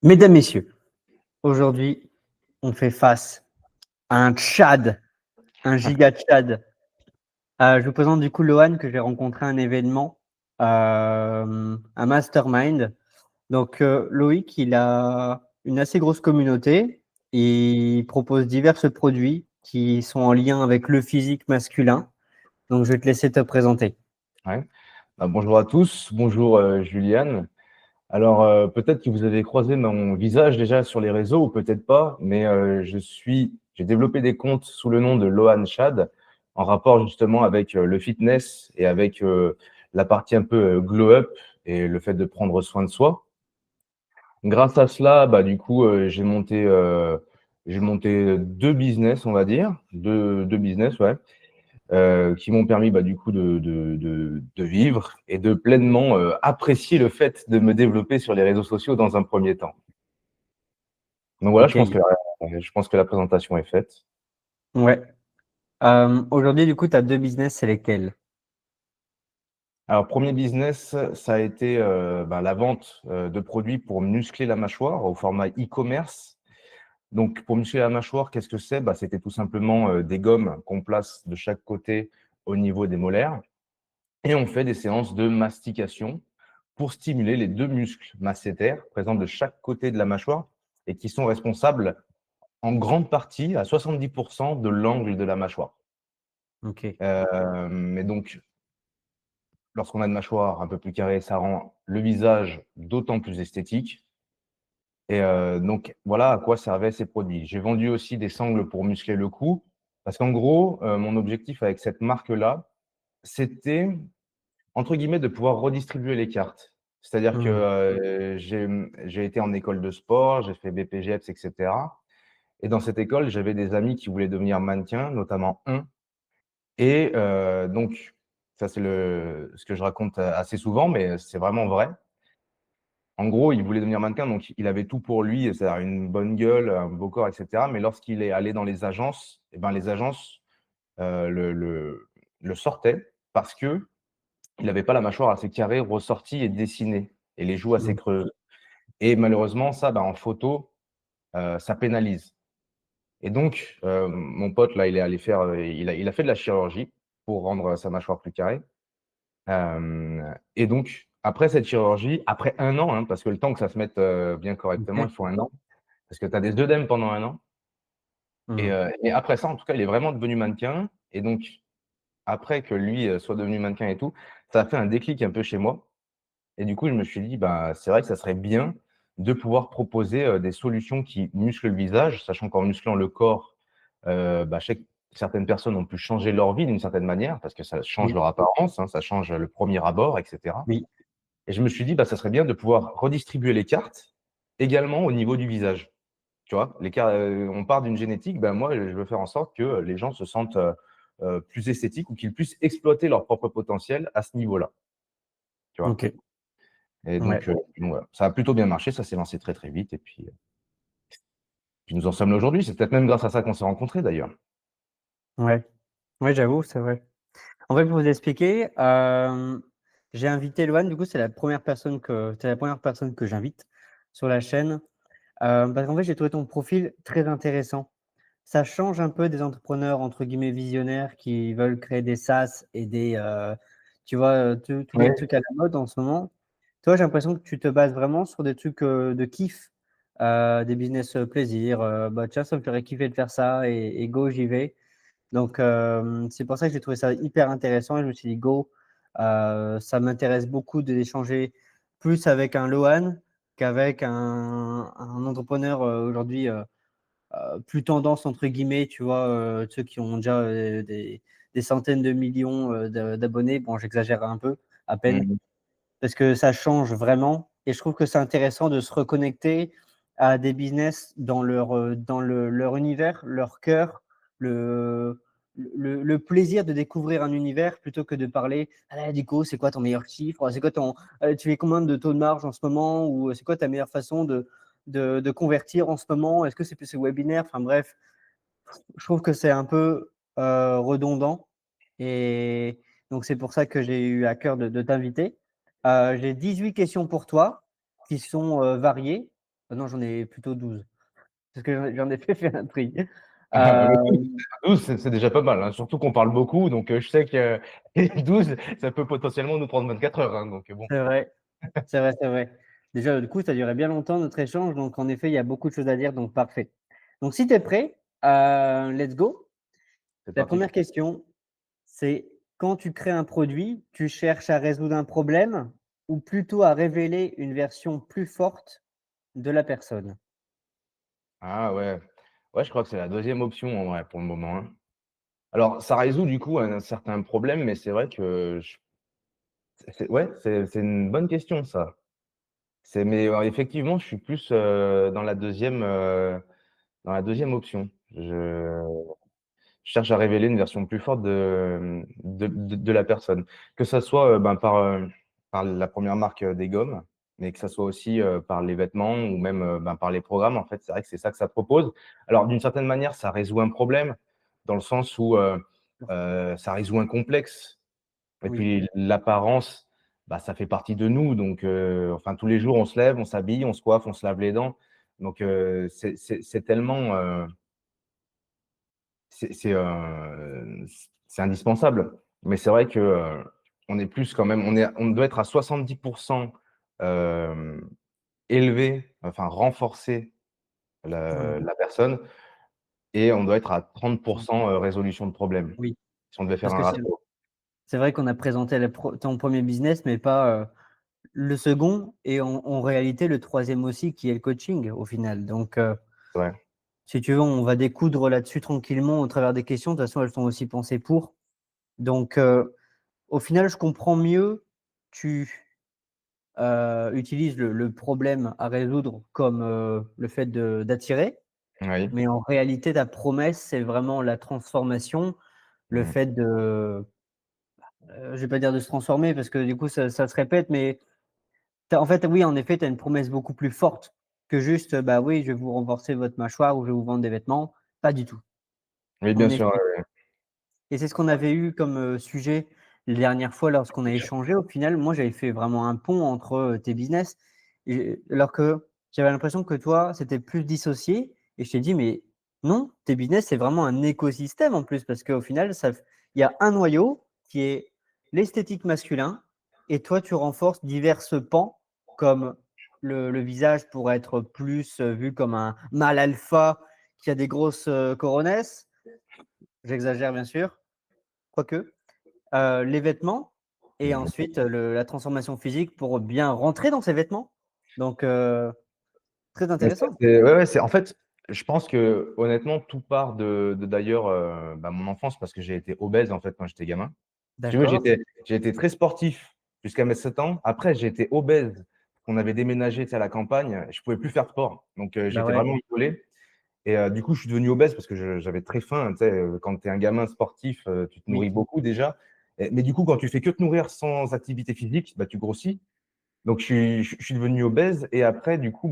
Mesdames, Messieurs, aujourd'hui, on fait face à un Tchad, un giga Tchad. Je vous présente du coup Lohan que j'ai rencontré à un événement, un mastermind. Donc, Loïc, il a une assez grosse communauté. Il propose divers produits qui sont en lien avec le physique masculin. Donc, je vais te laisser te présenter. Ouais. Bonjour à tous, bonjour Juliane. Alors peut-être que vous avez croisé mon visage déjà sur les réseaux ou peut-être pas, mais j'ai développé des comptes sous le nom de Lohan Chad en rapport justement avec le fitness et avec la partie un peu glow up et le fait de prendre soin de soi. Grâce à cela, du coup, j'ai monté deux business, on va dire, deux business, ouais, qui m'ont permis du coup de vivre et de pleinement apprécier le fait de me développer sur les réseaux sociaux dans un premier temps. Donc voilà, Ok, je pense que la présentation est faite. ouais. Aujourd'hui, du coup, tu as deux business, c'est lesquels? Alors, premier business, ça a été la vente de produits pour muscler la mâchoire au format e-commerce. Donc, pour muscler la mâchoire, qu'est-ce que c'est? C'était tout simplement des gommes qu'on place de chaque côté au niveau des molaires et on fait des séances de mastication pour stimuler les deux muscles masséters présents de chaque côté de la mâchoire et qui sont responsables en grande partie, à 70%, de l'angle de la mâchoire. Ok, Mais donc, lorsqu'on a une mâchoire un peu plus carrée, ça rend le visage d'autant plus esthétique. Et donc, voilà à quoi servaient ces produits. J'ai vendu aussi des sangles pour muscler le cou, parce qu'en gros, mon objectif avec cette marque-là, c'était, entre guillemets, de pouvoir redistribuer les cartes. C'est-à-dire que hmm, j'ai été en école de sport, j'ai fait BPGEPS, et cetera. Et dans cette école, j'avais des amis qui voulaient devenir mannequins, notamment un. Et donc, ça, c'est ce que je raconte assez souvent, mais c'est vraiment vrai. En gros, il voulait devenir mannequin, donc il avait tout pour lui, c'est-à-dire une bonne gueule, un beau corps, et cetera. Mais lorsqu'il est allé dans les agences, et ben, les agences le sortaient parce qu'il n'avait pas la mâchoire assez carrée, ressortie et dessinée, et les joues assez hmm, creuses. Et malheureusement, ça, en photo, ça pénalise. Et donc, mon pote, là, il est allé faire, il a fait de la chirurgie pour rendre sa mâchoire plus carrée. Et donc, après cette chirurgie, après un an, hein, parce que le temps que ça se mette bien correctement, il ok, faut un an, parce que tu as des œdèmes pendant un an. hmm, Et après ça, en tout cas, il est vraiment devenu mannequin. Et donc, après que lui soit devenu mannequin et tout, ça a fait un déclic un peu chez moi. Et du coup, je me suis dit, c'est vrai que ça serait bien de pouvoir proposer des solutions qui musclent le visage, sachant qu'en musclant le corps, je sais que certaines personnes ont pu changer leur vie d'une certaine manière, parce que ça change oui, leur apparence, hein, ça change le premier abord, et cetera. oui. Et je me suis dit, ça serait bien de pouvoir redistribuer les cartes également au niveau du visage. Tu vois? On part d'une génétique, moi, je veux faire en sorte que les gens se sentent plus esthétiques ou qu'ils puissent exploiter leur propre potentiel à ce niveau-là. Tu vois? Ok, Et ouais, donc voilà, ça a plutôt bien marché, ça s'est lancé très, très vite et puis nous en sommes là aujourd'hui. C'est peut-être même grâce à ça qu'on s'est rencontrés d'ailleurs. ouais, ouais, j'avoue, c'est vrai. En fait, pour vous expliquer, j'ai invité Loane, du coup, c'est la première personne que j'invite sur la chaîne, parce qu'en fait, j'ai trouvé ton profil très intéressant. Ça change un peu des entrepreneurs, entre guillemets, «visionnaires» qui veulent créer des SaaS et tu vois, tous les Ouais. trucs à la mode en ce moment. Toi, j'ai l'impression que tu te bases vraiment sur des trucs, de kiff, des business, plaisir, «Tiens, ça me ferait kiffer de faire ça et go, j'y vais». Donc, c'est pour ça que j'ai trouvé ça hyper intéressant et je me suis dit: «Go, ça m'intéresse beaucoup d'échanger plus avec un Lohan qu'avec un entrepreneur, aujourd'hui, plus «tendance» entre guillemets, tu vois? Ceux qui ont déjà, des centaines de millions, d'abonnés. Bon, j'exagère un peu, à peine, Mmh. parce que ça change vraiment et je trouve que c'est intéressant de se reconnecter à des business dans leur univers, leur cœur, le le plaisir de découvrir un univers plutôt que de parler: «Ah là, du coup, c'est quoi ton meilleur chiffre? C'est quoi ton tu fais combien de taux de marge en ce moment?» ou «C'est quoi ta meilleure façon de convertir en ce moment? Est-ce que c'est plus ces webinaires?» Enfin bref, je trouve que c'est un peu, redondant et donc c'est pour ça que j'ai eu à cœur de t'inviter. J'ai 18 questions pour toi qui sont, variées. Non, j'en ai plutôt 12 parce que j'en ai fait un tri. Le 12, Hem, 12, c'est déjà pas mal, hein, surtout qu'on parle beaucoup, donc je sais que les 12, ça peut potentiellement nous prendre 24 heures, hein, donc bon. c'est vrai, c'est vrai, c'est vrai. Déjà, du coup, ça durait bien longtemps notre échange, donc en effet, il y a beaucoup de choses à dire, donc parfait. Donc si tu es prêt, let's go. C'est La parti. première question, c'est quand tu crées un produit, tu cherches à résoudre un problème ou plutôt à révéler une version plus forte de la personne? Ah ouais. Ouais, je crois que c'est la deuxième option en vrai pour le moment, hein. Alors ça résout du coup un certain problème, mais c'est vrai que je c'est ouais, c'est une bonne question ça. Mais effectivement, je suis plus, dans la deuxième option. Je cherche à révéler une version plus forte de la personne. Que ça soit, par la première marque, des gommes, mais que ça soit aussi, par les vêtements ou même, par les programmes. En fait, c'est vrai que c'est ça que ça propose. Alors d'une certaine manière, ça résout un problème dans le sens où, ça résout un complexe et Oui, puis l'apparence, ça fait partie de nous donc enfin tous les jours on se lève, on s'habille, on se coiffe, on se lave les dents donc c'est tellement, c'est indispensable. Mais c'est vrai que, on est plus quand même on doit être à 70 hem, élevé, enfin renforcer mmh, la personne et on doit être à 30 mmh, résolution de problèmes, oui, si on devait faire parce un que ratio. c'est vrai qu'on a présenté ton premier business, mais pas, le second et en réalité le troisième aussi qui est le coaching au final. Donc, Ouais. si tu veux, on va découdre là-dessus tranquillement au travers des questions. De toute façon, elles sont aussi pensées pour. Donc, au final, je comprends mieux, tu, utilises le problème à résoudre comme, le fait d'attirer, Oui. mais en réalité, ta promesse, c'est vraiment la transformation, le Mmh. fait de, je vais pas dire de se transformer parce que du coup ça se répète, mais en fait, oui, en effet, tu as une promesse beaucoup plus forte que juste, bah, oui, je vais vous renforcer votre mâchoire ou je vais vous vendre des vêtements. Pas du tout. Oui, En bien sûr, effet. ouais, ouais. Et c'est ce qu'on avait eu comme, sujet la dernière fois lorsqu'on a échangé. Au final, moi, j'avais fait vraiment un pont entre, tes business et alors que j'avais l'impression que toi, c'était plus dissocié et je t'ai dit: «Mais non, tes business, c'est vraiment un écosystème en plus» parce qu'au final, ça f il y a un noyau qui est l'esthétique masculin et toi, tu renforces diverses pans comme le visage pour être plus, vu comme un mâle alpha qui a des grosses, coronesses. J'exagère bien sûr, quoique. Les vêtements et Mmh. ensuite, la transformation physique pour bien rentrer dans ces vêtements. Donc, très Mais ça, intéressant. c'est ouais, ouais, c'est en fait, je pense que honnêtement, tout part de d'ailleurs, mon enfance parce que j'ai été obèse, en fait, quand j'étais gamin. Si tu veux, D'accord. j'ai été très sportif jusqu'à mes 7 ans. Après, j'ai été obèse. On avait déménagé, tu sais, à la campagne, je pouvais plus faire sport. Donc Bah, j'étais ouais, vraiment isolé et du coup, je suis devenu obèse parce que j'avais très faim, tu sais, quand tu es un gamin sportif, tu te nourris oui, beaucoup déjà mais du coup, quand tu fais que te nourrir sans activité physique, tu grossis. Donc je suis devenu obèse et après du coup,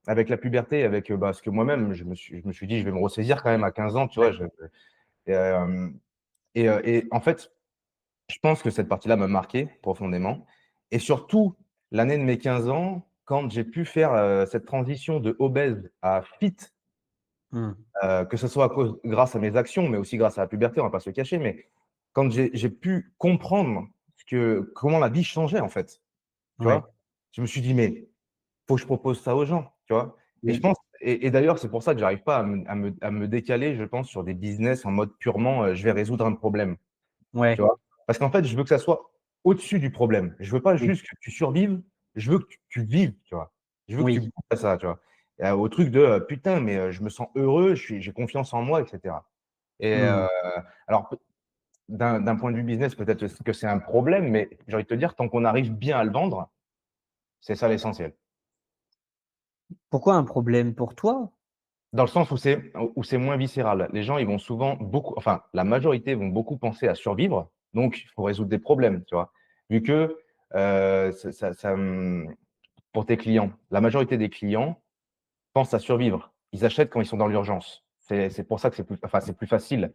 avec la puberté, avec, parce que moi-même je me suis dit: «Je vais me ressaisir quand même à 15 ans», tu vois? ouais. Et hem et en fait, je pense que cette partie-là m'a marqué profondément et surtout l'année de mes 15 ans, quand j'ai pu faire, cette transition de obèse à fit, Mmh. que ce soit à cause grâce à mes actions, mais aussi grâce à la puberté, on va pas se le cacher, mais quand j'ai pu comprendre comment la vie changeait en fait, tu Ouais, vois? Je me suis dit: «Mais faut que je propose ça aux gens», tu vois? Et je oui, pense et d'ailleurs, c'est pour ça que j'arrive pas à me décaler, je pense, sur des business en mode purement, je vais résoudre un problème, tu ouais, vois? Parce qu'en fait, je veux que ça soit au-dessus du problème. Je veux pas oui, juste que tu survives, je veux que tu vives, tu vois? Je veux que tu oui. goûtes à ça, tu vois? Et au truc de, «Putain, mais je me sens heureux, j'ai confiance en moi» et cetera. Et Mmh. alors peut d'un point de vue business, peut-être aussi que c'est un problème, mais j'ai envie de te dire, tant qu'on arrive bien à le vendre, c'est ça l'essentiel. Pourquoi un problème pour toi? Dans le sens où c'est moins viscéral. Les gens, ils vont souvent beaucoup enfin, la majorité vont beaucoup penser à survivre, donc il faut résoudre des problèmes, tu vois? Vu que, pour tes clients, la majorité des clients pensent à survivre. Ils achètent quand ils sont dans l'urgence. C'est pour ça que c'est plus facile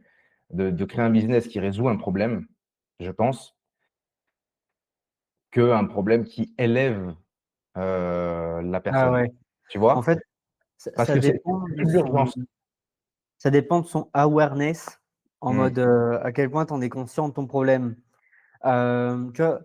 de créer un business qui résout un problème, je pense, qu'un problème qui élève, la Ah personne. ouais. tu En vois? fait, Parce que c'est plus de l'urgence. ça dépend de son awareness, en Mmh. mode, à quel point tu en es conscient de ton problème. Tu vois,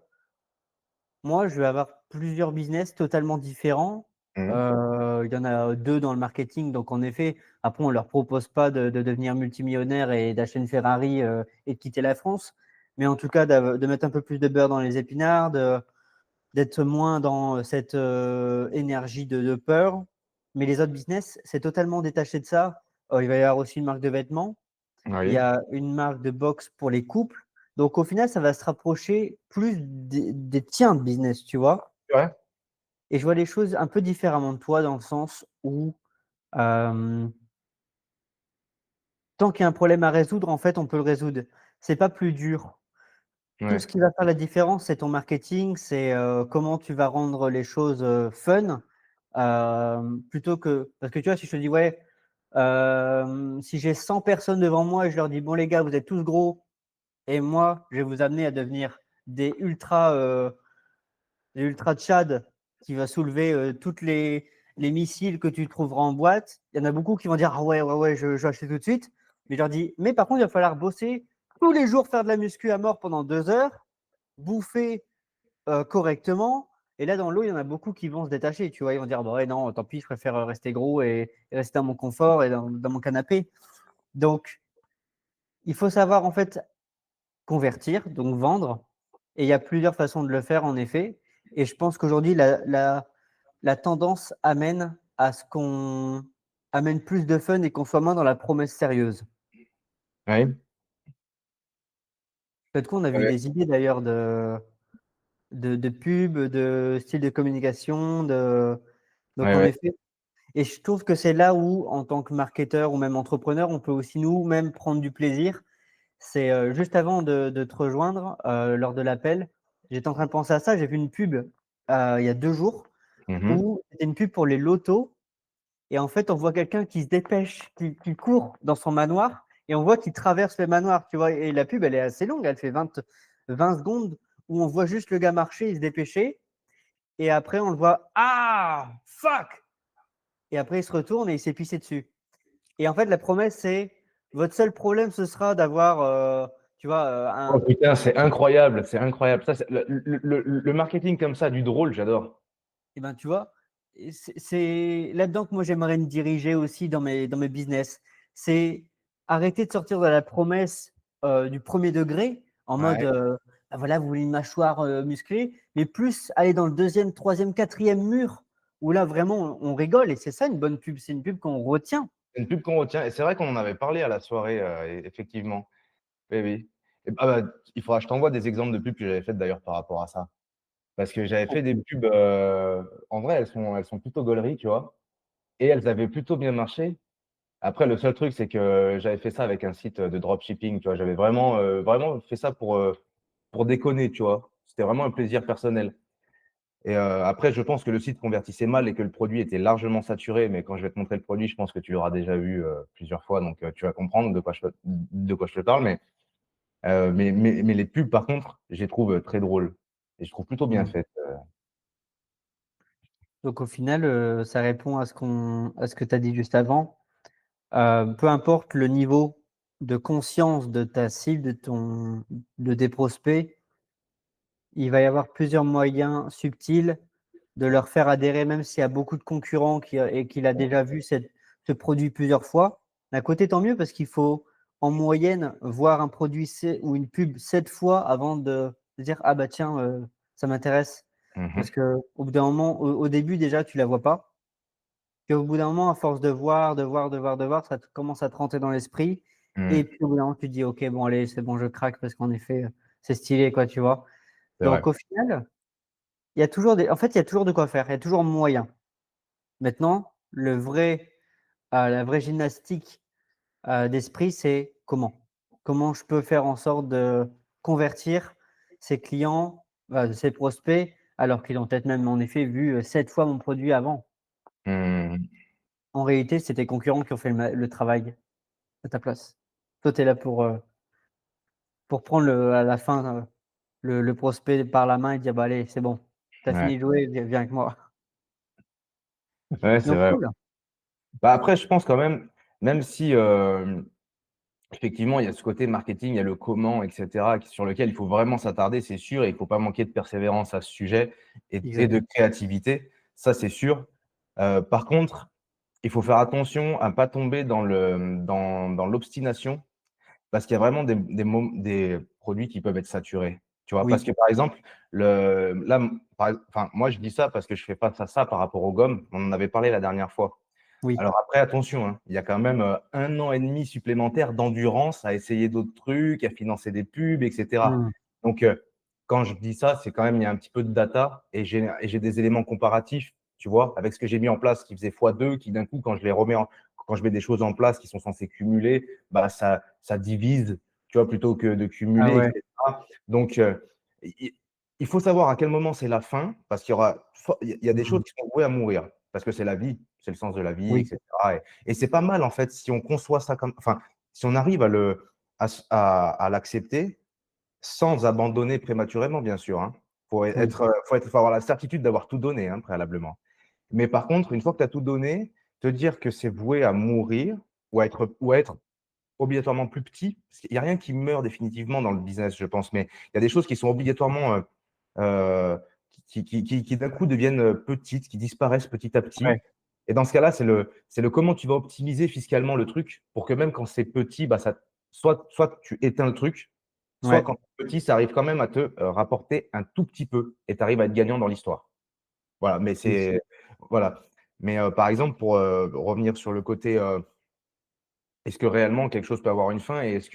moi, je vais avoir plusieurs business totalement différents. Mmh. Il y en a 2 dans le marketing, donc en effet, après on leur propose pas de devenir multimillionnaire et d'acheter une Ferrari, et de quitter la France. Mais en tout cas, de mettre un peu plus de beurre dans les épinards, d'être moins dans cette énergie de peur. Mais les autres business, c'est totalement détaché de ça. Il va y avoir aussi une marque de vêtements. Il y Oui, a une marque de boxe pour les couples. Donc au final, ça va se rapprocher plus des tiens de business, tu vois. c'est vrai. Et je vois les choses un peu différemment de toi dans le sens où euh, tant qu'il y a un problème à résoudre, en fait, on peut le résoudre. C'est pas plus dur. Tout ce Ouais. qui va faire la différence, c'est ton marketing, c'est comment tu vas rendre les choses fun, plutôt que. Parce que tu vois, si je te dis, ouais, si j'ai 100 personnes devant moi et je leur dis, bon, les gars, vous êtes tous gros, et moi, je vais vous amener à devenir des ultra Tchad qui va soulever toutes les missiles que tu trouveras en boîte. Il y en a beaucoup qui vont dire, ah ouais, ouais, ouais, je vais acheter tout de suite. Mais je leur dis, mais par contre, il va falloir bosser tous les jours, faire de la muscu à mort pendant 2 heures, bouffer correctement. Et là, dans l'eau, il y en a beaucoup qui vont se détacher. Tu vois, ils vont dire, bah ouais, non, tant pis, je préfère rester gros et rester dans mon confort et dans mon canapé. Donc, il faut savoir en fait convertir, donc vendre. Et il y a plusieurs façons de le faire, en effet. Et je pense qu'aujourd'hui, la tendance amène à ce qu'on amène plus de fun et qu'on soit moins dans la promesse sérieuse. Oui. Peut-être qu'on a vu Ouais, des idées d'ailleurs de pub, de style de communication. Donc, ouais, en ouais. effet, et je trouve que c'est là où, en tant que marketeur ou même entrepreneur, on peut aussi nous-mêmes prendre du plaisir. C'est juste avant de te rejoindre, lors de l'appel, j'étais en train de penser à ça. J'ai vu une pub il y a 2 jours Mmh. où c'était une pub pour les lotos. Et en fait, on voit quelqu'un qui se dépêche, qui court dans son manoir et on voit qu'il traverse le manoir. Tu vois, et la pub, elle est assez longue. Elle fait 20 secondes où on voit juste le gars marcher et se dépêcher. Et après, on le voit, ah, fuck! Et après, il se retourne et il s'est pissé dessus. Et en fait, la promesse, c'est votre seul problème, ce sera d'avoir, tu vois, Oh putain, c'est incroyable, c'est incroyable. Ça, c'est le marketing comme ça, du drôle, j'adore. et ben, tu vois, et c'est là-dedans que moi j'aimerais me diriger aussi dans mes business. C'est arrêter de sortir de la promesse du premier degré, en mode, Ouais. ah, voilà, vous voulez une mâchoire musclée, mais plus aller dans le deuxième, troisième, quatrième mur, où là vraiment on rigole. Et c'est ça une bonne pub, c'est une pub qu'on retient. C'est une pub qu'on retient et c'est vrai qu'on en avait parlé à la soirée, effectivement. Oui, oui. Et ah bah, il faudra que je t'envoie des exemples de pubs que j'avais faites d'ailleurs par rapport à ça. Parce que j'avais fait des pubs, en vrai, elles sont plutôt gauleries, tu vois? Et elles avaient plutôt bien marché. Après, le seul truc, c'est que j'avais fait ça avec un site de dropshipping, tu vois? J'avais vraiment fait ça pour déconner, tu vois? C'était vraiment un plaisir personnel. Et après, je pense que le site convertissait mal et que le produit était largement saturé, mais quand je vais te montrer le produit, je pense que tu l'auras déjà vu, plusieurs fois, donc tu vas comprendre de quoi je te parle. Mais les pubs, par contre, je les trouve, très drôles et je trouve plutôt bien Mm. faites. Donc au final, ça répond à ce que tu as dit juste avant. Peu importe le niveau de conscience de ta cible, de tes prospects, il va y avoir plusieurs moyens subtils de leur faire adhérer, même s'il y a beaucoup de concurrents et qu'il a déjà vu ce produit plusieurs fois. D'un côté, tant mieux parce qu'il faut en moyenne voir un produit ou une pub 7 fois avant de se dire ah bah tiens, ça m'intéresse. Mmh. Parce que au bout d'un moment, au début déjà, tu la vois pas. Puis au bout d'un moment, à force de voir, de voir, de voir, de voir, ça commence à te rentrer dans l'esprit. Et Mmh. puis au bout d'un moment, tu te dis, OK, bon, allez, c'est bon, je craque parce qu'en effet, c'est stylé, quoi, tu vois. C'est vrai. Donc au final, en fait, il y a toujours de quoi faire, il y a toujours moyen. Maintenant, la vraie gymnastique d'esprit, c'est comment? Comment je peux faire en sorte de convertir ces clients, ces prospects, alors qu'ils ont peut-être même en effet vu 7 fois mon produit avant. Mmh. En réalité, c'est tes concurrents qui ont fait le travail à ta place. Toi, tu es là pour prendre à la fin le prospect par la main et dire bah, allez, c'est bon, tu as Ouais. fini de jouer, viens avec moi. Ouais, c'est Donc vrai. cool. Bah, après, je pense quand même, même si, effectivement, il y a ce côté marketing, il y a le comment et cetera, sur lequel il faut vraiment s'attarder, c'est sûr, et il faut pas manquer de persévérance à ce sujet et de Exact. créativité, ça, c'est sûr. Par contre, il faut faire attention à pas tomber dans l'obstination, parce qu'il y a vraiment des produits qui peuvent être saturés, tu vois? Parce Oui, que, par exemple, là, enfin, moi, je dis ça parce que je fais face à ça par rapport aux gommes. On en avait parlé la dernière fois. oui. Alors après, attention, hein, il y a quand même, 1 an et demi supplémentaire d'endurance à essayer d'autres trucs, à financer des pubs et cetera. Mmh. Donc, quand je dis ça, c'est quand même il y a un petit peu de data, et j'ai des éléments comparatifs, tu vois? Avec ce que j'ai mis en place qui faisait x2, qui d'un coup, quand je mets des choses en place qui sont censées cumuler, bah, ça divise, tu vois? Plutôt que de Ah cumuler et ouais. cetera. Donc, i il faut savoir à quel moment c'est la fin, parce qu'il y aura il y a des choses Mmh. qui sont vouées à mourir, parce que c'est la vie, c'est le sens de la vie et Oui, cetera, et c'est pas mal en fait si on conçoit ça comme, enfin, si on arrive à l'accepter sans abandonner prématurément, bien sûr, hein. oui, Faut avoir la certitude d'avoir tout donné, hein, préalablement. Mais par contre, une fois que tu as tout donné, te dire que c'est voué à mourir ou à être obligatoirement plus petit, parce qu'il y a rien qui meurt définitivement dans le business, je pense, mais il y a des choses qui sont obligatoirement, heu, qui d'un coup deviennent, petites, qui disparaissent petit à petit, ouais, et dans ce cas-là, c'est le comment tu vas optimiser fiscalement le truc pour que même quand c'est petit, bah, ça soit tu éteins le truc, soit ouais, quand c'est petit, ça arrive quand même à te, rapporter un tout petit peu et tu arrives à être gagnant dans l'histoire. Voilà, mais oui. voilà. Mais, par exemple, pour, revenir sur le côté, est-ce que réellement quelque chose peut avoir une fin, et est-ce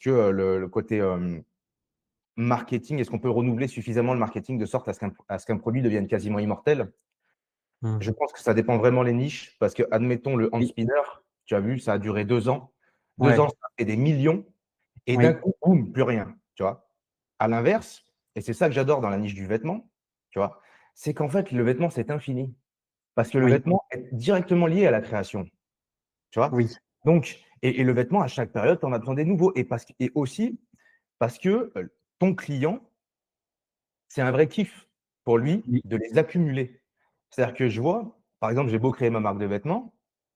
que le côté, marketing, est-ce qu'on peut renouveler suffisamment le marketing de sorte à ce qu'un produit devienne quasiment immortel? Mmh. Je pense que ça dépend vraiment les niches, parce que, admettons, le hand Oui, spinner, tu as vu, ça a duré 2 ans. 2 ans, ouais, ça fait des millions, et d'un oui, coup, boum, plus rien, tu vois? À l'inverse, et c'est ça que j'adore dans la niche du vêtement, tu vois? C'est qu'en fait, le vêtement, c'est infini, parce que le oui, vêtement est directement lié à la création, tu vois? oui, Donc, le vêtement, à chaque période, tu en as besoin des nouveaux, et aussi parce que, ton client, c'est un vrai kiff pour lui oui, de les accumuler. C'est-à-dire que je vois, par exemple, j'ai beau créer ma marque de vêtements,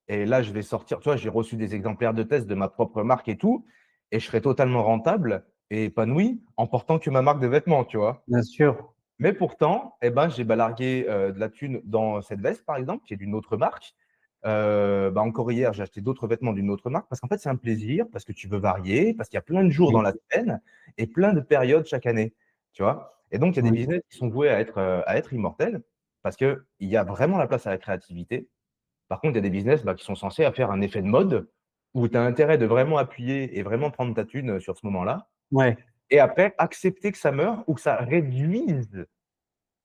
et là, je vais sortir, tu vois, j'ai reçu des exemplaires de test de ma propre marque et tout, et je serai totalement rentable et épanoui en portant que ma marque de vêtements, tu vois? bien sûr. Mais pourtant, eh ben, j'ai balargué, de la thune dans cette veste, par exemple, qui est d'une autre marque. Bah, encore hier, j'ai acheté d'autres vêtements d'une autre marque, parce qu'en fait, c'est un plaisir, parce que tu veux varier, parce qu'il y a plein de jours dans Oui, la semaine et plein de périodes chaque année, tu vois? Et donc il y a des oui, business qui sont voués à être immortels, parce qu'il y a vraiment la place à la créativité. Par contre, il y a des business, bah, qui sont censés à faire un effet de mode, où tu as intérêt de vraiment appuyer et vraiment prendre ta thune, sur ce moment-là, ouais. et après accepter que ça meure ou que ça réduise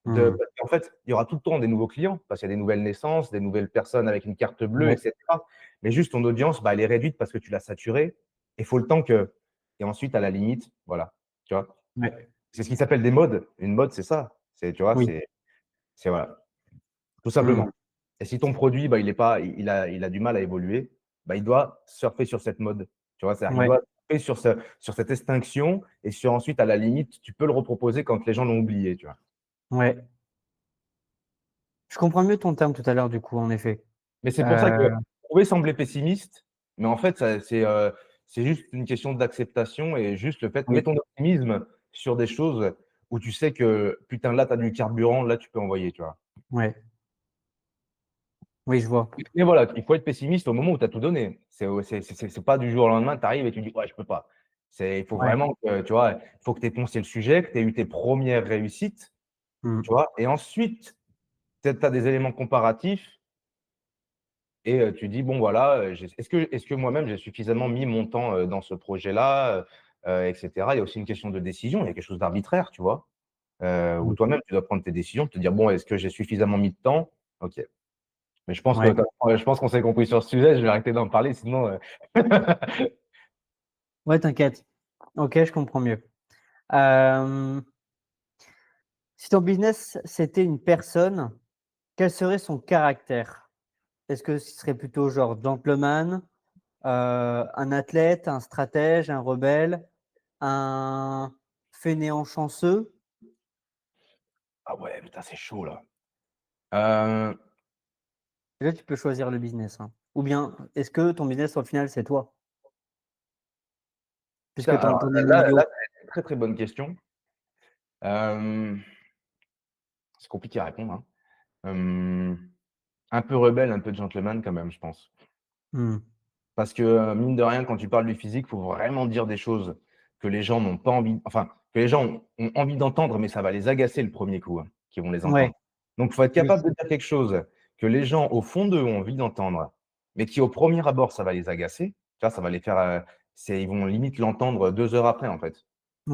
Mmh. parce qu'en fait, il y aura tout le temps des nouveaux clients, parce qu'il y a des nouvelles naissances, des nouvelles personnes avec une carte bleue et Ouais, cetera. Mais juste ton audience, bah, elle est réduite parce que tu l'as saturée, et il faut le temps que, et ensuite à la limite, voilà, tu vois? ouais, C'est ce qui s'appelle des modes. Une mode, c'est ça, tu vois? oui, C'est voilà, tout mmh, simplement. Et si ton produit, bah, il a du mal à évoluer, bah, il doit surfer sur cette mode, tu vois? C'est-à-dire qu'il ouais, doit surfer sur cette extinction, et sur ensuite, à la limite, tu peux le reproposer quand les gens l'ont oublié, tu vois? ouais. Je comprends mieux ton terme tout à l'heure du coup, en effet. Mais c'est pour ça que Heu, vous pouvez sembler pessimiste, mais en fait, c'est juste une question d'acceptation, et juste le fait, mets oui, ton optimisme sur des choses où tu sais que, putain, là, tu as du carburant, là, tu peux envoyer, tu vois? ouais, oui, je vois. Mais voilà, il faut être pessimiste au moment où tu as tout donné. C'est pas du jour au lendemain, tu arrives et tu dis: «Ouais, je peux pas». Il faut Ouais, vraiment que, tu vois, il faut que tu aies poncé le sujet, que tu aies eu tes premières réussites, mmh, tu vois? Et ensuite, peut-être tu as des éléments comparatifs. Et tu dis: «Bon voilà, j'ai est-ce que moi-même j'ai suffisamment mis mon temps, dans ce projet-là?» Et cetera. Il y a aussi une question de décision, il y a quelque chose d'arbitraire, tu vois? Où mmh, toi-même tu dois prendre tes décisions, te dire: «Bon, est-ce que j'ai suffisamment mis de temps?» OK. Mais ouais, je pense qu'on s'est compris sur ce sujet, je vais arrêter d'en parler sinon, ouais, t'inquiète. OK, je comprends mieux. Hem, Si ton business, c'était une personne, quel serait son caractère? Est-ce que ce serait plutôt genre gentleman, un athlète, un stratège, un rebelle, un fainéant chanceux? Ah ouais, putain, c'est chaud là. Heu, Déjà, tu peux choisir le business, hein. Ou bien, est-ce que ton business, au final, c'est toi? Putain, Puisque ton alors ton est là, milieu. c'est une très, très bonne question. Hem, c'est compliqué à répondre, hein. Un peu rebelle, un peu gentleman quand même, je pense. Mmh. Parce que, mine de rien, quand tu parles du physique, faut vraiment dire des choses que les gens n'ont pas envie, enfin, que les gens ont envie d'entendre, mais ça va les agacer le premier coup, hein, qu'ils vont les Ouais, entendre. Donc faut être oui, capable de dire quelque chose que les gens, au fond d'eux, ont envie d'entendre, mais qui, au premier abord, ça va les agacer. Tu vois? Ça va les faire, ils vont limite l'entendre 2 heures après, en fait,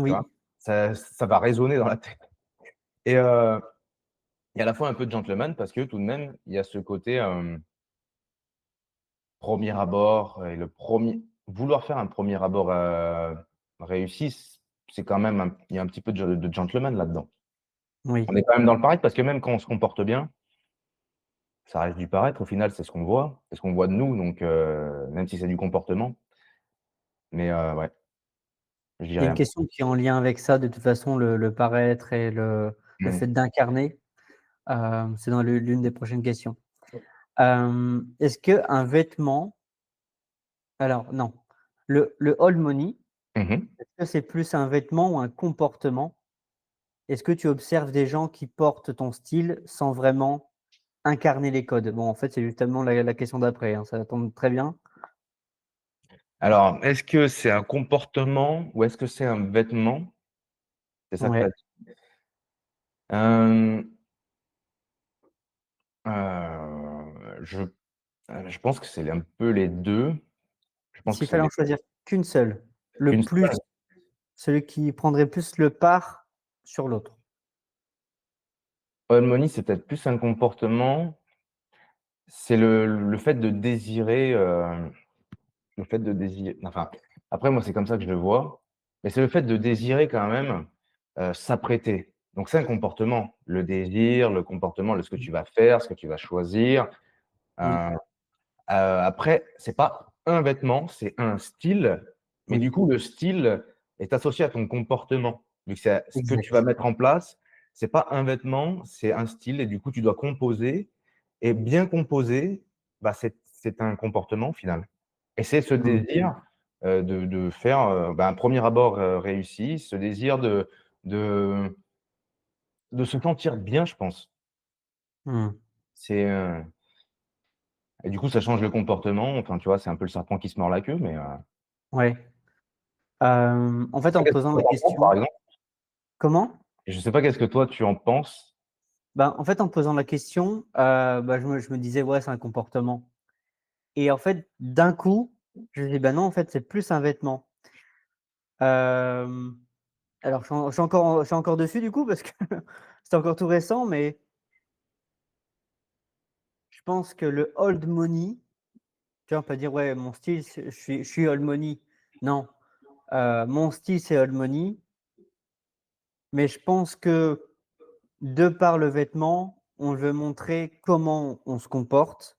tu vois? oui, Ça va résonner dans la tête et à la fois un peu de gentleman parce que tout de même, il y a ce côté, 1er abord et le premier vouloir faire un premier abord, réussi, c'est quand même il y a un petit peu de gentleman là-dedans. oui. On est quand même dans le paraître parce que même quand on se comporte bien, ça reste du paraître au final, c'est ce qu'on voit de nous donc même si c'est du comportement, mais ouais, je Il y a dirais une question qui est en lien avec ça, de toute façon, le paraître et le mmh. fait d'incarner, c'est dans l'une des prochaines questions. Est-ce qu'un vêtement alors non, le old money, Mmh mh. est-ce que c'est plus un vêtement ou un comportement? Est-ce que tu observes des gens qui portent ton style sans vraiment incarner les codes? Bon, en fait, c'est justement la question d'après, hein, ça tombe très bien. Alors, est-ce que c'est un comportement ou est-ce que c'est un vêtement? C'est ça que tu as Ouais. dit? Hem, je pense que c'est un peu les 2. Je pense que S'il c'est fallait en les choisir qu'une seule, le qu'une plus seule. celui qui prendrait plus le part sur l'autre. Old money, c'est peut-être plus un comportement. C'est le fait de désirer, le fait de désirer enfin, après moi, c'est comme ça que je le vois, mais c'est le fait de désirer quand même, s'apprêter. Donc c'est un comportement, le désir, le comportement de ce que Mmh. tu vas faire, ce que tu vas choisir. Oui, Heu, après, c'est pas un vêtement, c'est un style, mais du oui, coup, le style est associé à ton comportement. Vu que c'est ce que tu vas exact. mettre en place, c'est pas un vêtement, c'est un style et du coup, tu dois composer et bien composer, bah, c'est un comportement au final et c'est ce Mmh, désir, de faire, bah, un premier abord, réussi, ce désir de de se sentir bien, je pense. mmh, C'est, et du coup, ça change le comportement, enfin, tu vois, c'est un peu le serpent qui se mord la queue, mais ouais. En fait, en me qu'est-ce que posant toi la tu en penses, par question exemple? comment? Je sais pas qu'est-ce que toi tu en penses? Ben, en fait, en me posant la question, bah, je me disais: «Ouais, c'est un comportement» et en fait, d'un coup, je me dis: «Bah, non, en fait, c'est plus un vêtement». Hem, alors je suis encore dessus du coup parce que c'est encore tout récent, mais je pense que le old money, tu vois, on peut dire: «Ouais, mon style, c'est je suis old money». Non, mon style, c'est old money, mais je pense que de par le vêtement, on veut montrer comment on se comporte.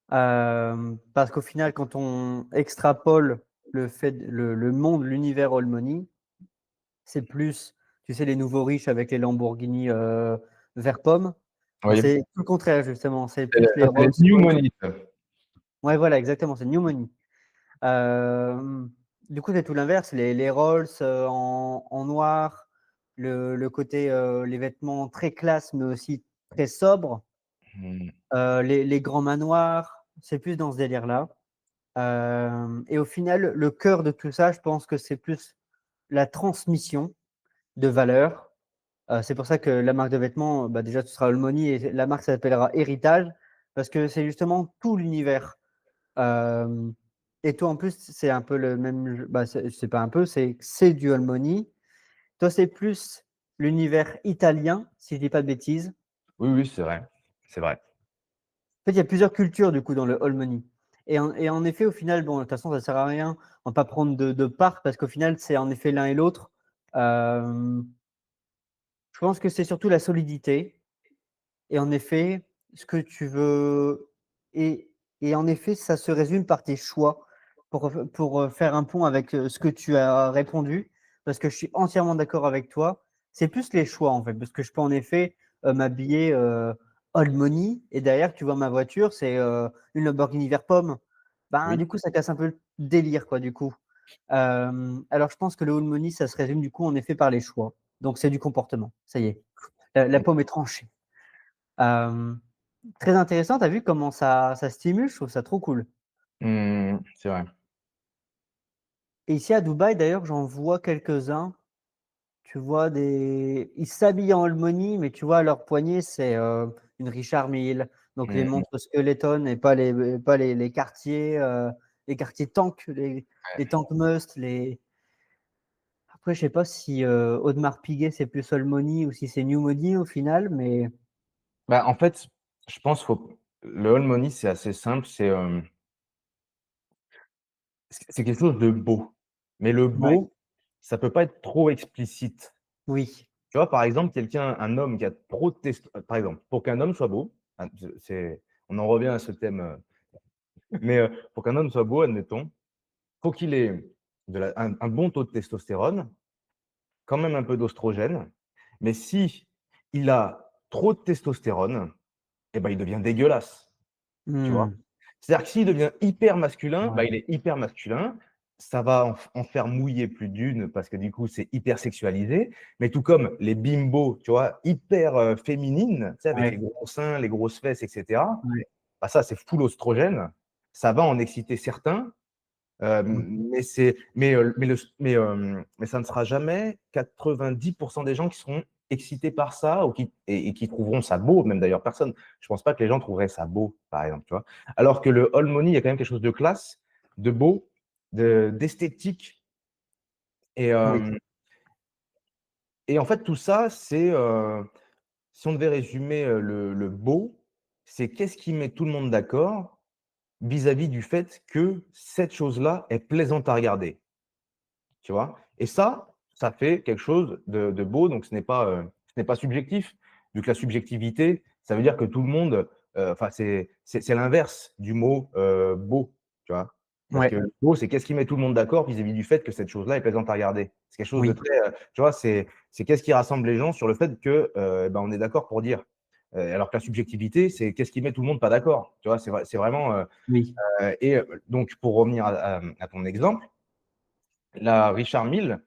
Parce qu'au final, quand on extrapole le monde, l'univers old money, c'est plus, tu sais, les nouveaux riches avec les Lamborghini, vert pomme. Bah, Oui, c'est tout le contraire justement, c'est c'est plus les ça, c'est les new Rolls-Royce. money, ça. Ouais, voilà, exactement, c'est new money. Hem, du coup, c'est tout l'inverse, les Rolls, en noir, le côté, les vêtements très classe, mais aussi très sobres, Mmh. les grands manoirs, c'est plus dans ce délire-là. Et au final, le cœur de tout ça, je pense que c'est plus la transmission de valeurs. C'est pour ça que la marque de vêtements, bah, déjà, ce sera Holmony et la marque s'appellera Héritage parce que c'est justement tout l'univers. Hem et toi, en plus, c'est un peu le même j bah, c'est pas un peu, c'est du Holmony. Toi, c'est plus l'univers italien, si je dis pas de bêtises. Oui, oui, c'est vrai, c'est vrai. En fait, il y a plusieurs cultures, du coup, dans le Holmony et en effet, au final, bon, de toute façon, ça sert à rien, on va pas prendre de part parce qu'au final, c'est en effet l'un et l'autre. Hem, je pense que c'est surtout la solidité et en effet, ce que tu veux et en effet, ça se résume par tes choix pour faire un pont avec, ce que tu as répondu, parce que je suis entièrement d'accord avec toi. C'est plus les choix, en fait, parce que je peux en effet, m'habiller, Old Money et derrière tu vois ma voiture, c'est une Lamborghini vert pomme. Ben, Oui. du coup, ça casse un peu le délire, quoi, du coup. Alors, je pense que le Old Money, ça se résume du coup en effet par les choix. Donc, c'est du comportement. Ça y est, la pomme est tranchée. Euh, Très intéressant. T'as vu comment ça stimule? Je trouve ça trop cool. C'est vrai. Et ici à Dubaï, d'ailleurs, j'en vois quelques-uns. Tu vois ils s'habillent en Holmony, mais tu vois, à leur poignet, c'est une Richard Mille. Donc les Mmh, montres Skeleton et pas les quartiers tank, les ouais. tank must. Après, je sais pas si Audemars Piguet, c'est plus Holmony ou si c'est New Money au final, mais Bah, en fait, je pense faut le all money, c'est assez simple, c'est quelque chose de beau. Mais le ouais, beau, ça peut pas être trop explicite. oui. Tu vois, par exemple, un homme qui a trop de par exemple, pour qu'un homme soit beau, on en revient à ce thème, mais pour qu'un homme soit beau, admettons, faut qu'il ait un bon taux de testostérone, quand même un peu d'oestrogène, mais si il a trop de testostérone, et ben, il devient dégueulasse, tu vois? Hmm, C'est-à-dire que s'il devient hyper masculin, bah, ouais, il est hyper masculin, ça va en faire mouiller plus d'une parce que du coup, c'est hyper sexualisé, mais tout comme les bimbos, tu vois? Hyper, féminines, tu sais, avec les ouais, gros seins, les grosses fesses et cetera, ouais, bah, ça, c'est full oestrogène, ça va en exciter certains. ouais, Mais ça ne sera jamais 90 des gens qui seront excités par ça ou qui trouveront ça beau, même d'ailleurs personne je pense pas que les gens trouveraient ça beau, par exemple, tu vois? Alors que le all money, il y a quand même quelque chose de classe, de beau, d'esthétique et oui, hem et en fait tout ça, si on devait résumer, le beau, c'est qu'est-ce qui met tout le monde d'accord vis-à-vis du fait que cette chose-là est plaisante à regarder? Tu vois? Et ça fait quelque chose de beau, donc ce n'est pas subjectif, vu que la subjectivité, ça veut dire que tout le monde, enfin c'est l'inverse du mot, beau, tu vois? Parce ouais, que le beau, c'est qu'est-ce qui met tout le monde d'accord vis-à-vis du fait que cette chose-là est plaisante à regarder? C'est quelque chose de oui, très, tu vois? C'est qu'est-ce qui rassemble les gens sur le fait que, ben, on est d'accord pour dire. Alors que la subjectivité, c'est qu'est-ce qui met tout le monde pas d'accord, tu vois? C'est vraiment, oui, donc pour revenir à ton exemple, la Richard Mille,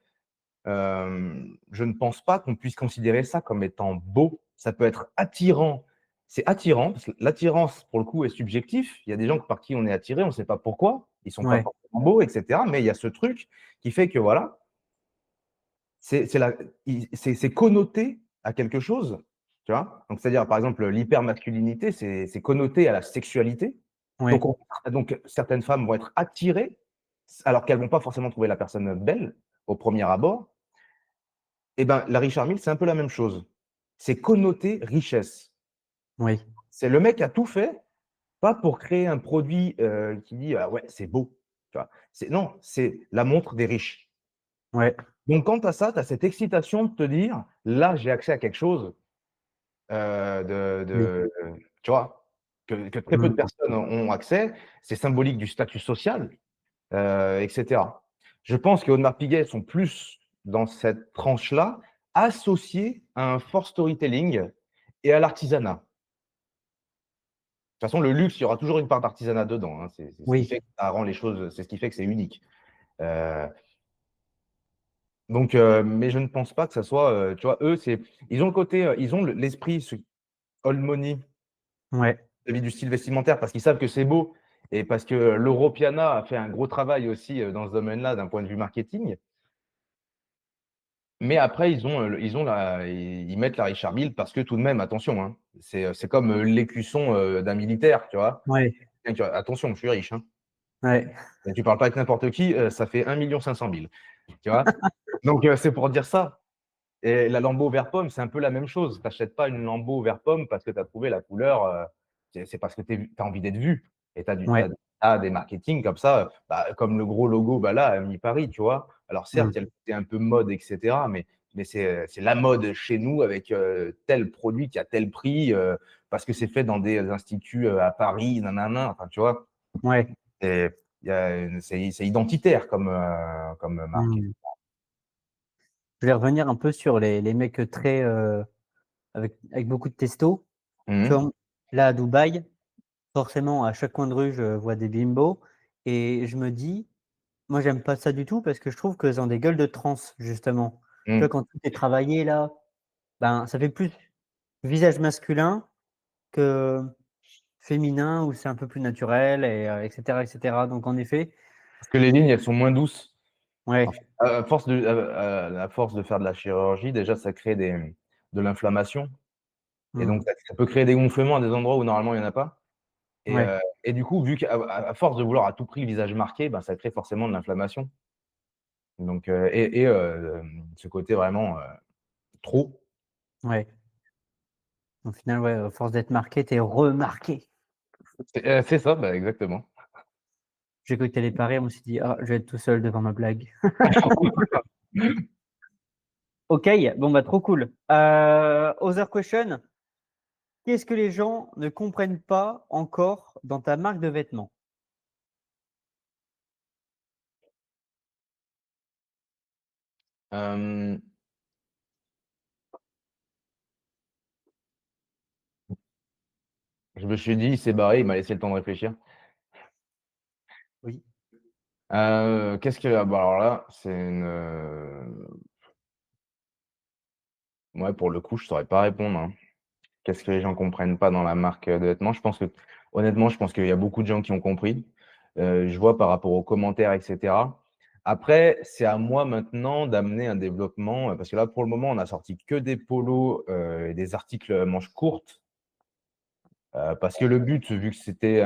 je ne pense pas qu'on puisse considérer ça comme étant beau. Ça peut être attirant. C'est attirant, parce que l'attirance, pour le coup, est subjectif. Il y a des gens par qui on est attiré, on ne sait pas pourquoi. Ils ne sont pas ouais, forcément beaux, et cetera. Mais il y a ce truc qui fait que voilà, c'est la c'est connoté à quelque chose, tu vois? Donc c'est-à-dire, par exemple, l'hypermasculinité, c'est connoté à la sexualité. Donc ouais, donc certaines femmes vont être attirées, alors qu'elles vont pas forcément trouver la personne belle au premier abord. Et ben, la Richard Mille, c'est un peu la même chose. C'est connoté richesse. oui, C'est le mec a tout fait, pas pour créer un produit, qui dit: «Ah ouais, c'est beau», tu vois? Non, c'est la montre des riches. ouais, Donc quand tu as ça, tu as cette excitation de te dire: «Là, j'ai accès à quelque chose, oui, tu vois? Que très peu de mmh, personnes ont accès. C'est symbolique du statut social, et cetera. Je pense que Audemars Piguet sont plus dans cette tranche-là, associés à un fort storytelling et à l'artisanat. De toute façon, le luxe, il y aura toujours une part d'artisanat dedans, hein. C'est ce qui oui, fait que ça rend les choses c'est ce qui fait que c'est unique. Heu, donc mais je ne pense pas que ça soit, tu vois, eux, ils ont le côté, ils ont l'esprit old money ouais, vis-à-vis du style vestimentaire parce qu'ils savent que c'est beau et parce que l'Europiana a fait un gros travail aussi, dans ce domaine-là, d'un point de vue marketing. Mais après, ils ont la ils mettent la Richard Mille parce que tout de même, attention, hein, c'est comme, l'écusson, d'un militaire, tu vois? ouais, Attention, je suis riche, hein. ouais, Et tu parles pas avec n'importe qui, ça fait 1 500 000, tu vois? Donc c'est pour dire ça. Et la Lambo vert pomme, c'est un peu la même chose. Tu achètes pas une Lambo vert pomme parce que tu as trouvé la couleur, c'est parce que tu as envie d'être vu et tu as ouais, des marketing comme ça, bah, comme le gros logo, bah, là, Mi Paris, tu vois? Alors certes, il y a mmh, le côté un peu mode et cetera, mais c'est la mode chez nous avec, tel produit qui a tel prix, parce que c'est fait dans des instituts, à Paris, nin enfin, tu vois? ouais, Et il y a c'est identitaire comme marque. mmh. Je vais revenir un peu sur les mecs très avec beaucoup de testo. Mmh. Comme là, à Dubaï, forcément, à chaque coin de rue, je vois des bimbos et je me dis: «Moi, j'aime pas ça du tout» parce que je trouve qu'elles ont des gueules de trans, justement. Tu vois, Mmh. quand tout est travaillé là, ben, ça fait plus visage masculin que féminin où c'est un peu plus naturel et cetera. Donc en effet, Parce que les lignes, elles sont moins douces. En fait, ouais, à force de faire de la chirurgie, déjà, ça crée de l'inflammation et donc mmh, ça peut créer des gonflements à des endroits où normalement il y en a pas ouais, et du coup, vu qu'à force de vouloir à tout prix le visage marqué, ben, ça crée forcément de l'inflammation. Donc ce côté vraiment, trop. ouais. Au final, ouais, à force d'être marqué, tu es remarqué. C'est ça, bah, exactement. J'ai cru que tu allais pas rire, je me suis dit: «Ah, je vais être tout seul devant ma blague». OK, bon, bah, trop cool. Other question, qu'est-ce que les gens ne comprennent pas encore dans ta marque de vêtements? Hem, je me suis dit: «Il s'est barré, il m'a laissé le temps de réfléchir». Oui, Qu'est-ce que bah, alors là, ouais, pour le coup, je saurais pas répondre, hein. Qu'est-ce que les gens comprennent pas dans la marque, de vêtements? Je pense que honnêtement, je pense qu'il y a beaucoup de gens qui ont compris. Je vois par rapport aux commentaires et cetera. Après, c'est à moi maintenant d'amener un développement, parce que là, pour le moment, on a sorti que des polos, et des articles, manches courtes, parce que le but, vu que c'était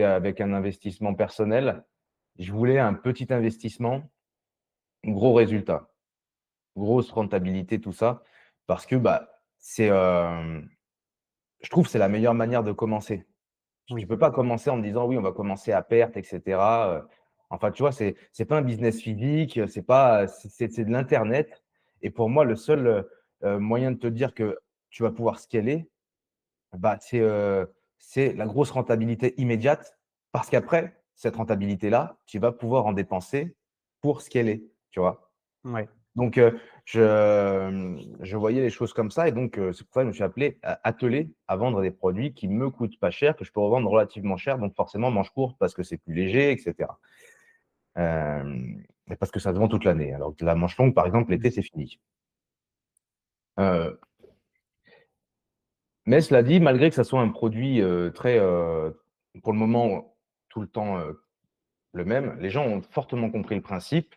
avec un investissement personnel, je voulais un petit investissement, gros résultat, grosse rentabilité, tout ça, parce que, bah, je trouve que c'est la meilleure manière de commencer. Tu oui, peux pas commencer en me disant: «Oui, on va commencer à perte et cetera», enfin, tu vois, c'est pas un business physique, c'est pas, c'est de l'internet et pour moi, le seul, moyen de te dire que tu vas pouvoir scaler, bah, c'est la grosse rentabilité immédiate parce qu'après, cette rentabilité-là, tu vas pouvoir en dépenser pour scaler, tu vois? ouais, Donc, je voyais les choses comme ça et donc, c'est pour ça que je me suis attelé à vendre des produits qui me coûtent pas cher, que je peux revendre relativement cher, donc forcément manches courtes parce que c'est plus léger et cetera. Et parce que ça se vend toute l'année, alors que la manche longue, par exemple, mmh, l'été, c'est fini. Heu, mais cela dit, malgré que ça soit un produit, très, pour le moment, tout le temps, le même, les gens ont fortement compris le principe.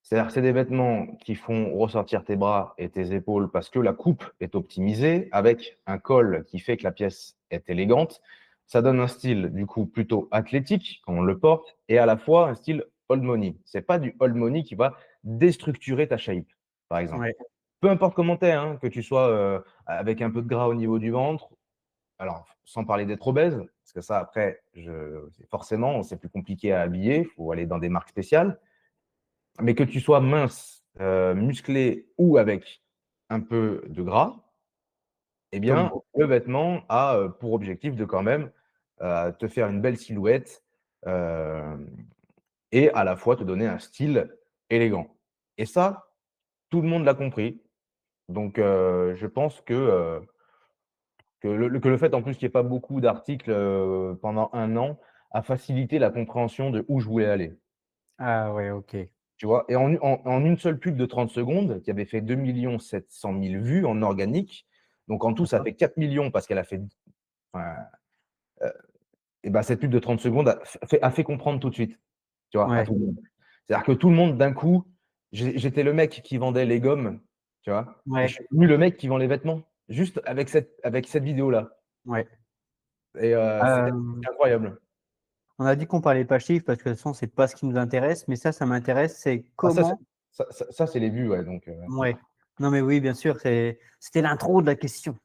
C'est-à-dire que c'est des vêtements qui font ressortir tes bras et tes épaules parce que la coupe est optimisée, avec un col qui fait que la pièce est élégante. Ça donne un style, du coup, plutôt athlétique quand on le porte et à la fois un style old money. C'est pas du old money qui va déstructurer ta shape, par exemple. ouais, Peu importe comment tu es, hein, que tu sois, avec un peu de gras au niveau du ventre, alors sans parler d'être obèse, parce que ça après forcément, c'est plus compliqué à habiller, il faut aller dans des marques spéciales. Mais que tu sois mince, musclé ou avec un peu de gras, eh comme bien, moi. le vêtement a, pour objectif de quand même, te faire une belle silhouette, hem et à la fois te donner un style élégant. Et ça, tout le monde l'a compris. Donc, je pense que le fait en plus qu'il y ait pas beaucoup d'articles, pendant un an, a facilité la compréhension de où je voulais aller. Ah ouais, OK. Tu vois? Et en une seule pub de 30 secondes, qui avait fait 2 700 000 vues en organique, donc en tout, ça D'accord. fait 4 millions parce qu'elle a fait enfin, et bah, cette pub de 30 secondes a fait comprendre tout de suite, tu vois? À Ouais, tout le monde. C'est-à-dire que tout le monde d'un coup, j'étais le mec qui vendait les gommes, tu vois? Et je ouais, suis devenu le mec qui vend les vêtements, juste avec cette vidéo-là ouais. et c'était Hem, incroyable. on a dit qu'on parlait pas chiffres parce que de toute façon, c'est pas ce qui nous intéresse, mais ça m'intéresse, c'est Ah ça, c'est comment ça, c'est les vues, ouais, donc ouais. Non, mais oui, bien sûr, c'était l'intro de la question.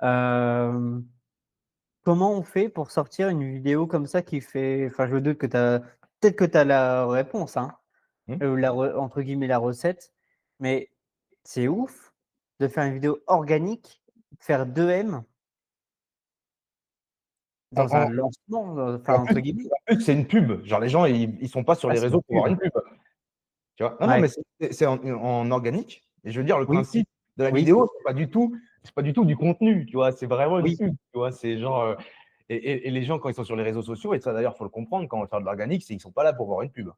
Hem, comment on fait pour sortir une vidéo comme ça qui fait enfin, je me doute que tu as peut-être que tu as la réponse, hein, mmh. la re entre guillemets «la recette», mais c'est ouf de faire une vidéo organique, faire 2M En dans un en lancement, et enfin, entre guillemets. en plus, c'est une pub. Genre les gens, ils sont pas sur Ah, les c'est réseaux une pour voir pub. une pub. Tu vois? Non, non, mais Ouais. c'est en organique et je veux dire le Oui, principe de la oui, vidéo, c'est pas du tout, c'est pas du tout du contenu, tu vois? C'est vraiment une Oui, pub, tu vois? C'est genre, et les gens quand ils sont sur les réseaux sociaux et ça d'ailleurs, faut le comprendre quand on veut faire de l'organique, c'est ils sont pas là pour voir une pub.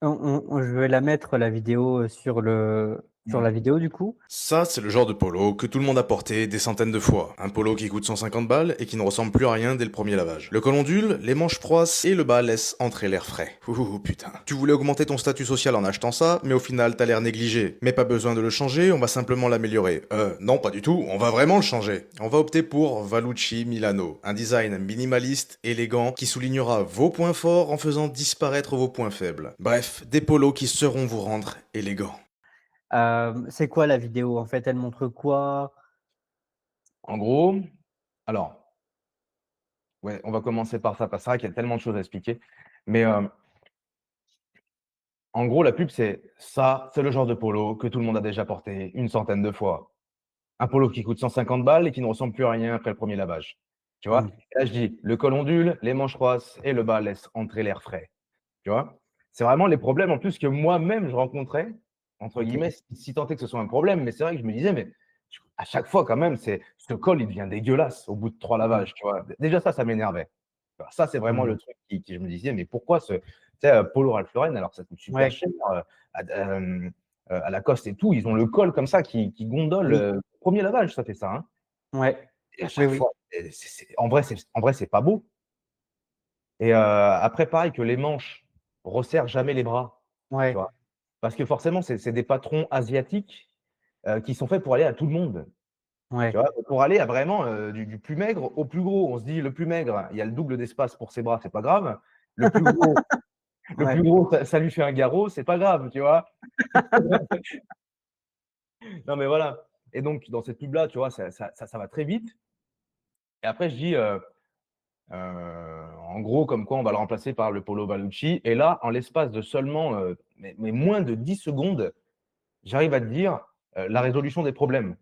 je vais la mettre la vidéo, sur la vidéo du coup. Ça, c'est le genre de polo que tout le monde a porté des centaines de fois. Un polo qui coûte 150 balles et qui ne ressemble plus à rien dès le premier lavage. Le col ondule, les manches froissent et le bas laisse entrer l'air frais. Ouh putain. Tu voulais augmenter ton statut social en achetant ça, mais au final t'as l'air négligé. Mais pas besoin de le changer, on va simplement l'améliorer. Non pas du tout, on va vraiment le changer. On va opter pour Valucci Milano. Un design minimaliste, élégant, qui soulignera vos points forts en faisant disparaître vos points faibles. Bref, des polos qui sauront vous rendre élégant. C'est quoi la vidéo en fait? Elle montre quoi? En gros, alors, ouais, on va commencer par ça, parce que c'est vrai qu'il y a tellement de choses à expliquer. Mais, en gros, la pub, c'est ça, c'est le genre de polo que tout le monde a déjà porté une centaine de fois. Un polo qui coûte 150 balles et qui ne ressemble plus à rien après le premier lavage. Tu vois? Mmh. Et là, je dis: «Le col ondule, les manches froissent et le bas laisse entrer l'air frais». Tu vois? C'est vraiment les problèmes en plus que moi-même je rencontrais, entre OK. guillemets, si tant est que ce soit un problème, mais c'est vrai que je me disais: «Mais à chaque fois quand même, c'est ce col, il devient dégueulasse au bout de 3 Mmh. lavages», tu vois? Déjà ça m'énervait. Alors ça, c'est vraiment Mmh. le truc qui je me disais: «Mais pourquoi ce» tu sais, polo Ralph Lauren, alors ça coûte super Ouais, cher, à Lacoste et tout, ils ont le col comme ça qui gondole, oui, 1er lavage, ça fait ça, hein, ouais, et à oui, chaque oui, fois, en vrai, c'est pas beau. Et après pareil que les manches, resserre jamais les bras, tu ouais, vois? Parce que forcément, c'est des patrons asiatiques, qui sont faits pour aller à tout le monde, tu ouais. vois? Pour aller à vraiment, du plus maigre au plus gros. On se dit: «Le plus maigre, il y a le double d'espace pour ses bras, c'est pas grave. Le plus gros Ouais. ça lui fait un garrot, c'est pas grave», tu vois? Non mais voilà, et donc dans cette pub-là, tu vois, ça va très vite, et après je dis, en gros, comme quoi on va le remplacer par le polo Valucci, et là, en l'espace de seulement, mais moins de 10 secondes, j'arrive à te dire, la résolution des problèmes.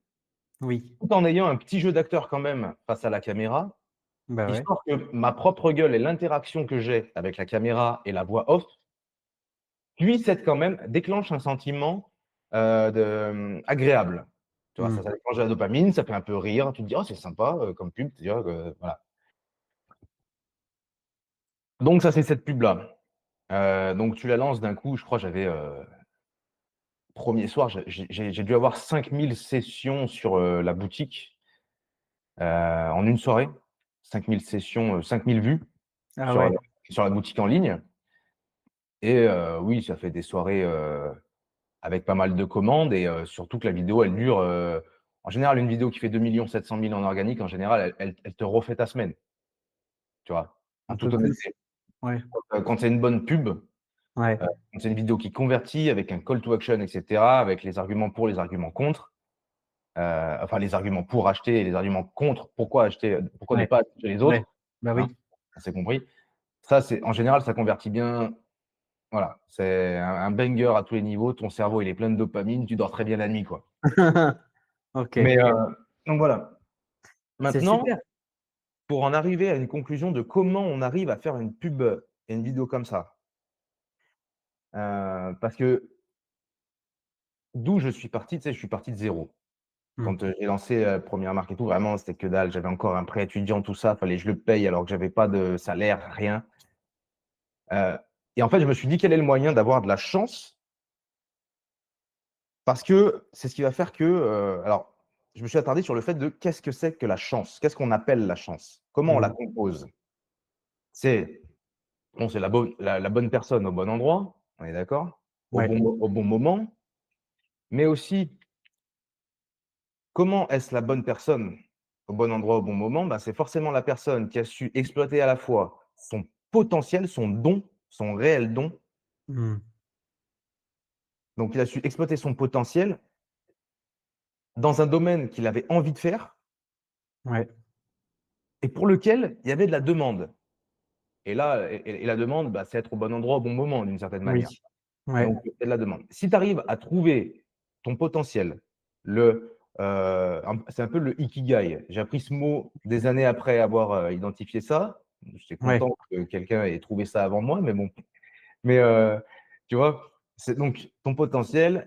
Oui, Tout en ayant un petit jeu d'acteur quand même face à la caméra, bah, ouais. histoire que ma propre gueule et l'interaction que j'ai avec la caméra et la voix off puissent être quand même déclenche un sentiment, agréable. Tu vois? Mmh. Ça déclenche de la dopamine, ça fait un peu rire, tu te dis: «Oh, c'est sympa, comme pub», tu vois? Voilà. Donc ça, c'est cette pub-là. Donc tu la lances d'un coup, je crois j'avais, 1er soir, j'ai dû avoir 5 000 sessions sur, la boutique, en une soirée. 5 000 sessions, 5 000 vues Ah sur, ouais. sur la boutique en ligne, et oui, ça fait des soirées, avec pas mal de commandes, et surtout que la vidéo, elle dure, en général, une vidéo qui fait 2 700 000 en organique, en général, elle te refait ta semaine, tu vois? En Un peu toute plus. honnêteté. Ouais, Quand c'est une bonne pub, ouais, quand c'est une vidéo qui convertit avec un call to action et cetera, avec les arguments pour, les arguments contre, enfin les arguments pour acheter et les arguments contre pourquoi acheter, pourquoi ne ouais, pas acheter chez les ouais. autres, Bah, hein, oui. on s'est compris. Ça, c'est en général, ça convertit bien. Voilà, c'est un banger à tous les niveaux. Ton cerveau, il est plein de dopamine, tu dors très bien la nuit, quoi. OK. Mais donc voilà. C'est Maintenant, super. pour en arriver à une conclusion de comment on arrive à faire une pub et une vidéo comme ça, parce que d'où je suis parti, tu sais, je suis parti de zéro. Mmh. Quand, j'ai lancé, 1re marque et tout, vraiment, c'était que dalle. J'avais encore un prêt étudiant, tout ça, fallait que je le paye alors que j'avais pas de salaire, rien. Heu et en fait, je me suis dit: «Quel est le moyen d'avoir de la chance?» Parce que c'est ce qui va faire que, alors, je me suis attardé sur le fait de qu'est-ce que c'est que la chance? Qu'est-ce qu'on appelle la chance? Comment on la Mmh. compose? C'est bon, c'est la bonne personne au bon endroit, on est d'accord? Ouais. Au bon moment, mais aussi comment est-ce la bonne personne au bon endroit, au bon moment? Bah, c'est forcément la personne qui a su exploiter à la fois son potentiel, son don, son réel don. Mmh. Donc il a su exploiter son potentiel dans un domaine qu'il avait envie de faire Ouais. et pour lequel il y avait de la demande. Et là, la demande, bah, c'est être au bon endroit au bon moment d'une certaine Oui. manière. Ouais. Donc il y a de la demande. Si tu arrives à trouver ton potentiel, c'est un peu le ikigai. J'ai appris ce mot des années après avoir, identifié ça. J'étais Ouais. content que quelqu'un ait trouvé ça avant moi, mais bon. Mais tu vois? C'est donc ton potentiel,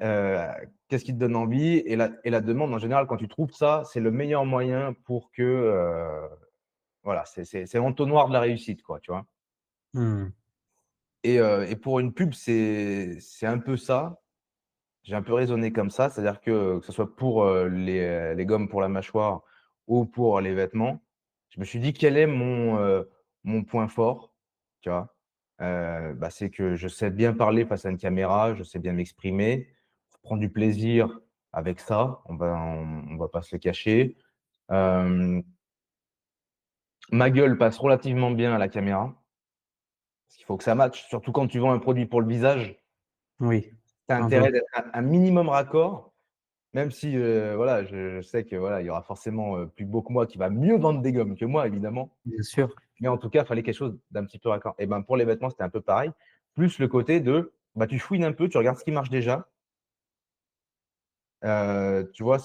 qu'est-ce qui te donne envie et la demande en général quand tu trouves ça, c'est le meilleur moyen pour que, voilà, c'est l'entonnoir de la réussite quoi, tu vois? Mmh. Et pour une pub, c'est un peu ça. J'ai un peu raisonné comme ça, c'est-à-dire que ce soit pour, les gommes pour la mâchoire ou pour les vêtements, je me suis dit: «Quel est mon point fort?» Tu vois? Bah, c'est que je sais bien parler face à une caméra, je sais bien m'exprimer, je prends du plaisir avec ça, on va pas se le cacher. Hem, Ma gueule passe relativement bien à la caméra, parce qu'il faut que ça matche, surtout quand tu vends un produit pour le visage, Oui, tu as un peu. intérêt d'être un minimum raccord. Même si, voilà, je sais que, voilà, il y aura forcément, plus beau que moi qui va mieux vendre des gommes que moi évidemment, Bien sûr. mais en tout cas, il fallait quelque chose d'un petit peu raccord et ben, pour les vêtements, c'était un peu pareil, plus le côté de, bah, tu fouines un peu, tu regardes ce qui marche déjà, tu vois?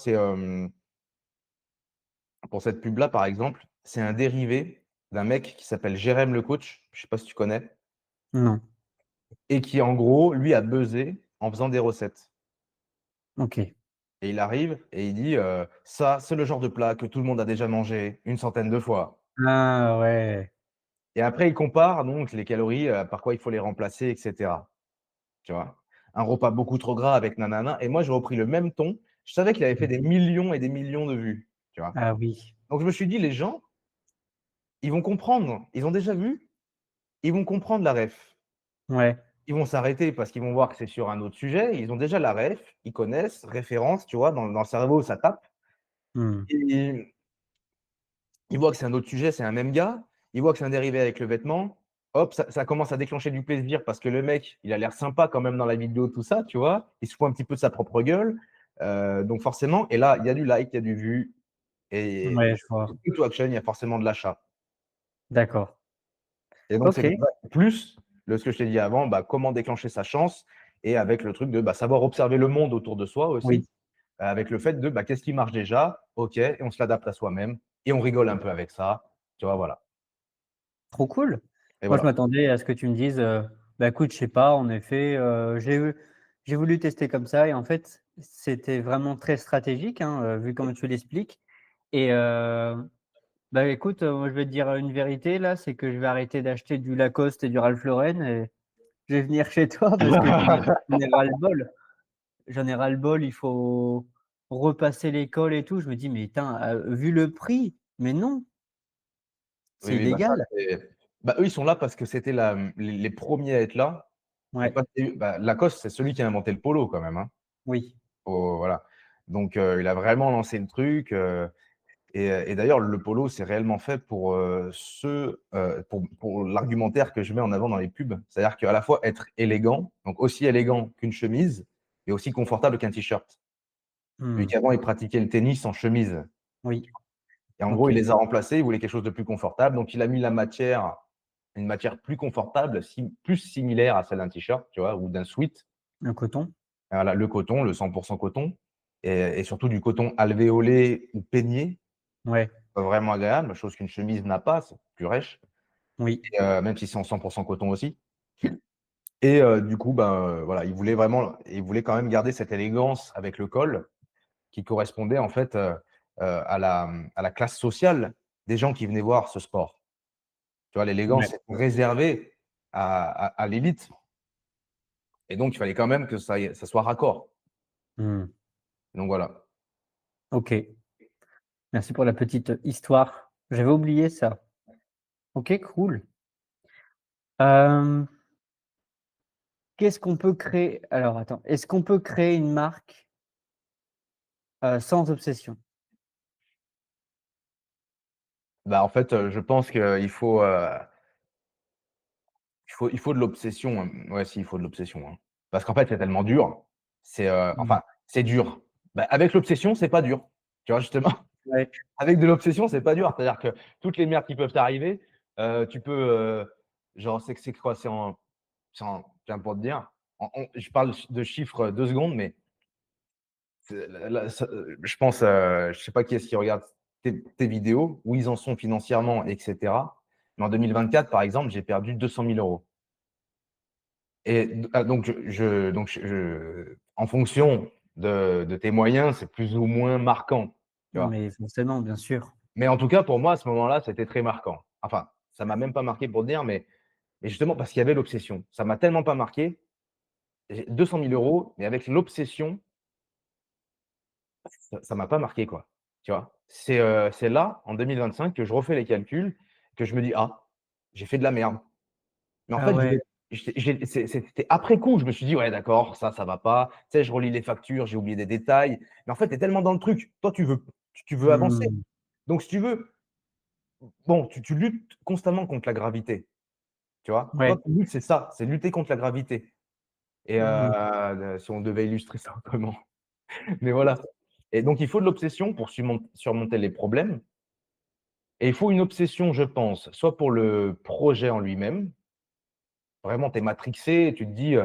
Pour cette pub là, par exemple, c'est un dérivé d'un mec qui s'appelle Jérém le coach, je sais pas si tu connais? Non. Et qui en gros, lui, a buzzé en faisant des recettes OK. et il arrive et il dit, «Ça, c'est le genre de plat que tout le monde a déjà mangé une centaine de fois». Ah ouais. Et après, il compare donc les calories, par quoi il faut les remplacer et cetera, tu vois? Un repas beaucoup trop gras avec nanana et moi, j'ai repris le même ton. Je savais qu'il avait fait Mmh. des millions et des millions de vues, tu vois? Ah oui. Donc je me suis dit: «Les gens, ils vont comprendre, ils ont déjà vu, ils vont comprendre la ref. Ouais. Ils vont s'arrêter parce qu'ils vont voir que c'est sur un autre sujet, ils ont déjà la ref, ils connaissent, référence, tu vois? Dans le cerveau, ça tape Mmh. et il voit que c'est un autre sujet, c'est un même gars, il voit que c'est un dérivé avec le vêtement, hop, ça commence à déclencher du plaisir parce que le mec, il a l'air sympa quand même dans la vidéo, tout ça, tu vois? Il se fout un petit peu de sa propre gueule, donc forcément et là, il y a du like, il y a du vu et Ouais, je vois. call to action, il y a forcément de l'achat D'accord. et donc c'est comme OK. ça. Plus ce que je t'ai dit avant, bah, comment déclencher sa chance et avec le truc de, bah, savoir observer le monde autour de soi Oui. aussi, avec le fait de, bah, qu'est-ce qui marche déjà? OK et on se l'adapte à soi-même et on rigole un peu avec ça, tu vois? Voilà Trop cool. et Moi, je voilà. m'attendais à ce que tu me dises, bah, écoute, je sais pas, en effet, j'ai voulu tester comme ça et en fait, c'était vraiment très stratégique, hein, vu comme tu l'expliques et bah, écoute, moi, je vais te dire une vérité là, c'est que je vais arrêter d'acheter du Lacoste et du Ralph Lauren et je vais venir chez toi parce que j'en ai ras-le-bol. J'en ai ras-le-bol, il faut repasser l'école et tout. Je me dis: «Mais tain, vu le prix, mais non, Oui, c'est oui, bah, ça, illégal». eux, ils sont là parce que c'était les premiers à être là et Ouais, pas bah, Lacoste, c'est celui qui a inventé le polo quand même, hein. oui. Voilà. Donc il a vraiment lancé le truc, et d'ailleurs, le polo, c'est réellement fait pour, pour l'argumentaire que je mets en avant dans les pubs. C'est-à-dire qu'à la fois être élégant, donc aussi élégant qu'une chemise, et aussi confortable qu'un t-shirt. Vu Mmh. qu'avant, il pratiquait le tennis en chemise. Oui, Et en gros, il OK. les a remplacés, il voulait quelque chose de plus confortable, donc il a mis la matière, une matière plus confortable, plus similaire à celle d'un t-shirt, tu vois? Ou d'un sweat. Le coton? Voilà, le coton, le 100 coton et surtout du coton alvéolé ou peigné, Ouais, vraiment agréable, chose qu'une chemise n'a pas, c'est plus rêche oui, et même si c'est en 100 coton aussi et du coup, ben, voilà, il voulait quand même garder cette élégance avec le col qui correspondait en fait, à la classe sociale des gens qui venaient voir ce sport. Tu vois, ouais. l'élégance est réservée à l'élite et donc il fallait quand même que ça soit raccord. Mmh. Donc voilà. OK. Merci pour la petite histoire. J'avais oublié ça. OK, cool. Hem, qu'est-ce qu'on peut créer alors attends, est-ce qu'on peut créer une marque, sans obsession? Bah, en fait, je pense qu'il faut, il faut de l'obsession, ouais, si, il faut de l'obsession, hein. Parce qu'en fait, c'est tellement dur. Mmh. Enfin, c'est dur. Bah, avec l'obsession, c'est pas dur. Tu vois, justement, Ouais, avec de l'obsession, c'est pas dur. C'est-à-dire que toutes les merdes qui peuvent t'arriver, tu peux, genre, c'est quoi? Tiens, pour te dire, je parle de chiffres, 2 secondes, mais je pense, je sais pas qui est-ce qui regarde tes vidéos, où ils en sont financièrement et cetera. Mais en 2024, par exemple, j'ai perdu 200 000 €. Et donc, en fonction de tes moyens, c'est plus ou moins marquant, tu vois. Mais forcément, bien sûr. Mais en tout cas, pour moi, à ce moment-là, c'était très marquant. Enfin, ça m'a même pas marqué pour te dire, mais justement parce qu'il y avait l'obsession. Ça m'a tellement pas marqué. J'ai 200 000 €, mais avec l'obsession, ça m'a pas marqué, quoi. Tu vois? C'est là, en 2025, que je refais les calculs, que je me dis: «Ah, j'ai fait de la merde». Mais en Ah fait, ouais. c'était après coup, je me suis dit: «Ouais, d'accord, ça va pas». Tu sais, je relis les factures, j'ai oublié des détails. Mais en fait, tu es tellement dans le truc. Toi, tu veux avancer. Mmh. Donc si tu veux, bon, tu luttes constamment contre la gravité, tu vois? Toi, Ouais. ton but, c'est ça, c'est lutter contre la gravité et Mmh. si on devait illustrer ça autrement. Mais voilà, et donc il faut de l'obsession pour surmonter les problèmes, et il faut une obsession, je pense, soit pour le projet en lui-même. Vraiment, tu es matrixé, tu te dis: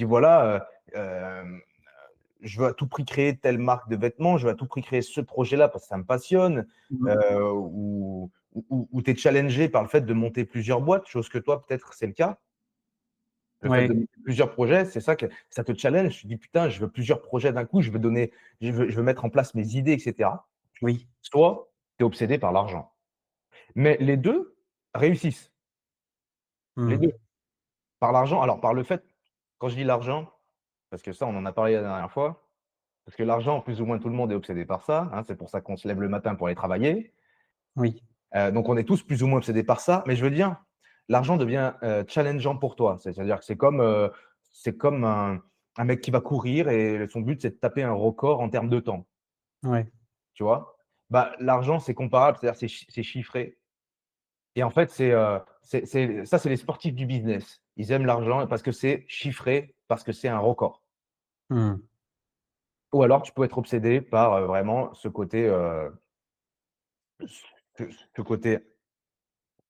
«Voilà, je veux à tout prix créer telle marque de vêtements, je veux à tout prix créer ce projet-là parce que ça me passionne», Mmh. ou tu es challengé par le fait de monter plusieurs boîtes, chose que toi, peut-être, c'est le cas. Le fait de Ouais. monter plusieurs projets, c'est ça que ça te challenge. Tu te dis: «Putain, je veux plusieurs projets d'un coup, je veux mettre en place mes idées» et cetera. Oui. Soit tu es obsédé par l'argent. Mais les 2 réussissent, les Mmh. 2. Par l'argent, alors par le fait, quand je dis l'argent, parce que ça, on en a parlé la dernière fois, parce que l'argent, plus ou moins tout le monde est obsédé par ça, hein, c'est pour ça qu'on se lève le matin pour aller travailler. Oui. Donc on est tous plus ou moins obsédés par ça, mais je veux dire, l'argent devient, challengeant pour toi. C'est-à-dire que c'est comme un mec qui va courir et son but, c'est de taper un record en termes de temps, Ouais. tu vois? Bah, l'argent, c'est comparable, c'est-à-dire c'est chiffré, et en fait, c'est les sportifs du business. Ils aiment l'argent parce que c'est chiffré, parce que c'est un record. Mmh. Ou alors tu peux être obsédé par, vraiment ce côté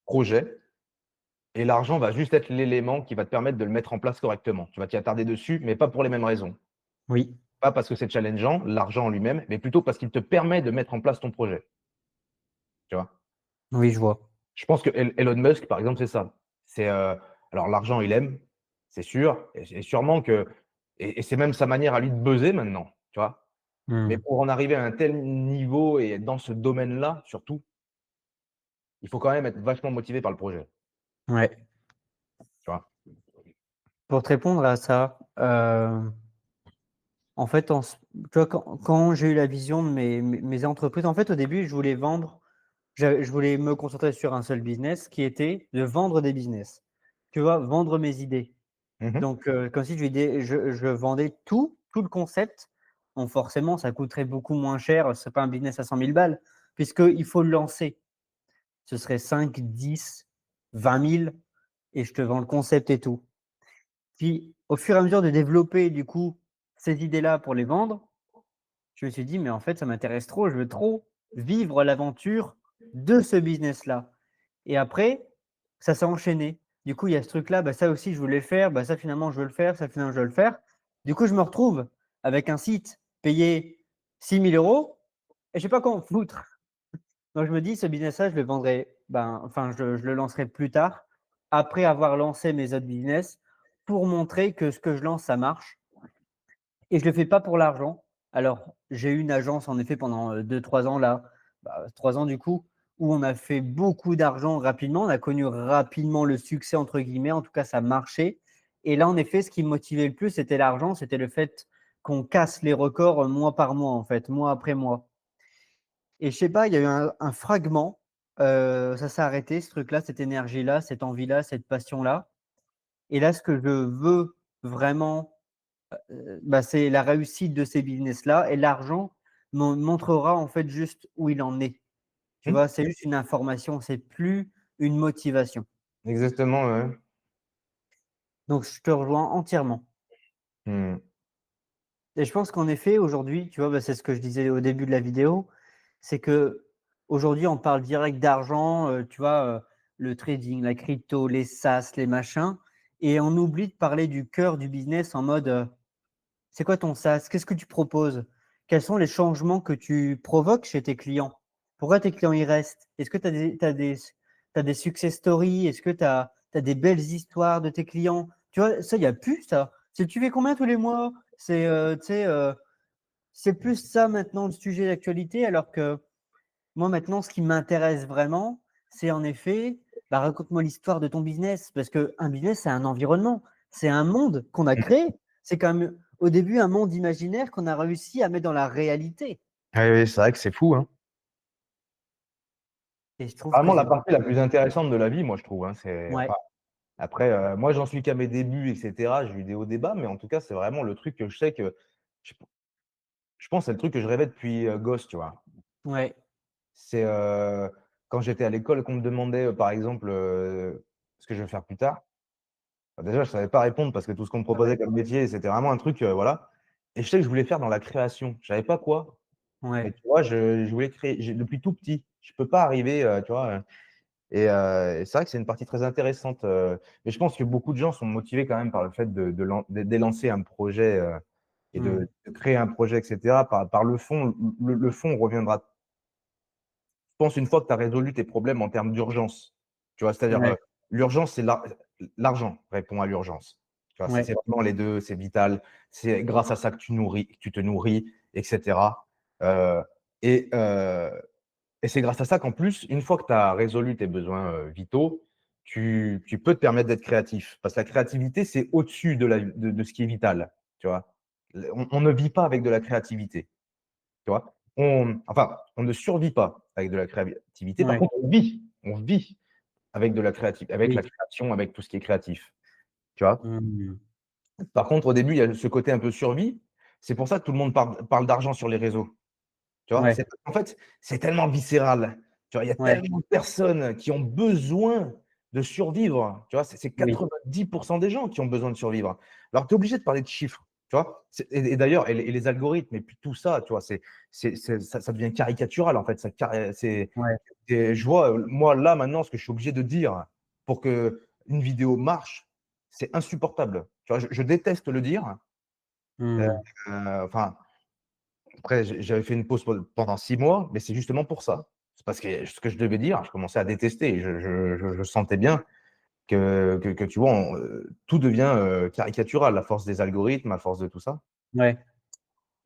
projet, et l'argent va juste être l'élément qui va te permettre de le mettre en place correctement. Tu vas t'y attarder dessus, mais pas pour les mêmes raisons. Oui. Pas parce que c'est challengeant, l'argent en lui-même, mais plutôt parce qu'il te permet de mettre en place ton projet, tu vois? Oui, je vois. Je pense que Elon Musk, par exemple, c'est ça. Alors l'argent, il aime, c'est sûr, et sûrement que, et c'est même sa manière à lui de buzzer maintenant, tu vois? Mais Mmh. pour en arriver à un tel niveau et être dans ce domaine-là, surtout, il faut quand même être vachement motivé par le projet, Ouais. tu vois? Pour te répondre à ça, en fait, tu vois, quand j'ai eu la vision de mes entreprises, en fait, au début, je voulais vendre. Je voulais me concentrer sur un seul business qui était de vendre des business. Tu vois? Vendre mes idées. Mmh mh. Donc, comme si je vendais tout le concept. Donc forcément, ça coûterait beaucoup moins cher. C'est pas un business à 100 000 balles puisqu'il faut le lancer. Ce serait 5, 10, 20 000 et je te vends le concept et tout. Puis, au fur et à mesure de développer, du coup, ces idées-là pour les vendre, je me suis dit: «Mais en fait, ça m'intéresse trop, je veux trop vivre l'aventure de ce business-là». Et après, ça s'est enchaîné. Du coup, il y a ce truc-là, bah, ça aussi je voulais le faire, bah, ça finalement je veux le faire, ça finalement je veux le faire. Du coup, je me retrouve avec un site payé 6 000 € et je sais pas quoi en foutre. Donc je me dis: «Ce business-là, je le vendrai, ben, enfin je le lancerai plus tard, après avoir lancé mes autres business, pour montrer que ce que je lance, ça marche». Et je le fais pas pour l'argent. Alors, j'ai eu une agence en effet pendant, 2-3 ans là, 3 ans du coup, où on a fait beaucoup d'argent rapidement. On a connu rapidement le «succès» entre guillemets, en tout cas ça marchait. Et là, en effet, ce qui me motivait le plus, c'était l'argent, c'était le fait qu'on casse les records, mois par mois en fait, mois après mois. Et je sais pas, il y a eu un fragment, ça s'est arrêté ce truc-là, cette énergie-là, cette envie-là, cette passion-là. Et là, ce que je veux vraiment, bah, c'est la réussite de ces business-là et l'argent montrera en fait juste où il en est. Tu Mmh. vois? C'est juste une information, c'est plus une motivation. Exactement, ouais. Donc je te rejoins entièrement Mmh. et je pense qu'en effet aujourd'hui, tu vois, bah, c'est ce que je disais au début de la vidéo, c'est qu'aujourd'hui on parle direct d'argent, tu vois, le trading, la crypto, les SaaS, les machins et on oublie de parler du cœur du business en mode, c'est quoi ton SaaS? Qu'est-ce que tu proposes? Quels sont les changements que tu provoques chez tes clients? Pourquoi tes clients y restent? Est-ce que tu as des success stories? Est-ce que tu as des belles histoires de tes clients? Tu vois, ça, il n'y a plus ça. C'est tu fais combien tous les mois? C'est, tu sais, c'est plus ça maintenant le sujet d'actualité, alors que moi maintenant, ce qui m'intéresse vraiment, c'est en effet, bah, raconte-moi l'histoire de ton business, parce qu'un business, c'est un environnement, c'est un monde qu'on a créé. C'est quand même au début un monde imaginaire qu'on a réussi à mettre dans la réalité. Oui, oui, c'est vrai que c'est fou, hein. Et je trouve que Vraiment la c'est partie la plus intéressante de la vie, moi, je trouve, hein. ouais, Après, moi, j'en suis qu'à mes débuts, et cetera. J'ai eu des hauts, des bas, mais en tout cas, c'est vraiment le truc que je sais que je je pense que c'est le truc que je rêvais depuis, gosse, tu vois? ouais, C'est, quand j'étais à l'école, qu'on me demandait, par exemple, ce que je vais faire plus tard. Bah, déjà, je savais pas répondre parce que tout ce qu'on me ouais, proposait comme métier, c'était vraiment un truc, voilà. Et je sais que je voulais faire dans la création. Je savais pas quoi, mais ouais, tu vois, je voulais créer depuis tout petit. Je peux pas arriver, tu vois? Et c'est vrai que c'est une partie très intéressante, mais je pense que beaucoup de gens sont motivés quand même par le fait d'élancer un projet, et mmh, de créer un projet, et cetera, par le fond. Le fond reviendra, je pense, une fois que tu as résolu tes problèmes en termes d'urgence. Tu vois? C'est-à-dire, ouais, l'urgence, c'est l'argent répond à l'urgence. Tu vois? C'est ouais, vraiment les 2, c'est vital. C'est grâce à ça que tu te nourris, et cetera, heu et heu et c'est grâce à ça qu'en plus, une fois que tu as résolu tes besoins, vitaux, tu peux te permettre d'être créatif. Parce que la créativité, c'est au-dessus de ce qui est vital, tu vois? On ne vit pas avec de la créativité, tu vois? On ne survit pas avec de la créativité. Par ouais, contre, on vit avec de la avec la oui, création, avec tout ce qui est créatif, tu vois? mmh, Par contre, au début, il y a ce côté un peu survie. C'est pour ça que tout le monde parle d'argent sur les réseaux. Tu vois? ouais, C'est En fait, c'est tellement viscéral. Tu vois? Il y a ouais, tellement de personnes qui ont besoin de survivre. Tu vois? C'est oui, 90 des gens qui ont besoin de survivre. Alors, tu es obligé de parler de chiffres, tu vois? Et d'ailleurs, les algorithmes et puis tout ça, tu vois? Ça devient caricatural, en fait. ouais, Je vois, moi, là, maintenant, ce que je suis obligé de dire pour qu'une vidéo marche, c'est insupportable. Tu vois? Je déteste le dire, mmh, enfin, après, j'avais fait une pause pendant 6 mois, mais c'est justement pour ça. C'est parce que ce que je devais dire, je commençais à détester. Je sentais bien que tu vois, tout devient, caricatural à force des algorithmes, à force de tout ça. ouais,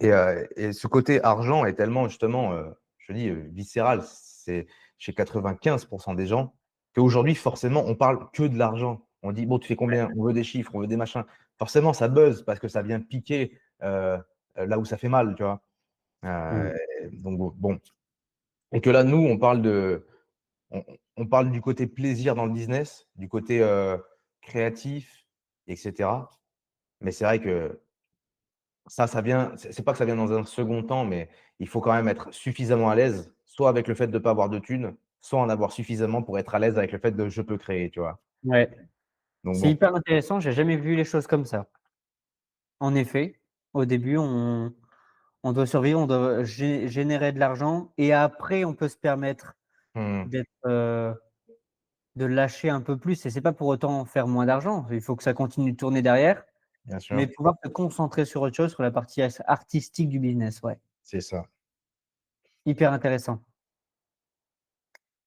Et ce côté argent est tellement justement, je te dis, viscéral. C'est chez 95 des gens qu'aujourd'hui, forcément, on parle que de l'argent. On dit: «Bon, tu fais combien?» On veut des chiffres, on veut des machins. Forcément, ça buzz parce que ça vient piquer, là où ça fait mal, tu vois? mmh, Heu, donc bon, et que là, nous, on on parle du côté plaisir dans le business, du côté, créatif, et cetera. Mais c'est vrai que ça vient, c'est pas que ça vient dans un second temps, mais il faut quand même être suffisamment à l'aise, soit avec le fait de pas avoir de thunes, soit en avoir suffisamment pour être à l'aise avec le fait de je peux créer, tu vois? ouais. Donc C'est bon. hyper intéressant, j'ai jamais vu les choses comme ça. En effet, au début, on doit survivre, on doit générer de l'argent et après on peut se permettre Mmh. d'être, de lâcher un peu plus et c'est pas pour autant faire moins d'argent. Il faut que ça continue de tourner derrière, Bien sûr, mais pouvoir se concentrer sur autre chose, sur la partie artistique du business, ouais. c'est ça. Hyper intéressant.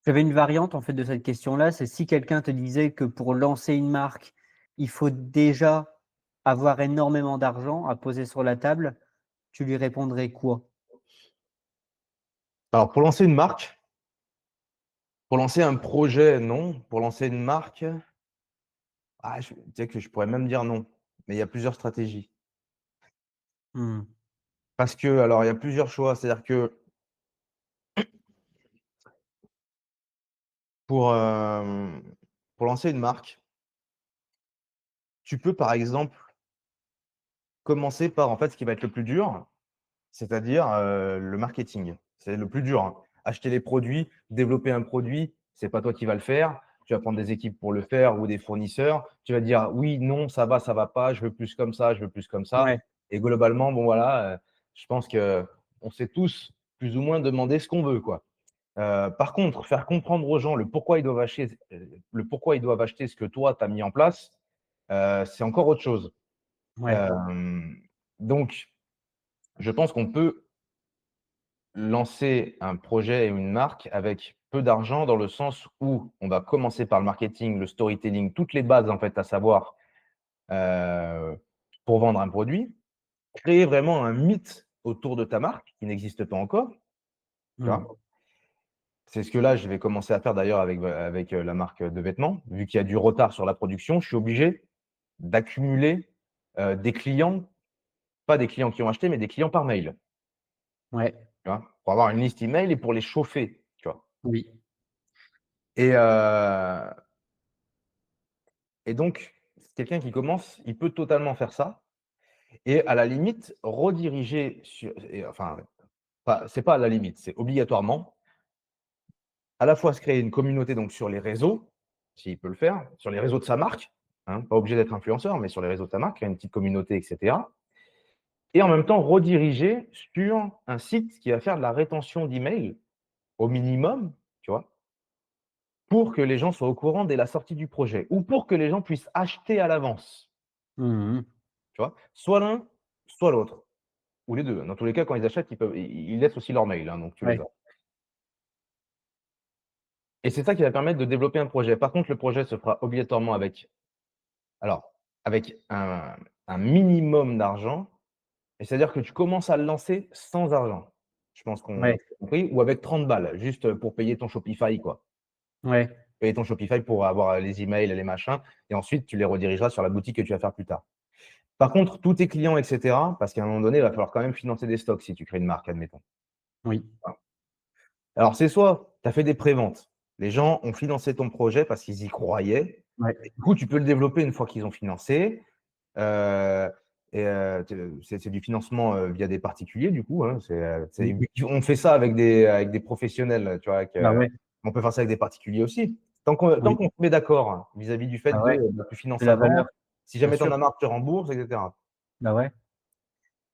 J'avais une variante en fait de cette question-là, c'est si quelqu'un te disait que pour lancer une marque, il faut déjà avoir énormément d'argent à poser sur la table, tu lui répondrais quoi? Alors pour lancer un projet, non. Pour lancer une marque, tu sais que je pourrais même dire non, mais il y a plusieurs stratégies. Mmh. Parce que alors il y a plusieurs choix, c'est-à-dire que pour, pour lancer une marque, tu peux par exemple commencer par, en fait, ce qui va être le plus dur, c'est-à-dire, le marketing. C'est le plus dur, hein. Acheter les produits, développer un produit, c'est pas toi qui vas le faire. Tu vas prendre des équipes pour le faire ou des fournisseurs. Tu vas dire: «Oui, non, ça va pas, je veux plus comme ça, je veux plus comme ça», Ouais, et globalement, bon voilà, je pense qu'on sait tous plus ou moins demander ce qu'on veut, quoi. Par contre, faire comprendre aux gens le pourquoi ils doivent acheter ce que toi tu as mis en place, c'est encore autre chose. ouais, Hem, donc je pense qu'on peut lancer un projet et une marque avec peu d'argent, dans le sens où on va commencer par le marketing, le storytelling, toutes les bases, en fait, à savoir euh, pour vendre un produit, créer vraiment un mythe autour de ta marque qui n'existe pas encore. Tu Mmh. vois. C'est ce que là, je vais commencer à faire d'ailleurs avec la marque de vêtements. Vu qu'il y a du retard sur la production, je suis obligé d'accumuler des clients, pas des clients qui ont acheté, mais des clients par mail. Ouais. Tu vois, pour avoir une liste email et pour les chauffer. Tu vois. Oui. Et, et donc, quelqu'un qui commence, il peut totalement faire ça. Et à la limite, rediriger sur. Enfin, c'est pas à la limite, c'est obligatoirement à la fois se créer une communauté donc sur les réseaux, s'il peut le faire, sur les réseaux de sa marque, hein, pas obligé d'être influenceur, mais sur les réseaux de sa marque, créer une petite communauté, etc. Et en même temps, rediriger sur un site qui va faire de la rétention d'emails au minimum, tu vois, pour que les gens soient au courant dès la sortie du projet ou pour que les gens puissent acheter à l'avance, Mmh. tu vois, soit l'un, soit l'autre, ou les deux. Dans tous les cas, quand ils achètent, ils laissent aussi leur mail, hein, donc tu les Ouais. as. Et c'est ça qui va permettre de développer un projet. Par contre, le projet se fera obligatoirement alors, avec un minimum d'argent, et c'est-à-dire que tu commences à le lancer sans argent. Je pense qu'on Ouais. a compris, ou avec 30 balles, juste pour payer ton Shopify, quoi. Ouais. Payer ton Shopify pour avoir les emails et les machins, et ensuite tu les redirigeras sur la boutique que tu vas faire plus tard. Par contre, tous tes clients, et cetera, parce qu'à un moment donné, il va falloir quand même financer des stocks si tu crées une marque, admettons. Oui. Alors, c'est soit tu as fait des préventes, les gens ont financé ton projet parce qu'ils y croyaient, Ouais. et du coup, tu peux le développer une fois qu'ils ont financé. Euh, c'est du financement via des particuliers, du coup. Hein, Mmh. on fait ça avec des professionnels, tu vois. Bah ouais. On peut faire ça avec des particuliers aussi. Tant Oui. qu'on se met d'accord hein, vis-à-vis du fait Bah ouais. tu De finances la valeur, avant, si bien jamais tu en sûr. as marre, tu rembourses, etc. Bah ouais.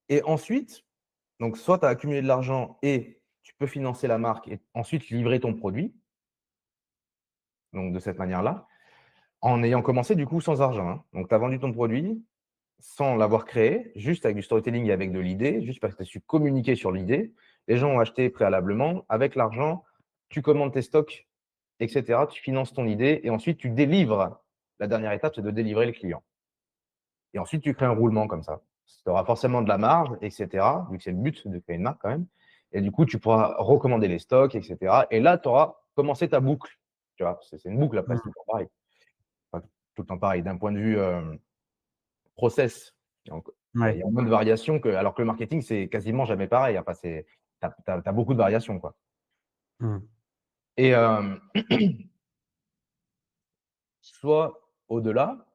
Et ensuite, donc soit tu as accumulé de l'argent et tu peux financer la marque et ensuite livrer ton produit, donc de cette manière-là, en ayant commencé du coup sans argent. Hein. Donc tu as vendu ton produit, sans l'avoir créé, juste avec du storytelling et avec de l'idée, juste parce que tu as su communiquer sur l'idée. Les gens ont acheté préalablement. Avec l'argent, tu commandes tes stocks, etc. Tu finances ton idée et ensuite tu délivres. La dernière étape, c'est de délivrer le client. Et ensuite, tu crées un roulement comme ça. Tu auras forcément de la marge, etc. Vu que c'est le but de créer une marque quand même. Et du coup, tu pourras recommander les stocks, etc. Et là, tu auras commencé ta boucle. Tu vois, c'est une boucle après, c'est tout Mmh. le temps pareil. Enfin, tout le temps pareil. D'un point de vue process. Donc, il Ouais. y a moins de variations alors que le marketing, c'est quasiment jamais pareil. Enfin, tu as beaucoup de variations, quoi. Mmh. Et soit au-delà,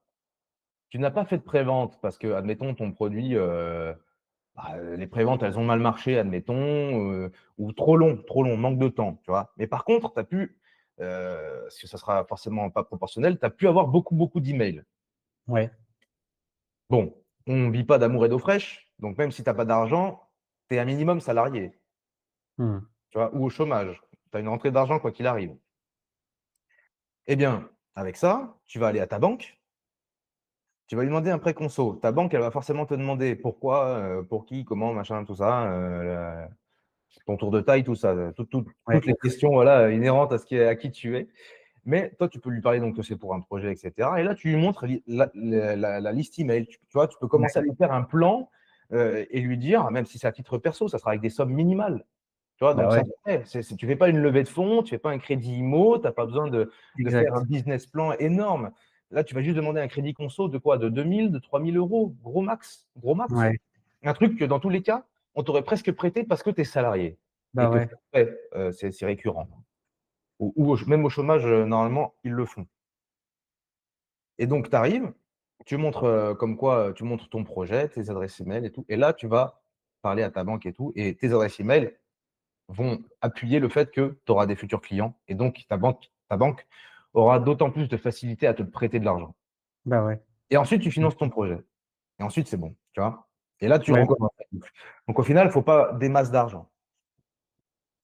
tu n'as pas fait de prévente parce que, admettons, ton produit, les préventes, elles ont mal marché, admettons, ou trop long, manque de temps, tu vois. Mais par contre, tu as pu, parce que ça sera forcément pas proportionnel, tu as pu avoir beaucoup, beaucoup d'emails. Ouais. Bon, on ne vit pas d'amour et d'eau fraîche, donc même si tu n'as pas d'argent, tu es un minimum salarié. Mmh. Tu vois, ou au chômage. Tu as une rentrée d'argent quoi qu'il arrive. Eh bien, avec ça, tu vas aller à ta banque, tu vas lui demander un prêt conso. Ta banque, elle va forcément te demander pourquoi, pour qui, comment, machin, tout ça, ton tour de taille, tout ça, Ouais. toutes les questions voilà, inhérentes à qui tu es. Mais toi, tu peux lui parler donc que c'est pour un projet, etc. Et là, tu lui montres la liste email. Tu vois, tu peux commencer à Ouais. lui faire un plan et lui dire, même si c'est à titre perso, ça sera avec des sommes minimales. Tu vois, Bah donc ça ouais. se fait. Tu ne fais pas une levée de fonds, tu ne fais pas un crédit IMO, tu n'as pas besoin de faire Exact. un business plan énorme. Là, tu vas juste demander un crédit conso de quoi? De 2000, de 3000 euros, gros max. Gros max. Ouais. Un truc que dans tous les cas, on t'aurait presque prêté parce que tu es salarié Bah et que ouais. c'est récurrent. Même au chômage, normalement, ils le font. Et donc, tu arrives, tu montres comme quoi tu montres ton projet, tes adresses email et tout. Et là, tu vas parler à ta banque et tout. Et tes adresses email, vont appuyer le fait que tu auras des futurs clients et donc ta banque aura d'autant plus de facilité à te prêter de l'argent. Bah ouais. Et ensuite, tu Mmh. finances ton projet. Et ensuite, c'est bon, tu vois. Et là, tu Ouais. recommences. Donc, au final, il ne faut pas des masses d'argent.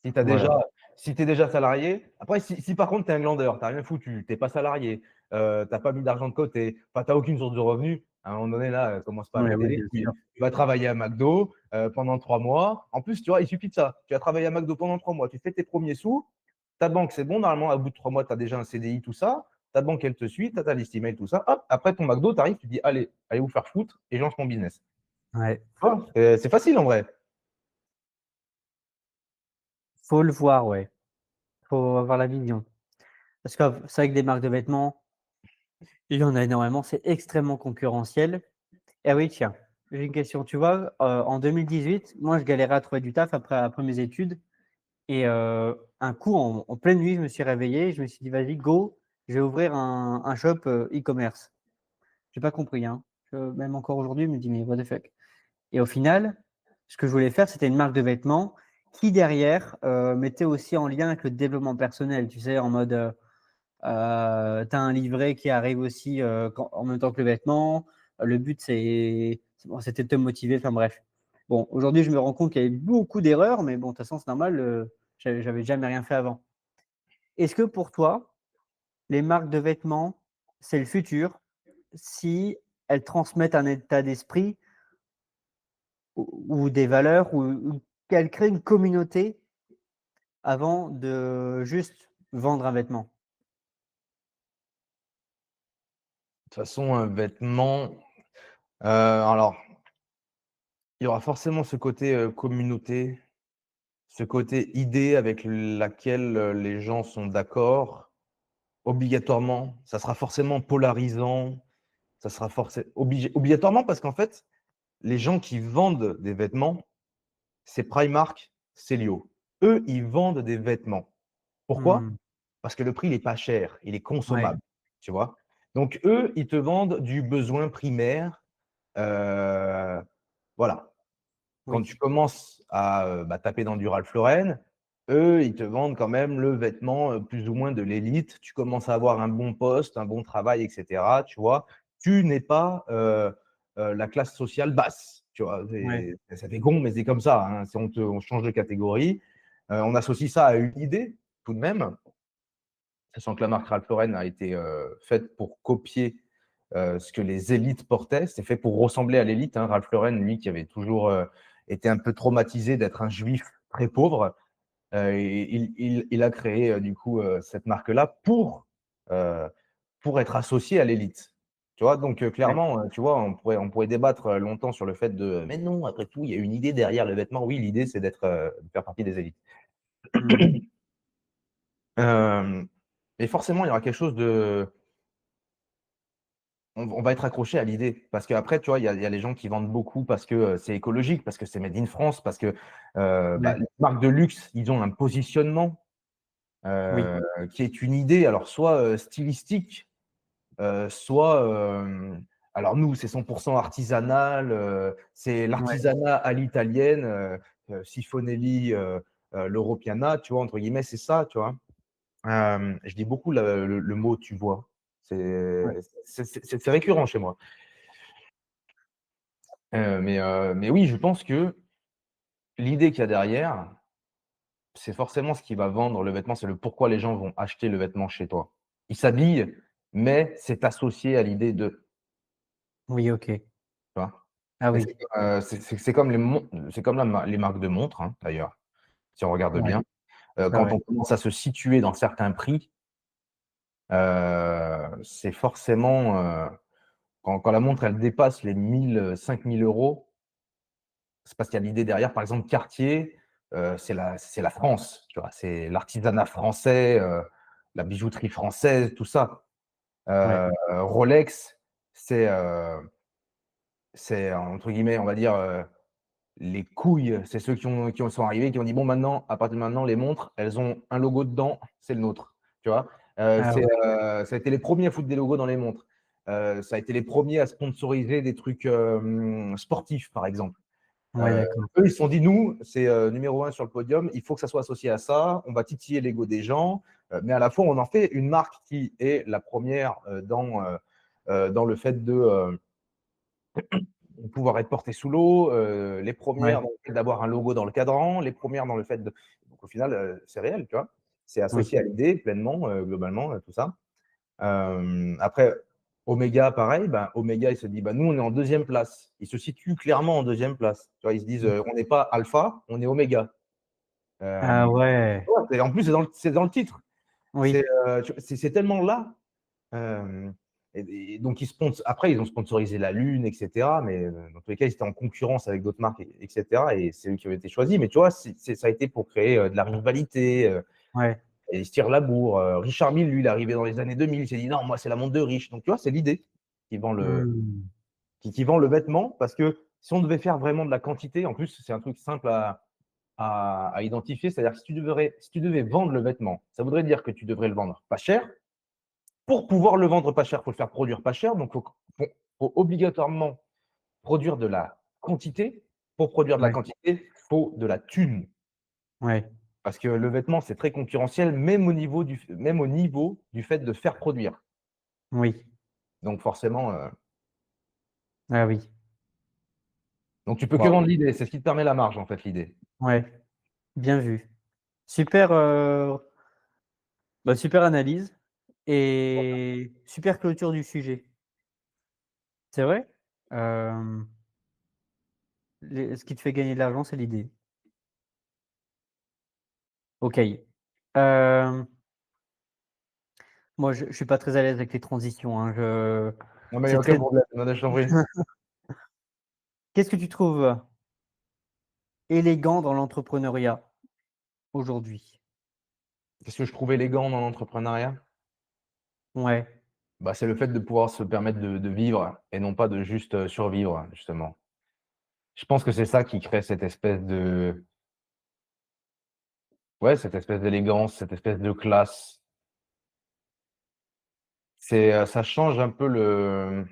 Si tu as Voilà. déjà, si tu es déjà salarié, après, si par contre, tu es un glandeur, tu n'as rien foutu, tu n'es pas salarié, tu n'as pas mis d'argent de côté, tu n'as aucune source de revenus, à un moment donné, là, commence pas à Ouais, péter ouais, les bien couilles. sûr. Tu vas travailler à McDo pendant 3 mois. En plus, tu vois, il suffit de ça. Tu vas travailler à McDo pendant 3 mois, tu fais tes premiers sous, ta banque, c'est bon, normalement, à bout de 3 mois, tu as déjà un CDI, tout ça. ta banque, elle te suit, tu as ta liste email, tout ça. Hop, après ton McDo, tu arrives, tu dis, allez vous faire foutre et je lance mon business. Ouais. C'est facile en vrai. Faut le voir, ouais. Faut avoir la vision. Parce que c'est vrai que des marques de vêtements, il y en a énormément, c'est extrêmement concurrentiel. Et oui, tiens, j'ai une question. Tu vois, en 2018, moi, je galérais à trouver du taf après mes études et un coup, en pleine nuit, je me suis réveillé, je me suis dit: «Vas-y, go, je vais ouvrir un shop, e-commerce». J'ai pas compris, hein. Même encore aujourd'hui, je me dis: «Mais what the fuck?» Et au final, ce que je voulais faire, c'était une marque de vêtements qui derrière, mettait aussi en lien avec le développement personnel. Tu sais, en mode, tu as un livret qui arrive aussi, en même temps que le vêtement. Le but, c'était de te motiver, enfin bref. Bon, aujourd'hui, je me rends compte qu'il y avait beaucoup d'erreurs, mais bon, de toute façon, c'est normal, j'avais jamais rien fait avant. Est-ce que pour toi, les marques de vêtements, c'est le futur si elles transmettent un état d'esprit ou des valeurs ou qu'elles créent une communauté avant de juste vendre un vêtement? De toute façon, un vêtement, alors, il y aura forcément ce côté communauté, ce côté idée avec laquelle les gens sont d'accord. Obligatoirement, ça sera forcément polarisant, ça sera obligatoirement parce qu'en fait, les gens qui vendent des vêtements, c'est Primark, Célio. Eux, ils vendent des vêtements. Pourquoi? Mmh. Parce que le prix, il est pas cher, il est Ouais, consommable, tu vois? Donc eux, ils te vendent du besoin primaire, voilà. Quand tu oui, commences à, taper dans du Ralph Lauren, eux, ils te vendent quand même le vêtement, plus ou moins de l'élite. Tu commences à avoir un bon poste, un bon travail et cetera, tu vois? Tu n'es pas, la classe sociale basse, tu vois? ouais, Ça fait con, mais c'est comme ça, hein. Si on change de catégorie, on associe ça à une idée, tout de même, sachant que la marque Ralph Lauren a été, faite pour copier, ce que les élites portaient. C'est fait pour ressembler à l'élite, hein. Ralph Lauren, lui, qui avait toujours, été un peu traumatisé d'être un juif très pauvre, il a créé, du coup, cette marque-là pour être associé à l'élite. Tu vois? Donc, ouais. clairement, tu vois, on pourrait débattre, longtemps sur le fait de: «Mais non, après tout, il y a une idée derrière le vêtement». Oui, l'idée, c'est de faire partie des élites. Mmh. Hem et forcément, il y aura quelque chose de on va être accroché à l'idée parce qu'après, tu vois, il y a les gens qui vendent beaucoup parce que, c'est écologique, parce que c'est made in France, parce que, Ouais, les marques de luxe, ils ont un positionnement, oui, qui est une idée, alors soit, stylistique, soit, alors nous, c'est 100 artisanal, c'est ouais, l'artisanat à l'italienne, Sifonelli, Loro Piana, tu vois? Entre guillemets, c'est ça, tu vois? Je dis beaucoup le mot «tu vois». ouais. C'est récurrent chez moi. Mais oui, je pense que l'idée qu'il y a derrière, c'est forcément ce qui va vendre le vêtement, c'est le pourquoi les gens vont acheter le vêtement chez toi. Ils s'habillent, mais c'est associé à l'idée de, tu Oui, OK. vois? Ah Et oui, c'est comme c'est comme les marques de montres, hein, d'ailleurs, si on regarde ouais, bien. ouais, Quand ouais, on commence à se situer dans certains prix, c'est forcément, quand la montre elle dépasse les 1 000, 5 000 €, c'est parce qu'il y a l'idée derrière. Par exemple, Cartier, c'est la France, tu vois? C'est l'artisanat français, la bijouterie française, tout ça. ouais, Rolex, c'est, entre guillemets, on va dire, les couilles, c'est ceux qui sont arrivés, qui ont dit: «Bon maintenant, à partir de maintenant, les montres, elles ont un logo dedans, c'est le nôtre». Tu vois? ah ouais, Ça a été les premiers à foutre des logos dans les montres. Ça a été les premiers à sponsoriser des trucs, sportifs, par exemple. ouais, d'accord. Eux, ils se sont dit: «Nous, c'est, numéro 1 sur le podium, il faut que ça soit associé à ça, on va titiller l'ego des gens, mais à la fois, on en fait une marque qui est la première dans le fait de, pouvoir être portée sous l'eau, les Ouais, premières dans le fait d'avoir un logo dans le cadran, les premières dans le fait de». Donc au final, c'est réel, tu vois? C'est oui. associé à l'idée pleinement, globalement, tout ça. Après Omega, pareil, ben, Omega, il se dit: «Bah, nous, on est en deuxième place». Ils se situent clairement en deuxième place. Tu vois? Ils se disent, Mmh. «On n'est pas alpha, on est oméga». Ah Hem, ouais, ouais, et en plus, c'est dans le titre. C'est, oui, c'est tellement là. Et donc, après, ils ont sponsorisé la Lune, etc. Mais dans tous les cas, ils étaient en concurrence avec d'autres marques, etc. Et c'est eux qui ont été choisis. Mais tu vois, ça a été pour créer de la rivalité. Ouais. Et ils se tirent la bourre. Richard Mille, lui, il est arrivé dans les années 2000. Il s'est dit, non, moi, c'est la montre de riche. Donc, tu vois, c'est l'idée qui vend Hmm. qui vend le vêtement. Parce que si on devait faire vraiment de la quantité, en plus, c'est un truc simple à identifier. C'est-à-dire que si tu devais vendre le vêtement, ça voudrait dire que tu devrais le vendre pas cher. Pour pouvoir le vendre pas cher, il faut le faire produire pas cher. Donc, faut obligatoirement produire de la quantité. Pour produire de la Ouais. quantité, il faut de la thune. Ouais. Parce que le vêtement, c'est très concurrentiel, même au niveau du fait de faire produire. Oui. Donc, forcément, Ah oui. donc tu peux que Wow. vendre l'idée. C'est ce qui te permet la marge, en fait, l'idée. Ouais. Bien vu. Super, super analyse et super clôture du sujet. C'est vrai. Euh, ce qui te fait gagner de l'argent, c'est l'idée. Ok. Moi, je suis pas très à l'aise avec les transitions, hein. Non, mais il n'y C'est a aucun très. problème. Non, je t'en prie. Qu'est-ce que tu trouves élégant dans l'entrepreneuriat aujourd'hui? Qu'est-ce que je trouve élégant dans l'entrepreneuriat? Ouais. Bah, c'est le fait de pouvoir se permettre de vivre et non pas de juste survivre, justement. Je pense que c'est ça qui crée cette espèce d'élégance, cette espèce de classe. Ça change un peu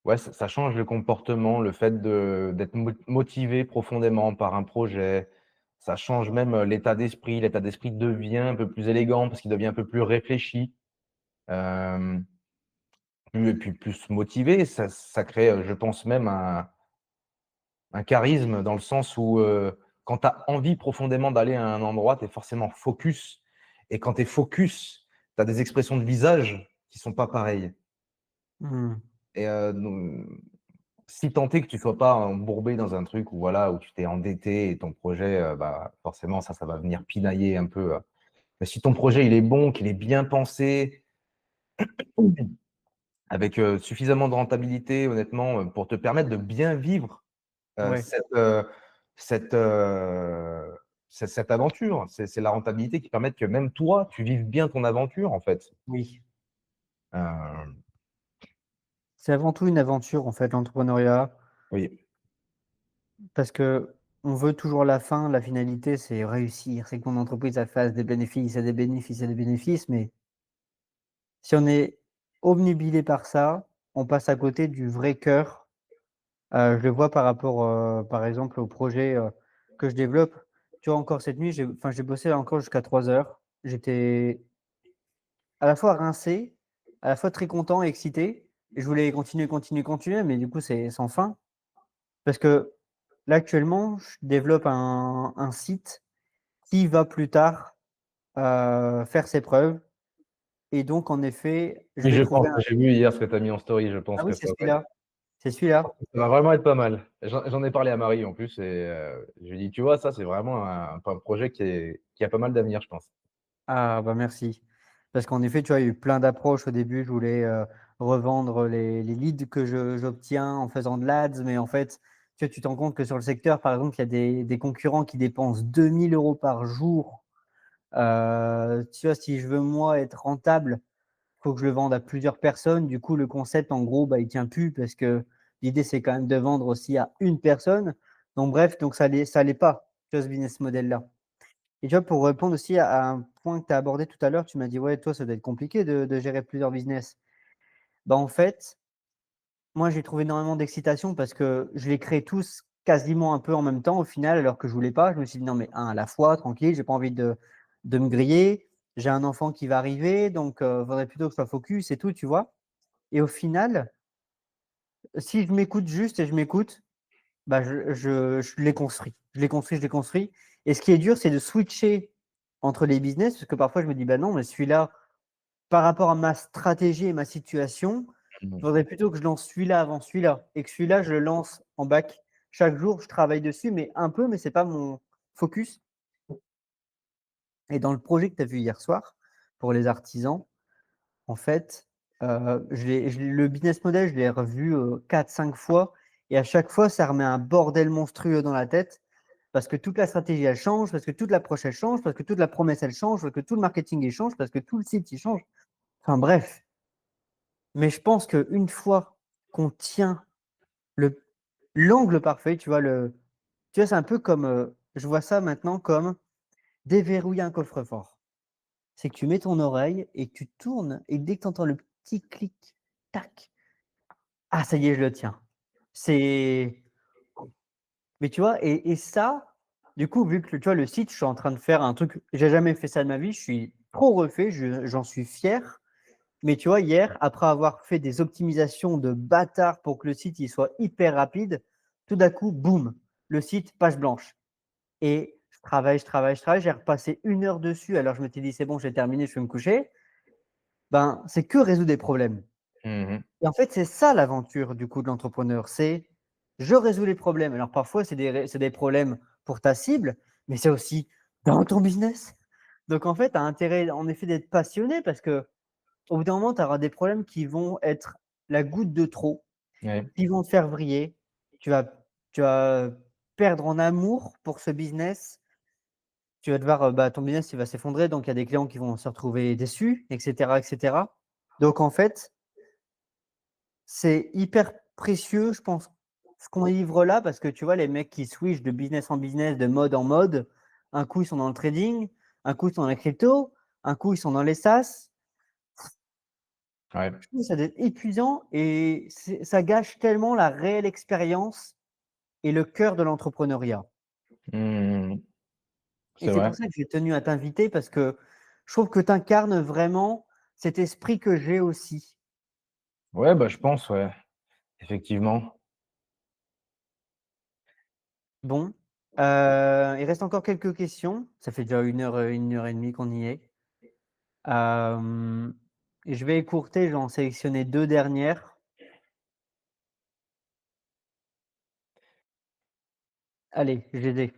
ouais, ça change le comportement, le fait d'être motivé profondément par un projet. Ça change même l'état d'esprit. L'état d'esprit devient un peu plus élégant parce qu'il devient un peu plus réfléchi, hem, et puis plus motivé. Ça crée, je pense même un charisme dans le sens où, quand tu as envie profondément d'aller à un endroit, tu es forcément focus et quand tu es focus, tu as des expressions de visage qui sont pas pareilles Mmh. et donc si tant est que tu sois pas embourbé dans un truc où voilà, où tu t'es endetté et ton projet, bah, forcément ça va venir pinailler un peu. Mais si ton projet il est bon, qu'il est bien pensé, avec, suffisamment de rentabilité honnêtement, pour te permettre de bien vivre, Ouais. cette, cette, cette aventure. C'est la rentabilité qui permet que même toi, tu vives bien ton aventure en fait. Oui. Heu, C'est avant tout une aventure, en fait, l'entrepreneuriat, oui. parce qu'on veut toujours la fin, la finalité, c'est réussir, c'est que mon entreprise, elle fasse des bénéfices et des bénéfices et des bénéfices, mais si on est obnubilé par ça, on passe à côté du vrai cœur. Je le vois par rapport, par exemple, au projet, que je développe. Tu vois, encore cette nuit, j'ai bossé encore jusqu'à 3 heures. J'étais à la fois rincé, à la fois très content et excité et je voulais continuer, continuer, continuer, mais du coup, c'est sans fin. Parce que là, actuellement, je développe un site qui va plus tard, faire ses preuves et donc en effet, je Oui, vais je trouver pense, un. j'ai vu hier ce que tu as mis en story, je Ah pense oui, que c'est ça va celui-là, c'est celui-là. ça va vraiment être pas mal. J'en ai parlé à Marie en plus et je lui ai dit: «Tu vois, ça, c'est vraiment un projet qui a pas mal d'avenir, je pense». Ah bah, merci. Parce qu'en effet, tu vois, il y a eu plein d'approches au début. Je voulais, revendre les leads que j'obtiens en faisant de l'Ads, mais en fait, tu te rends compte que sur le secteur, par exemple, il y a des concurrents qui dépensent 2 000 € par jour. Tu vois, si je veux, moi, être rentable, il faut que je le vende à plusieurs personnes. Du coup, le concept, en gros, bah, il tient plus parce que l'idée, c'est quand même de vendre aussi à une personne. Donc bref, donc ça allait pas, tu vois, ce business model-là. Et tu vois, pour répondre aussi à un point que tu as abordé tout à l'heure, tu m'as dit: «Ouais, toi, ça doit être compliqué de gérer plusieurs business». Bah, en fait, moi, j'ai trouvé énormément d'excitation parce que je les crée tous quasiment un peu en même temps au final, alors que je voulais pas. Je me suis dit: «Non, mais un à la fois, tranquille, j'ai pas envie de me griller. J'ai un enfant qui va arriver, donc faudrait plutôt que je sois focus et tout», tu vois? Et au final, si je m'écoute juste et je m'écoute, bah, je l'ai construit. Je l'ai construit, je l'ai construit et ce qui est dur, c'est de switcher entre les business parce que parfois je me dis: «Bah, non, mais celui-là, par rapport à ma stratégie et ma situation, il Mmh. faudrait plutôt que je lance celui-là avant celui-là et que celui-là, je le lance en back. Chaque jour, je travaille dessus, mais un peu, mais c'est pas mon focus». Et dans le projet que tu as vu hier soir pour les artisans, en fait, le business model, je l'ai revu 4-5 fois et à chaque fois, ça remet un bordel monstrueux dans la tête parce que toute la stratégie, elle change, parce que toute l'approche, elle change, parce que toute la promesse, elle change, parce que tout le marketing, il change, parce que tout le site, il change. Enfin bref. Mais je pense qu'une fois qu'on tient le l'angle parfait, tu vois, c'est un peu comme, je vois ça maintenant comme déverrouiller un coffre-fort. C'est que tu mets ton oreille et que tu tournes et dès que tu entends le petit clic, tac, ah ça y est, je le tiens. C'est mais tu vois? Et ça, du coup, vu que tu vois le site, je suis en train de faire un truc j'ai jamais fait ça de ma vie, je suis trop refait, j'en suis fier. Mais tu vois, hier, après avoir fait des optimisations de bâtard pour que le site il soit hyper rapide, tout d'un coup, boum, le site, page blanche. Et je travaille, je travaille, je travaille. J'ai repassé 1 heure dessus. Alors je m'étais dit, c'est bon, j'ai terminé, je vais me coucher. Ben, c'est que résoudre des problèmes. Mmh. Et en fait, c'est ça l'aventure du coup de l'entrepreneur. C'est je résous les problèmes. Alors parfois, c'est des problèmes pour ta cible, mais c'est aussi dans ton business. Donc en fait, tu as intérêt en effet d'être passionné parce que au bout d'un moment, tu auras des problèmes qui vont être la goutte de trop, Ouais. qui vont te faire vriller. Tu vas, tu vas perdre en amour pour ce business. Tu vas devoir, bah, ton business il va s'effondrer, donc il y a des clients qui vont se retrouver déçus, et cetera, et cetera. Donc en fait, c'est hyper précieux, je pense, ce qu'on livre là, parce que tu vois, les mecs qui switchent de business en business, de mode en mode, un coup ils sont dans le trading, un coup ils sont dans la crypto, un coup ils sont dans les SaaS. Ouais. Je trouve ça doit être épuisant et ça gâche tellement la réelle expérience et le cœur de l'entrepreneuriat. Mmh. Et C'est c'est vrai. pour ça que j'ai tenu à t'inviter parce que je trouve que tu incarnes vraiment cet esprit que j'ai aussi. Ouais, bah, je pense, ouais, effectivement. Bon, il reste encore quelques questions. Ça fait déjà 1 heure et demie qu'on y est. Hem et je vais écourter, je vais en sélectionner 2 dernières. Allez, j'ai des.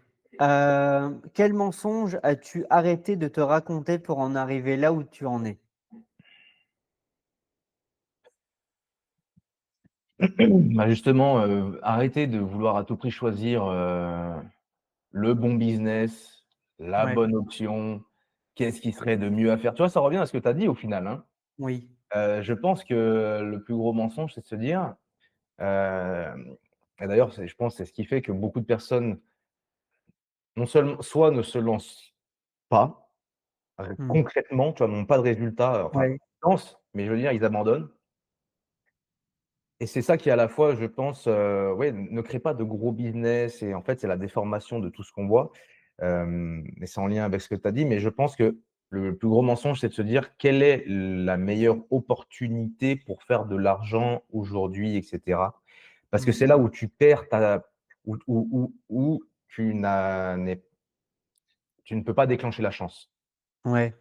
Quel mensonge as-tu arrêté de te raconter pour en arriver là où tu en es? Bah, justement, arrêter de vouloir à tout prix choisir, le bon business, la Ouais, bonne option, qu'est-ce qui serait de mieux à faire? Tu vois, ça revient à ce que tu as dit au final, hein. oui, Je pense que le plus gros mensonge, c'est de se dire, hem et d'ailleurs, c'est je pense, c'est ce qui fait que beaucoup de personnes, non seulement soit ne se lancent pas, mmh, concrètement, tu vois, n'ont pas de résultat, enfin, ouais, ils lancent, mais je veux dire, ils abandonnent. Et c'est ça qui, à la fois, je pense, ouais, ne crée pas de gros business et en fait, c'est la déformation de tout ce qu'on voit. Et c'est en lien avec ce que tu as dit, mais je pense que le plus gros mensonge, c'est de se dire: «Quelle est la meilleure opportunité pour faire de l'argent aujourd'hui?» et cetera. Parce que mmh, c'est là où tu perds ta où tu ne peux pas déclencher la chance. ouais,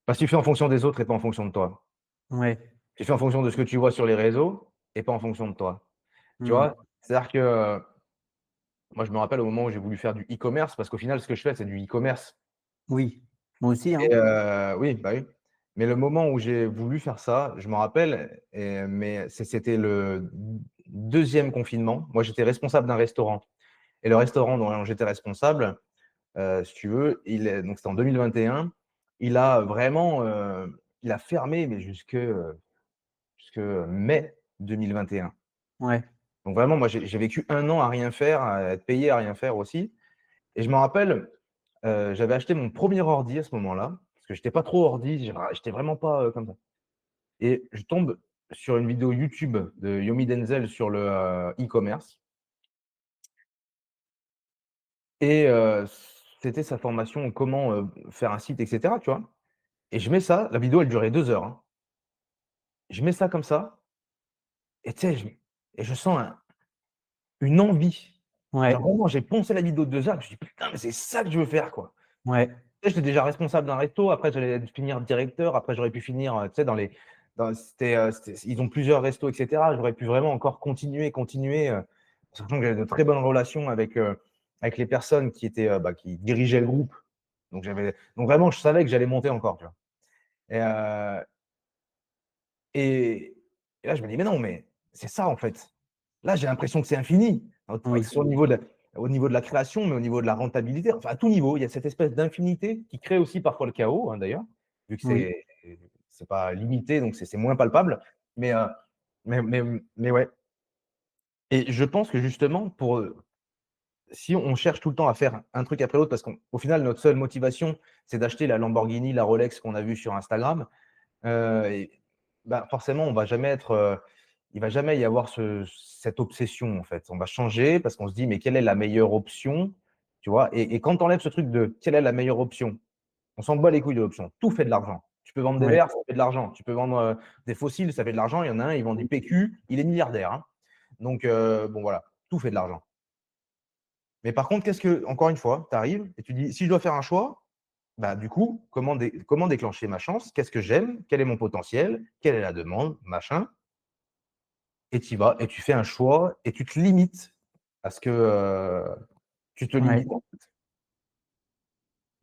Parce que tu fais en fonction des autres et pas en fonction de toi. ouais, Tu fais en fonction de ce que tu vois sur les réseaux et pas en fonction de toi. Tu mmh, vois? C'est-à-dire que, moi, je me rappelle au moment où j'ai voulu faire du e-commerce, parce qu'au final, ce que je fais, c'est du e-commerce. oui, moi aussi, Et hein, oui, bah, oui. Mais le moment où j'ai voulu faire ça, je m'en rappelle, mais c'était le deuxième confinement. Moi, j'étais responsable d'un restaurant et le restaurant dont j'étais responsable, si tu veux, donc c'était en 2021, il a vraiment, il a fermé, mais jusque mai 2021. ouais, Donc vraiment, moi, j'ai vécu 1 an à rien faire, à être payé à rien faire aussi. Et je me rappelle, j'avais acheté mon premier ordi à ce moment-là, parce que j'étais pas trop ordi, j'étais vraiment pas, comme ça. Et je tombe sur une vidéo YouTube de Yomi Denzel sur le, e-commerce et c'était sa formation comment, faire un site et cetera, tu vois? Et je mets ça, la vidéo elle durait 2 heures, hein. Je mets ça comme ça et tu sais, je sens une envie. Genre ouais, vraiment, j'ai poncé la vidéo de 2 heures, je me suis dit: «Putain, mais c'est ça que je veux faire, quoi». ouais, Tu sais, j'étais déjà responsable d'un resto, après j'allais finir directeur, après j'aurais pu finir, tu sais, ils ont plusieurs restos et cetera. J'aurais pu vraiment encore continuer, sachant que j'avais de très bonnes relations avec les personnes qui étaient, bah, qui dirigeaient le groupe. Donc vraiment, je savais que j'allais monter encore, tu vois? Et Et là, je me dis: «Mais non, mais c'est ça, en fait». Là, j'ai l'impression que c'est infini, que Oui, ce soit au niveau de la création, mais au niveau de la rentabilité, enfin, à tout niveau. Il y a cette espèce d'infinité qui crée aussi parfois le chaos, hein, d'ailleurs, vu que oui, c'est pas limité, donc c'est moins palpable. Mais, mais ouais. Et je pense que justement, si on cherche tout le temps à faire un truc après l'autre, parce qu'au final, notre seule motivation, c'est d'acheter la Lamborghini, la Rolex qu'on a vue sur Instagram, et bah, forcément, il va jamais y avoir cette obsession, en fait. On va changer parce qu'on se dit: «Mais quelle est la meilleure option?» Tu vois? Et quand tu enlèves ce truc de: «Quelle est la meilleure option?» On s'en bat les couilles de l'option. Tout fait de l'argent. Tu peux vendre des ouais, verres, ça fait de l'argent. Tu peux vendre, des fossiles, ça fait de l'argent. Il y en a un, il vend du PQ, il est milliardaire, hein. Donc bon, voilà, tout fait de l'argent. Mais par contre, encore une fois, tu arrives et tu dis: «Si je dois faire un choix, bah, du coup, comment déclencher ma chance? Qu'est-ce que j'aime? Quel est mon potentiel? Quelle est la demande? Machin». Et tu y vas et tu fais un choix et tu te limites à ce que, tu te ouais. limites.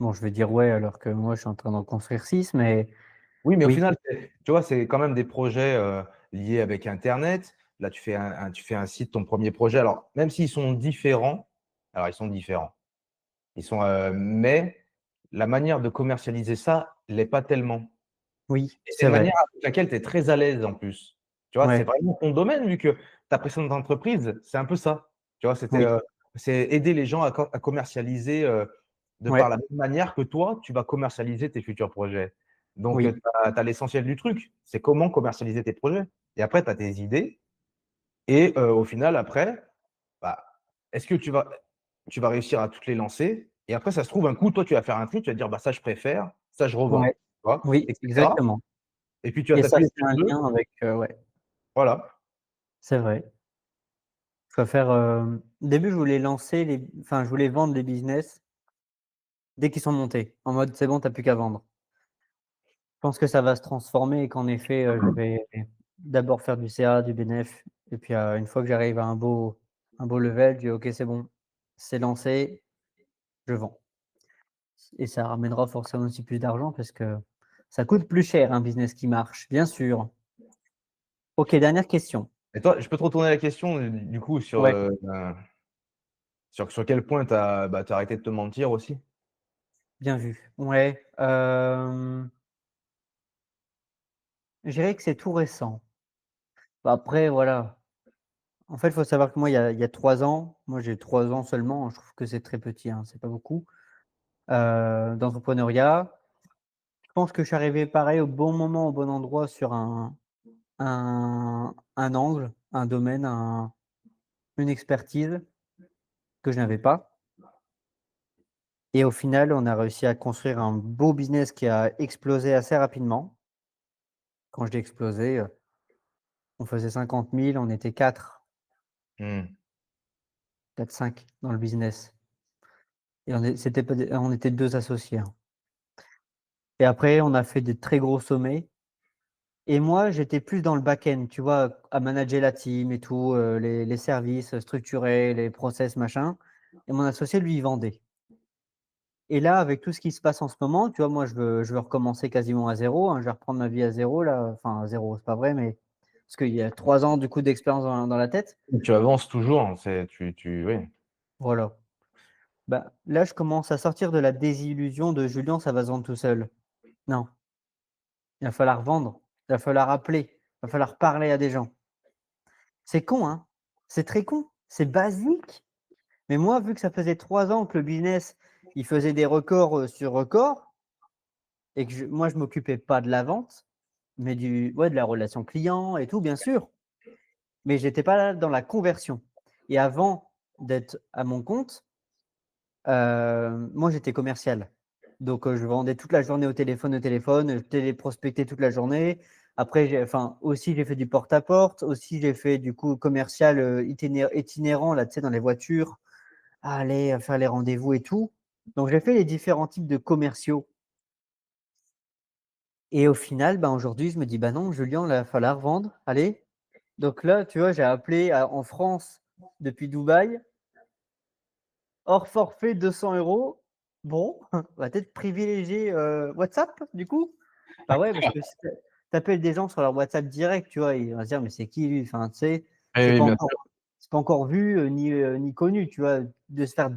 Bon, je vais dire «ouais» alors que moi, je suis en train d'en construire 6, mais Oui, mais au oui, final, tu vois, c'est quand même des projets, liés avec internet. Là, tu fais un site, ton premier projet. Alors, même s'ils sont différents, alors ils sont différents. Mais la manière de commercialiser ça l'est pas tellement. oui, Et c'est c'est une vrai. manière avec laquelle tu es très à l'aise en plus. Tu vois, c'est Ouais, vraiment ton domaine vu que ta précédente entreprise, c'est un peu ça. Tu vois, oui, c'est aider les gens à commercialiser, de par ouais, la même manière que toi, tu vas commercialiser tes futurs projets. Donc, tu oui, as l'essentiel du truc, c'est comment commercialiser tes projets. Et après, tu as tes idées et au final, après, bah, est-ce que tu vas réussir à toutes les lancer? Et après, ça se trouve, un coup, toi, tu vas faire un tri, tu vas te dire: «Bah, ça, je préfère, ça, je revends», ouais, tu vois? oui, Et cetera. exactement Et puis, tu vas et ça, t'appuyer c'est sur un 2. lien avec, ouais, Voilà. c'est vrai. Je dois faire, au début, je voulais lancer je voulais vendre des business dès qu'ils sont montés, en mode: «C'est bon, tu as plus qu'à vendre». Je pense que ça va se transformer et qu'en effet, je vais d'abord faire du CA, du bénéf et puis, une fois que j'arrive à un beau level, je dis: «OK, c'est bon, c'est lancé, je vends» et ça ramènera forcément aussi plus d'argent parce que ça coûte plus cher un business qui marche, bien sûr. OK, dernière question. Et toi, je peux te retourner la question, du coup, Ouais, sur quel point tu as, bah, tu as arrêté de te mentir aussi? bien vu. Ouais, je dirais que c'est tout récent. Bah, après voilà, en fait, il faut savoir que moi, il y a 3 ans, moi j'ai 3 ans seulement, je trouve que c'est très petit, hein, c'est pas beaucoup, d'entrepreneuriat. Je pense que je suis arrivé pareil au bon moment, au bon endroit sur un angle, un domaine, une expertise que je n'avais pas et au final, on a réussi à construire un beau business qui a explosé assez rapidement. Quand je dis explosé, on faisait 50 000, on était 4, Mmh. 4-5 dans le business et c'était pas des on était 2 associés, hein et après on a fait des très gros sommets et moi, j'étais plus dans le back-end, tu vois? À manager la team et tout, les services, structurer les process, machin et mon associé, lui, il vendait et là, avec tout ce qui se passe en ce moment, tu vois? Moi, je veux recommencer quasiment à zéro, hein. Je vais reprendre ma vie à zéro là, enfin à 0, c'est pas vrai, mais parce qu'il y a 3 ans, du coup, d'expérience dans la tête. Tu avances toujours, hein, oui. Voilà. Bah, là, je commence à sortir de la désillusion de: «Julien, ça va se vendre tout seul». Non, il va falloir vendre, il va falloir appeler, il va falloir parler à des gens. C'est con, hein? C'est très con, c'est basique. Mais moi, vu que ça faisait 3 ans que le business, il faisait des records, sur records et que moi, je m'occupais pas de la vente, mais de la relation client et tout, bien sûr, mais j'étais pas là dans la conversion et avant d'être à mon compte, moi, j'étais commercial. Donc je vendais toute la journée au téléphone, je téléprospectais toute la journée. Après aussi j'ai fait du porte-à-porte, aussi j'ai fait du coup commercial, itinérant là, tu sais, dans les voitures. À aller, faire les rendez-vous et tout. Donc j'ai fait les différents types de commerciaux et au final, ben, aujourd'hui, je me dis: «Bah non, Julien, là, il va falloir vendre, allez». Donc là, tu vois, j'ai appelé en France depuis Dubaï, hors forfait 200 €. Bon, on va peut-être privilégier, WhatsApp du coup. Bah ouais, parce que tu appelles des gens sur leur WhatsApp direct, tu vois? Ils vont se dire: «Mais c'est qui lui?» Enfin, tu sais, Oui, oui, bien sûr. c'est pas encore vu, ni connu, tu vois? De se faire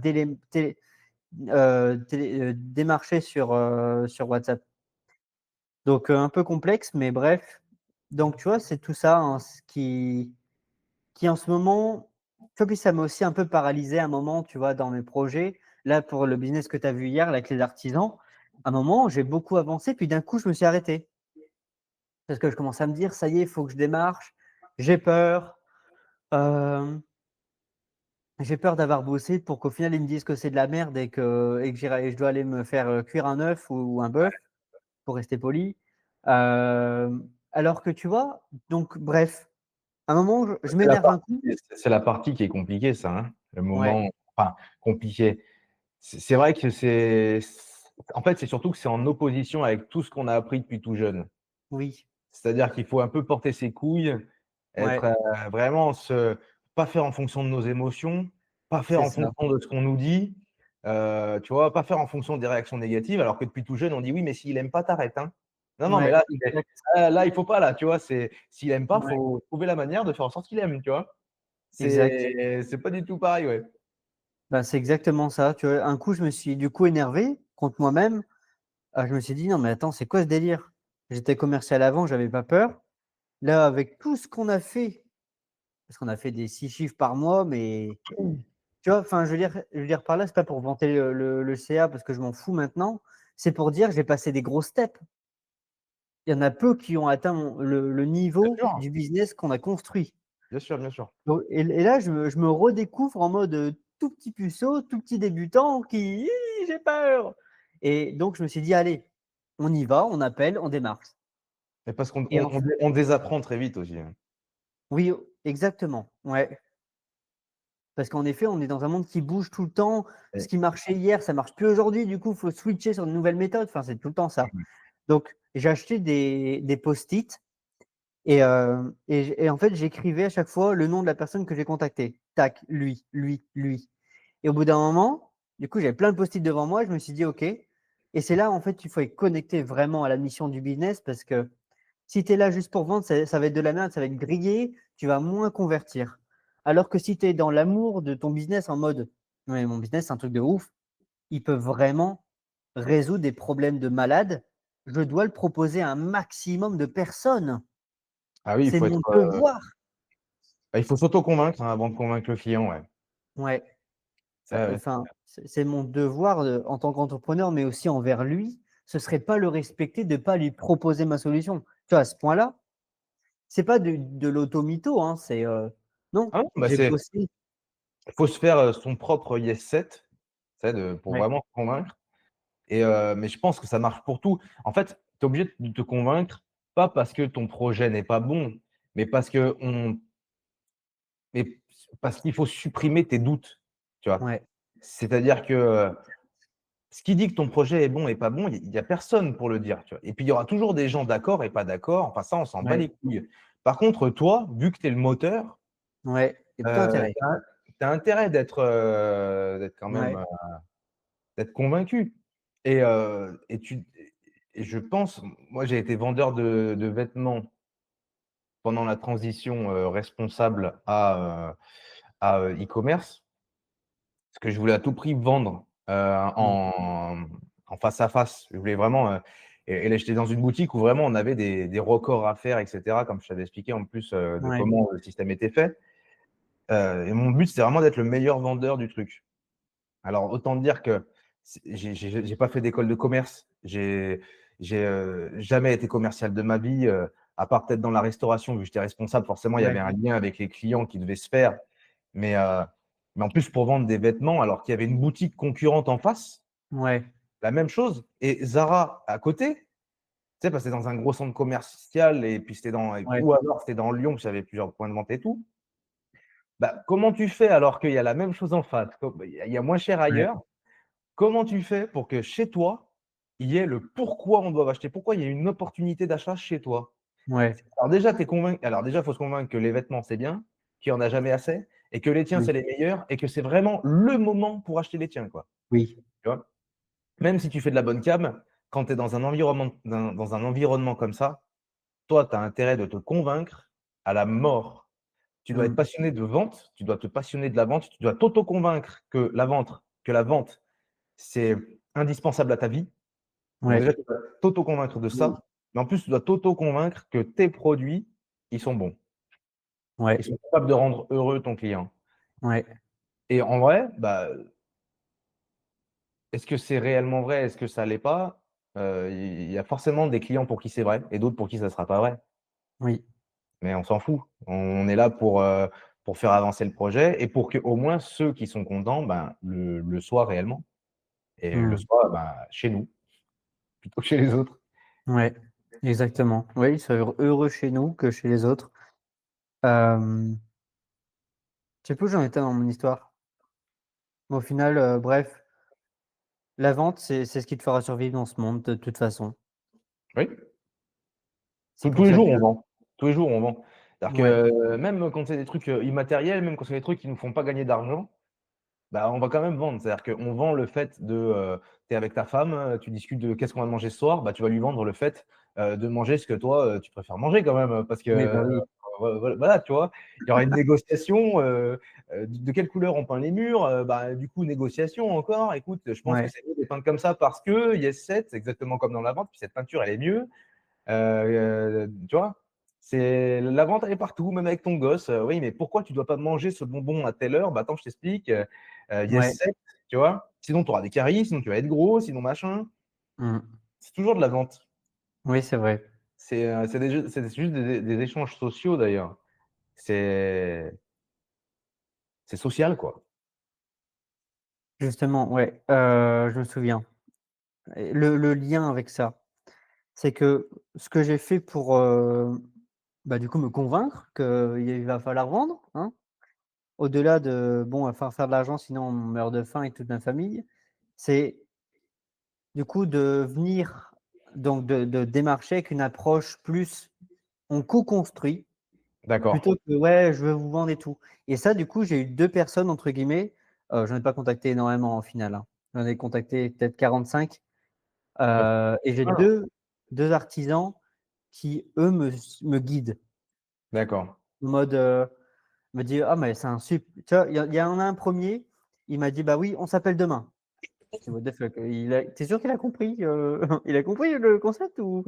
démarcher sur WhatsApp. Donc un peu complexe, mais bref. Donc tu vois, c'est tout ça, hein, ce qui en ce moment, tu vois? Puis ça m'a aussi un peu paralysé à un moment, tu vois? Dans mes projets. Là, pour le business que tu as vu hier, là, avec les artisans, à un moment, j'ai beaucoup avancé, puis d'un coup, je me suis arrêté. Parce que je commence à me dire: «Ça y est, il faut que je démarche». J'ai peur, hem, j'ai peur d'avoir bossé pour qu'au final, ils me disent que c'est de la merde et que je dois aller me faire, cuire un œuf ou un bœuf, pour rester poli. Alors que tu vois? Donc bref, à un moment, je C'est la m'énerve un coup. c'est la partie qui est compliquée ça, hein. Le Ouais, moment enfin, compliqué. C'est vrai que en fait, c'est surtout que c'est en opposition avec tout ce qu'on a appris depuis tout jeune. oui, C'est-à-dire qu'il faut un peu porter ses couilles, être, ouais, vraiment pas faire en fonction de nos émotions, pas faire c'est en ça. fonction de ce qu'on nous dit, tu vois? Pas faire en fonction des réactions négatives, alors que depuis tout jeune, on dit: «Oui, mais s'il aime pas, tu arrêtes, hein». Non, non, mais Ouais, là, exact, il faut pas là, tu vois? S'il aime pas, ouais, faut trouver la manière de faire en sorte qu'il aime, tu vois? exact. C'est pas du tout pareil, ouais. Bah, c'est exactement ça, tu vois? Un coup, je me suis du coup énervé contre moi-même. Je me suis dit: «Non mais attends, c'est quoi ce délire?» J'étais commercial avant, j'avais pas peur. Là, avec tout ce qu'on a fait, parce qu'on a fait des 6 chiffres par mois, mais tu vois? Enfin, je veux dire par là, c'est pas pour vanter le CA parce que je m'en fous maintenant. C'est pour dire j'ai passé des gros steps. Il y en a peu qui ont atteint le Bien niveau sûr, du business qu'on a construit. bien sûr, bien sûr. Donc et là, je me redécouvre en mode, tout petit puceau, tout petit débutant qui: «Hi, j'ai peur!» Et donc je me suis dit: «Allez, on y va, on appelle, on démarche». Mais parce qu'on Et en f on désapprend très vite aussi, hein. Oui, exactement, ouais. Parce qu'en effet, on est dans un monde qui bouge tout le temps. Ce Et qui marchait hier, ça marche plus aujourd'hui. Du coup, il faut switcher sur de nouvelles méthodes. Enfin, c'est tout le temps ça. Donc, j'ai acheté des post-it et en fait, j'écrivais à chaque fois le nom de la personne que j'ai contactée. Tac, lui, lui, lui. Et au bout d'un moment, du coup, j'avais plein de post-it devant moi. Je me suis dit: «OK». Et c'est là, en fait, il faut être connecté vraiment à la mission du business parce que si tu es là juste pour vendre, ça va être de la merde, ça va être grillé, tu vas moins convertir. Alors que si tu es dans l'amour de ton business en mode: «Ouais, mon business, c'est un truc de ouf, il peut vraiment résoudre des problèmes de malade, je dois le proposer à un maximum de personnes. ah oui, il C'est faut mon être, devoir». il faut s'auto-convaincre, hein, avant de convaincre le client, ouais. Ouais, Ouais, ouais. enfin, c'est mon devoir, en tant qu'entrepreneur, mais aussi envers lui. Ce serait pas le respecter de pas lui proposer ma solution. Tu vois, à ce point-là, c'est pas de l'auto-mytho, hein, non, Ah non, bah, j'ai c'est bossé. il faut se faire, son propre yes set, tu sais, pour Ouais, vraiment se convaincre mais je pense que ça marche pour tout. En fait, tu es obligé de te convaincre, pas parce que ton projet n'est pas bon, mais mais parce qu'il faut supprimer tes doutes, tu vois? ouais, C'est-à-dire que, ce qui dit que ton projet est bon et pas bon, il y a personne pour le dire, tu vois? Et puis il y aura toujours des gens d'accord et pas d'accord, enfin ça, on s'en bat ouais, les couilles. Par contre, toi, vu que tu es le moteur, ouais, il y a plutôt intérêt. tu as intérêt d'être quand même, Ouais, d'être convaincu et et je pense moi, j'ai été vendeur de vêtements pendant la transition, responsable à e-commerce, parce que je voulais à tout prix vendre, mmh, en face à face. Je voulais vraiment, et là, j'étais dans une boutique où vraiment on avait des records à faire et cetera, comme je t'avais expliqué en plus, de ouais, comment le système était fait, et mon but, c'était vraiment d'être le meilleur vendeur du truc. Alors autant dire que j'ai pas fait d'école de commerce. J'ai jamais été commercial de ma vie, à part peut-être dans la restauration, vu que j'étais responsable, forcément, il y avait ouais, un lien avec les clients qui devait se faire. Mais, heu, mais en plus pour vendre des vêtements, alors qu'il y avait une boutique concurrente en face, ouais, la même chose et Zara à côté, tu sais, parce que c'était dans un gros centre commercial et puis c'était ouais, ou alors c'était dans Lyon, puis j'avais plusieurs points de vente et tout. Bah, comment tu fais alors qu'il y a la même chose en face? Il y a moins cher ouais, ailleurs. Comment tu fais pour que chez toi, il y ait le pourquoi on doit acheter? Pourquoi il y a une opportunité d'achat chez toi? ouais, Alors déjà, tu es convaincu alors déjà, il faut se convaincre que les vêtements, c'est bien, qu'il y en a jamais assez et que les tiens, oui, c'est les meilleurs et que c'est vraiment le moment pour acheter les tiens, quoi. oui, Tu vois? Même si tu fais de la bonne cam, quand tu es dans un environnement comme ça, toi, tu as intérêt de te convaincre à la mort. Tu dois être Mmh. passionné de vente, tu dois te passionner de la vente, tu dois t'auto-convaincre que la vente, c'est indispensable à ta vie. Donc Ouais. déjà, tu dois t'auto-convaincre de Mmh. ça, mais en plus, tu dois t'auto-convaincre que tes produits, ils sont bons. Ils Ouais. sont capables de rendre heureux ton client. Ouais. Et en vrai, bah, est-ce que c'est réellement vrai? Est-ce que ça l'est pas? Il y a forcément des clients pour qui c'est vrai et d'autres pour qui ça sera pas vrai. Oui. Mais on s'en fout. On est là pour faire avancer le projet et pour qu'au moins ceux qui sont contents, ben, le soient réellement et le Mmh. soient, ben, chez nous, plutôt que chez les autres. Ouais. Exactement. Oui, ils soient heureux chez nous que chez les autres. Je sais plus où j'en étais dans mon histoire. Mais au final, bref, la vente, c'est ce qui te fera survivre dans ce monde de toute façon. Oui, C'est tous pour les ça jours que on vend. Tous les jours on vend. C'est-à-dire ouais, que même quand c'est des trucs, immatériels, même quand c'est des trucs qui nous font pas gagner d'argent, bah, on va quand même vendre. C'est-à-dire qu'on vend le fait de, tu es avec ta femme, tu discutes de qu'est-ce qu'on va manger ce soir, bah, tu vas lui vendre le fait, de manger ce que toi, tu préfères manger quand même, parce que, oui, bah, oui. voilà, tu vois? Il y aura une négociation, de quelle couleur on peint les murs? Bah, du coup, négociation encore. Écoute, je pense que Ouais, c'est mieux de peindre comme ça parce que yes set, exactement comme dans la vente, puis cette peinture, elle est mieux. Tu vois? C'est la vente, elle est partout, même avec ton gosse. Oui, mais pourquoi tu dois pas manger ce bonbon à telle heure? Bah, attends, je t'explique. ouais. Yes set, tu vois? Sinon, tu auras des caries, sinon tu vas être gros, sinon machin. Mmh. C'est toujours de la vente. Oui, c'est vrai. C'est juste des échanges sociaux d'ailleurs. C'est c'est social, quoi. Justement, ouais, je me souviens et le lien avec ça, c'est que ce que j'ai fait pour, bah, du coup, me convaincre qu'il va falloir vendre, hein, au-delà de bon, il va falloir faire de l'argent sinon on meurt de faim et toute ma famille, c'est du coup de venir donc de démarcher avec une approche plus on co-construit D'accord. plutôt que: «Ouais, je veux vous vendre et tout» et ça, du coup, j'ai eu 2 personnes entre guillemets, j'en ai pas contacté énormément au final, hein. J'en ai contacté peut-être 45, Bah, et j'ai voilà. deux artisans qui, eux, me guident. D'accord. En mode, me dit: «Ah mais c'est un tu vois? Il y en a un premier, il m'a dit: «Bah oui, on s'appelle demain». Je dis: «What the fuck?» Tu sûr qu'il a compris, il a compris le concept ou?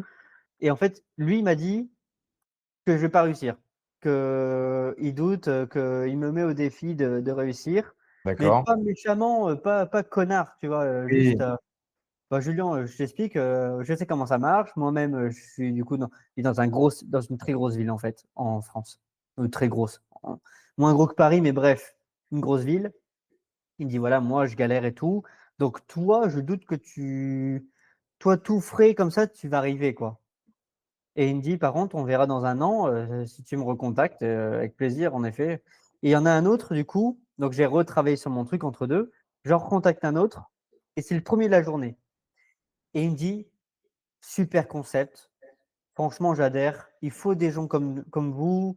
Et en fait, lui, il m'a dit que je vais pas réussir, qu'il doute, qu'il me met au défi de réussir, mais D'accord. pas méchamment, pas connard, tu vois? Juste, Oui. «Bah Julien, je t'explique, je sais comment ça marche. Moi-même, je suis du coup dans une très grosse ville en fait, en France. Très grosse, moins gros que Paris, mais bref, une grosse ville. Il me dit: «Voilà, moi je galère et tout, donc toi, je doute que toi tout frais comme ça, tu vas arriver quoi». Et il me dit: «Par contre, on verra dans un an, si tu me recontactes, avec plaisir en effet». Et il y en a un autre du coup, donc j'ai retravaillé sur mon truc entre 2. J'en recontacte un autre et c'est le premier de la journée et il me dit: «Super concept, franchement j'adhère, il faut des gens comme vous».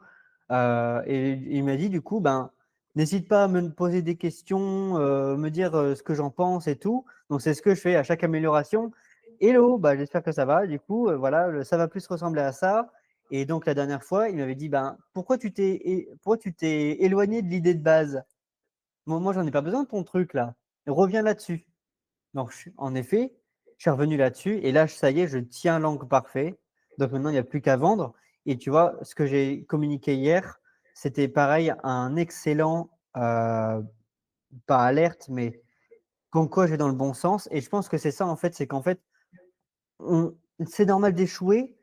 Et il m'a dit du coup: «Ben, n'hésite pas à me poser des questions, me dire, ce que j'en pense et tout». Donc c'est ce que je fais à chaque amélioration. «Hello, bah, j'espère que ça va. Du coup, voilà, ça va plus ressembler à ça». Et donc la dernière fois, il m'avait dit: «Ben, pourquoi tu t'es éloigné de l'idée de base? Moi j'en ai pas besoin de ton truc là, reviens là-dessus». Donc en effet, je suis revenu là-dessus et là, ça y est, je tiens l'angle parfait. Donc maintenant, il n'y a plus qu'à vendre. Et tu vois, ce que j'ai communiqué hier, c'était pareil, un excellent, pas alerte, mais comme quoi je vais dans le bon sens. Et je pense que c'est ça, en fait, c'est qu'en fait, on c'est normal d'échouer,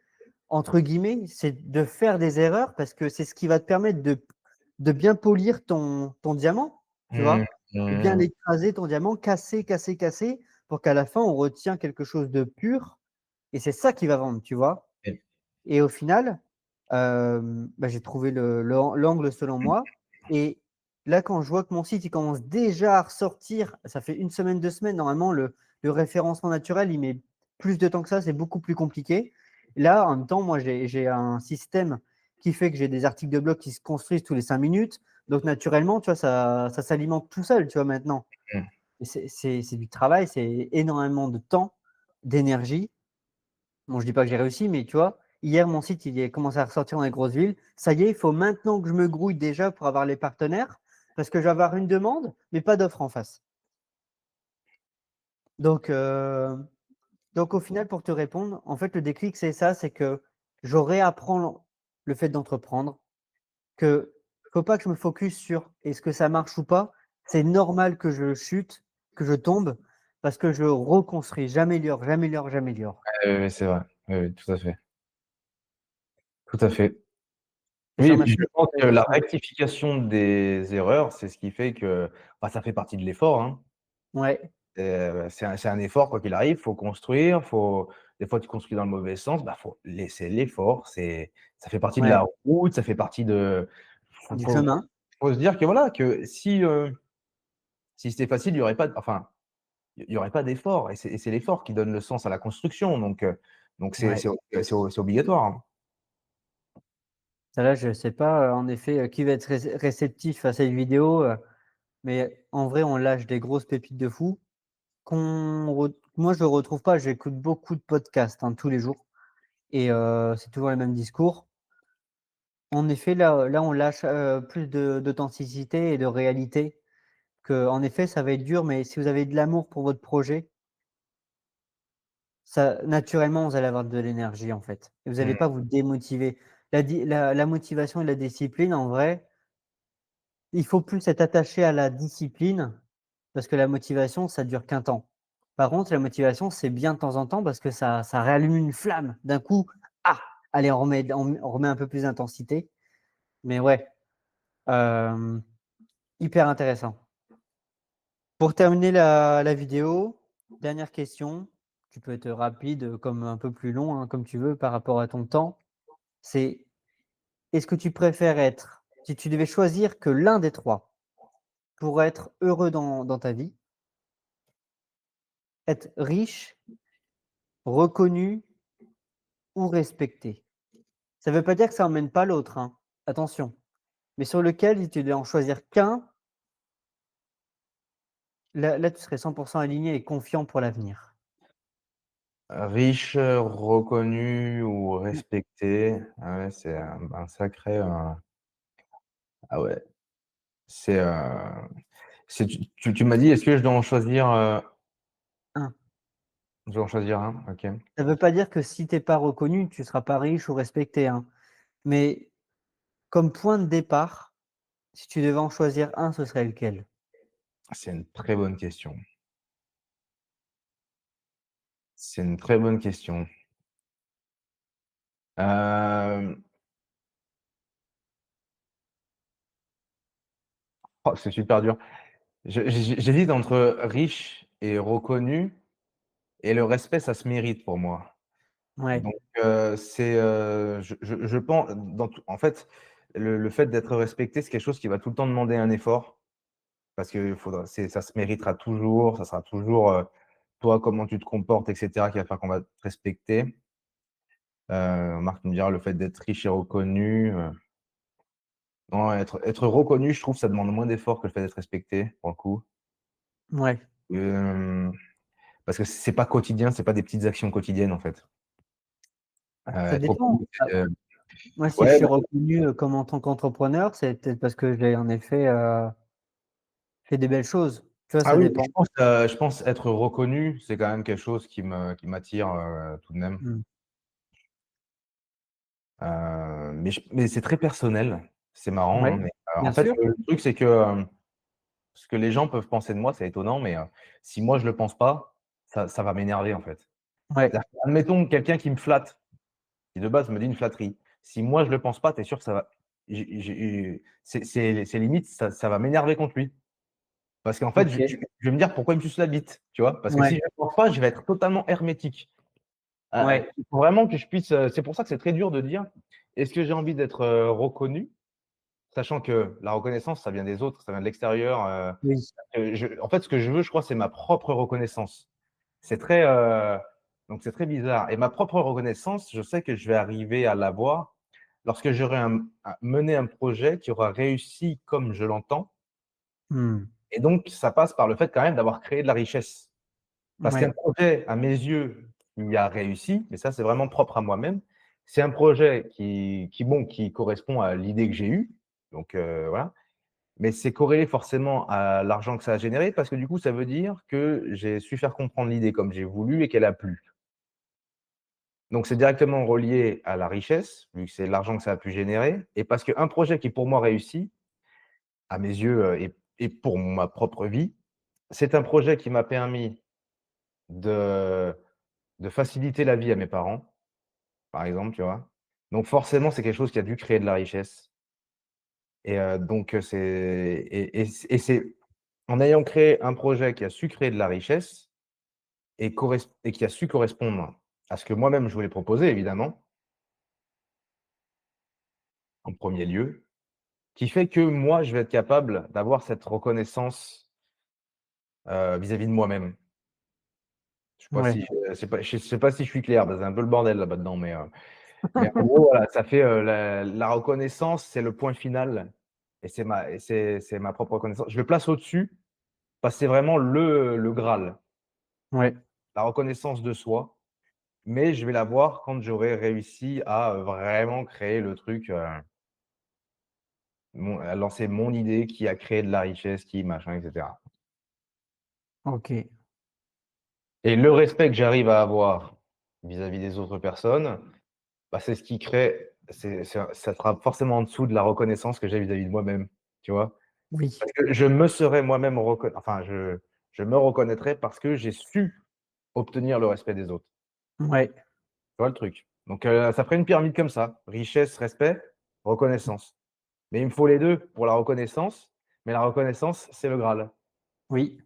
entre guillemets, c'est de faire des erreurs parce que c'est ce qui va te permettre de bien polir ton diamant, tu Mmh. vois? De bien Mmh. l'écraser ton diamant, casser, casser, casser pour qu'à la fin, on retient quelque chose de pur et c'est ça qui va vendre, tu vois? Et Et au final, bah, j'ai trouvé l'angle selon moi et là, quand je vois que mon site, il commence déjà à ressortir, ça fait une semaine, 2 semaines, normalement le référencement naturel, il met plus de temps que ça, c'est beaucoup plus compliqué. Là, en même temps, moi, j'ai un système qui fait que j'ai des articles de blog qui se construisent tous les 5 minutes, donc naturellement, tu vois, ça s'alimente tout seul, tu vois, maintenant. mmh. Et c'est du travail, c'est énormément de temps, d'énergie. Bon, je dis pas que j'ai réussi, mais tu vois? hier, mon site, il est commencé à ressortir dans les grosses villes. Ça y est, il faut maintenant que je me grouille déjà pour avoir les partenaires, parce que je vais avoir une demande, mais pas d'offre en face. Donc, au final, pour te répondre, en fait, le déclic, c'est ça, c'est que je réapprends le fait d'entreprendre, que faut pas que je me focus sur est-ce que ça marche ou pas. C'est normal que je chute, que je tombe, parce que je reconstruis, j'améliore, j'améliore, j'améliore. Oui, c'est vrai. Oui, oui, tout à fait. Tout à fait. Et je Oui te et puis remercie je de pense poser que la la question. rectification des erreurs, c'est ce qui fait que, bah, ça fait partie de l'effort, hein. Ouais, C'est un effort quoi qu'il arrive, faut construire, faut des fois tu construis dans le mauvais sens, bah, faut laisser l'effort, ça fait partie de ouais, la route, ça fait partie de faut du faut chemin. faut se dire que voilà, que si c'était facile, il y aurait pas enfin, il y aurait pas d'effort et c'est l'effort qui donne le sens à la construction donc Ouais. c'est obligatoire, hein. Ça là, je sais pas, en effet, qui va être réceptif à cette vidéo, mais en vrai, on lâche des grosses pépites de fou qu'on re moi, je ne retrouve pas. J'écoute beaucoup de podcasts, hein, tous les jours et c'est toujours les mêmes discours. En effet, là, on lâche, plus d'authenticité et de réalité. En effet, ça va être dur, mais si vous avez de l'amour pour votre projet, ça naturellement, vous allez avoir de l'énergie, en fait et vous allez Mmh. pas vous démotiver. La motivation et la discipline, en vrai, il faut plus être attaché à la discipline parce que la motivation, ça dure qu'un temps. Par contre, la motivation, c'est bien de temps en temps parce que ça rallume une flamme. D'un coup, ah! Allez, on remet un peu plus d'intensité. Mais ouais, hem, hyper intéressant. Pour terminer la vidéo, dernière question, tu peux être rapide, comme un peu plus long, hein, comme tu veux par rapport à ton temps. C'est est-ce que tu préfères être si tu devais choisir que l'un des 3 pour être heureux dans ta vie, être riche, reconnu ou respecté? Ça ne veut pas dire que ça emmène pas l'autre, hein, attention. Mais sur lequel, si tu devais en choisir qu'un, là tu serais 100 aligné et confiant pour l'avenir. Riche, reconnu ou respecté, ah ouais, c'est un sacré, ah ouais, c'est, tu m'as dit: «Est-ce que je dois en choisir, 1. je dois en choisir un?» OK. Ça ne veut pas dire que si tu es pas reconnu, tu ne seras pas riche ou respecté, hein. Mais comme point de départ, si tu devais en choisir un, ce serait lequel? C'est une très bonne question. C'est une très bonne question. Hem, oh, c'est super dur. J'hésite entre riche et reconnu et le respect, ça se mérite pour moi. Ouais, Donc c'est, je pense dans tout en fait, le fait d'être respecté, c'est quelque chose qui va tout le temps demander un effort parce que faudra ça se méritera toujours, ça sera toujours, toi, comment tu te comportes et cetera qui va faire qu'on va te respecter. Marc me dira le fait d'être riche et reconnu, non, être reconnu, je trouve, ça demande moins d'efforts que le fait d'être respecté, pour le coup. ouais, Hem, parce que c'est pas quotidien, c'est pas des petites actions quotidiennes, en fait. ça Être dépend. reconnu, c'est, Moi, si je ouais, suis reconnu, comme en tant qu'entrepreneur, c'est peut-être parce que j'ai en effet, fait des belles choses. Tu vois, ah ça oui, dépend. je pense être reconnu, c'est quand même quelque chose qui m'attire, tout de même. Mmh. Mais c'est très personnel, c'est marrant, Ouais, hein, mais, en bien fait, sûr. le truc, c'est que, ce que les gens peuvent penser de moi, c'est étonnant, mais, si moi je le pense pas, ça va m'énerver, en fait. Ouais, C'est-à-dire admettons quelqu'un qui me flatte, qui de base me dit une flatterie. Si moi je le pense pas, tu es sûr que ça va c'est limite, ça va m'énerver contre lui. Parce qu'en fait, OK. je vais me dire: «Pourquoi il me suce la bite?» Tu vois? Parce que si Ouais, je le pense pas, je vais être totalement hermétique. ouais. Il faut vraiment que je puisse, c'est pour ça que c'est très dur de dire: «Est-ce que j'ai envie d'être, reconnu?» Sachant que la reconnaissance, ça vient des autres, ça vient de l'extérieur, Oui. en fait, ce que je veux, je crois, c'est ma propre reconnaissance. C'est très, donc c'est très bizarre et ma propre reconnaissance, je sais que je vais arriver à l'avoir lorsque j'aurai mené un projet qui aura réussi comme je l'entends Mmh. et donc ça passe par le fait quand même d'avoir créé de la richesse. Parce qu'un Ouais. projet, à mes yeux, qui a réussi, mais ça, c'est vraiment propre à moi-même, c'est un projet qui correspond à l'idée que j'ai eue, donc voilà. Mais c'est corrélé forcément à l'argent que ça a généré parce que du coup, ça veut dire que j'ai su faire comprendre l'idée comme j'ai voulu et qu'elle a plu. Donc c'est directement relié à la richesse, vu que c'est l'argent que ça a pu générer et parce qu'un projet qui pour moi réussit, à mes yeux, et pour ma propre vie, c'est un projet qui m'a permis de faciliter la vie à mes parents, par exemple, tu vois? Donc forcément, c'est quelque chose qui a dû créer de la richesse et donc c'est c'est en ayant créé un projet qui a su créer de la richesse et qui a su correspondre à ce que moi-même je voulais proposer évidemment, en premier lieu, qui fait que moi, je vais être capable d'avoir cette reconnaissance, vis-à-vis de moi-même. Ouais, Je sais pas si je suis clair, bah, c'est un peu le bordel là-bas dedans, mais en gros, voilà, ça fait, la reconnaissance, c'est le point final et c'est ma propre reconnaissance. Je le place au-dessus parce que c'est vraiment le graal, ouais, la reconnaissance de soi, mais je vais l'avoir quand j'aurai réussi à, vraiment créer le truc, à lancer mon idée qui a créé de la richesse, qui machin et cetera. OK. Et le respect que j'arrive à avoir vis-à-vis des autres personnes, bah, c'est ce qui crée ça sera forcément en dessous de la reconnaissance que j'ai vis-à-vis de moi-même, tu vois? Oui, Parce que je me serais moi-même enfin, je me reconnaîtrais parce que j'ai su obtenir le respect des autres. ouais, Tu vois le truc? Donc ça ferait une pyramide comme ça: richesse, respect, reconnaissance. Mais il me faut les 2 pour la reconnaissance, mais la reconnaissance, c'est le graal. oui.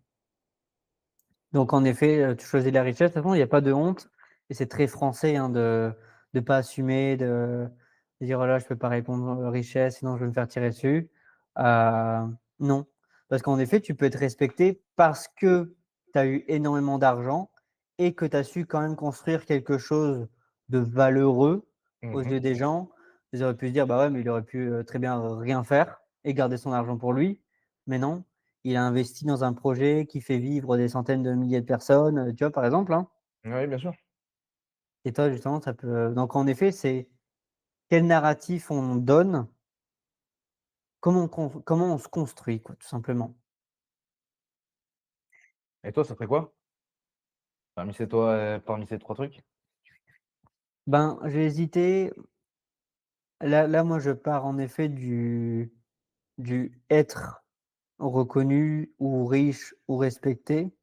Donc en effet, tu choisis la richesse. De toute façon, il y a pas de honte et c'est très français, hein, de pas assumer, de dire: «Oh là, je peux pas répondre, richesse, sinon je vais me faire tirer dessus». Non, parce qu'en effet, tu peux être respecté parce que tu as eu énormément d'argent et que tu as su quand même construire quelque chose de valeureux Mmh aux mh. yeux des gens. Ils auraient pu se dire: «Bah ouais, mais il aurait pu, très bien rien faire et garder son argent pour lui». Mais non, il a investi dans un projet qui fait vivre des centaines de milliers de personnes, tu vois, par exemple, hein? Oui, bien sûr. Et toi, justement, ça peut donc en effet, c'est quel narratif on donne, comment on se construit, quoi, tout simplement. Et toi, ça serait quoi? Parmi ces 3 trucs? Ben, j'ai hésité. Là, moi, je pars en effet du être reconnu ou riche ou respecté.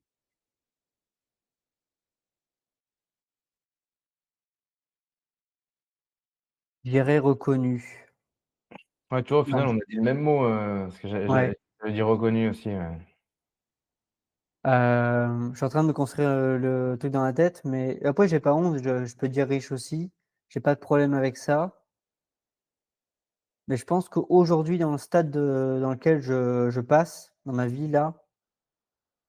Je dirais reconnu. Ouais, tu vois, au final, Ouais, on a dit le même mot, parce que ouais. j'avais dit reconnu aussi, ouais. Je suis en train de me construire, le truc dans la tête, mais après j'ai pas honte, je peux dire riche aussi. J'ai pas de problème avec ça. Mais je pense qu'aujourd'hui, dans le stade dans lequel je passe, dans ma vie là,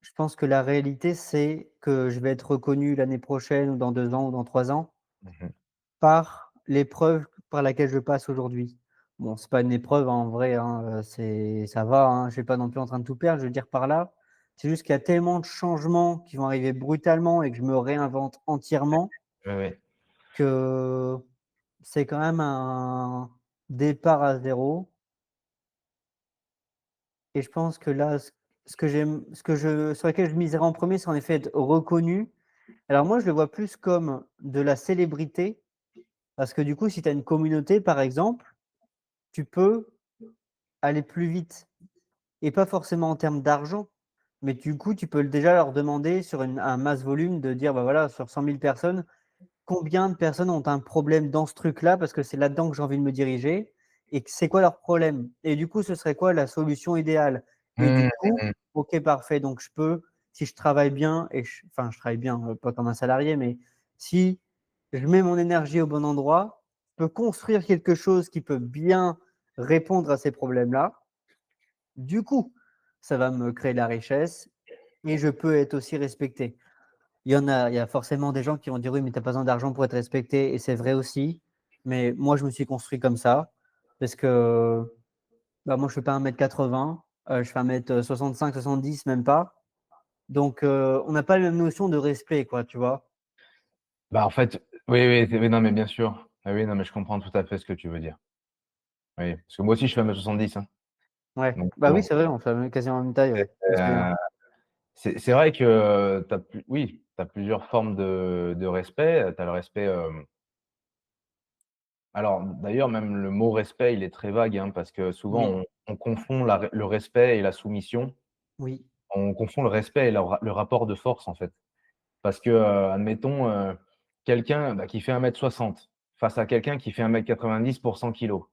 je pense que la réalité, c'est que je vais être reconnu l'année prochaine ou dans 2 ans ou dans 3 ans Mmh mh. par l'épreuve par laquelle je passe aujourd'hui. Bon, c'est pas une épreuve en vrai, hein, c'est ça va, hein, je suis pas non plus en train de tout perdre, je veux dire par là, c'est juste qu'il y a tellement de changements qui vont arriver brutalement et que je me réinvente entièrement Ouais, ouais. que c'est quand même un départ à zéro. Et je pense que là, ce que j'aime ce que je sur lequel je miserais en premier, c'est en effet être reconnu. Alors moi, je le vois plus comme de la célébrité, parce que du coup, si tu as une communauté, par exemple, tu peux aller plus vite et pas forcément en termes d'argent, mais du coup, tu peux déjà leur demander sur un masse volume de dire: «Bah, voilà, sur 100 000 personnes, combien de personnes ont un problème dans ce truc-là? Parce que c'est là-dedans que j'ai envie de me diriger et que c'est quoi leur problème? Et du coup, ce serait quoi la solution idéale?» Et du Mmh coup, mh. OK, parfait, donc je peux, si je travaille bien et je travaille bien, pas comme un salarié, mais si je mets mon énergie au bon endroit, je peux construire quelque chose qui peut bien répondre à ces problèmes-là. Du coup, ça va me créer de la richesse et je peux être aussi respecté. Il y a forcément des gens qui vont dire: «Oui, mais tu as pas besoin d'argent pour être respecté» et c'est vrai aussi. Mais moi, je me suis construit comme ça parce que, bah, moi, je fais pas 1,80 m, je fais 1,65 m, 70 même pas. Donc on n'a pas la même notion de respect, quoi, tu vois? Bah, en fait, oui, oui, non, mais bien sûr. Ah oui, non, mais je comprends tout à fait ce que tu veux dire. Oui, parce que moi aussi, je fais 1m70, hein. Ouais, Donc bah oui, bon, c'est vrai, on fait quasiment la même taille, ouais, je me souviens. heu, c'est vrai que tu as plusieurs formes de respect. Tu as le respect, alors d'ailleurs, même le mot respect, il est très vague, hein, parce que souvent Oui, on confond le respect et la soumission. oui, On confond le respect et le rapport de force, en fait. Parce que, admettons, quelqu'un, bah, qui fait 1m60 face à quelqu'un qui fait 1m90 pour 100 kilogrammes.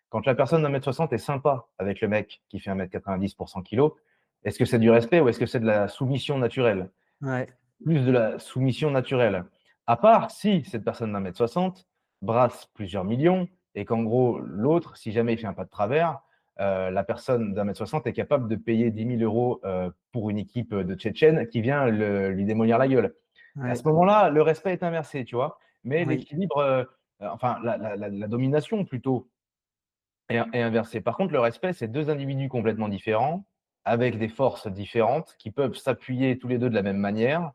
Quand la personne d'1m60 est sympa avec le mec qui fait 1m90 pour 100 kilogrammes, est-ce que c'est du respect ou est-ce que c'est de la soumission naturelle? ouais, Plus de la soumission naturelle. À part si cette personne d'1m60 brasse plusieurs millions et qu'en gros, l'autre, si jamais il fait un pas de travers, la personne d'1m60 est capable de payer 10 000 € pour une équipe de Tchétchènes qui vient lui démolir la gueule. Et à ouais, ce moment-là, le respect est inversé, tu vois? Mais oui, l'équilibre, enfin la domination plutôt est inversée. Par contre, le respect, c'est 2 individus complètement différents, avec des forces différentes, qui peuvent s'appuyer tous les 2 de la même manière.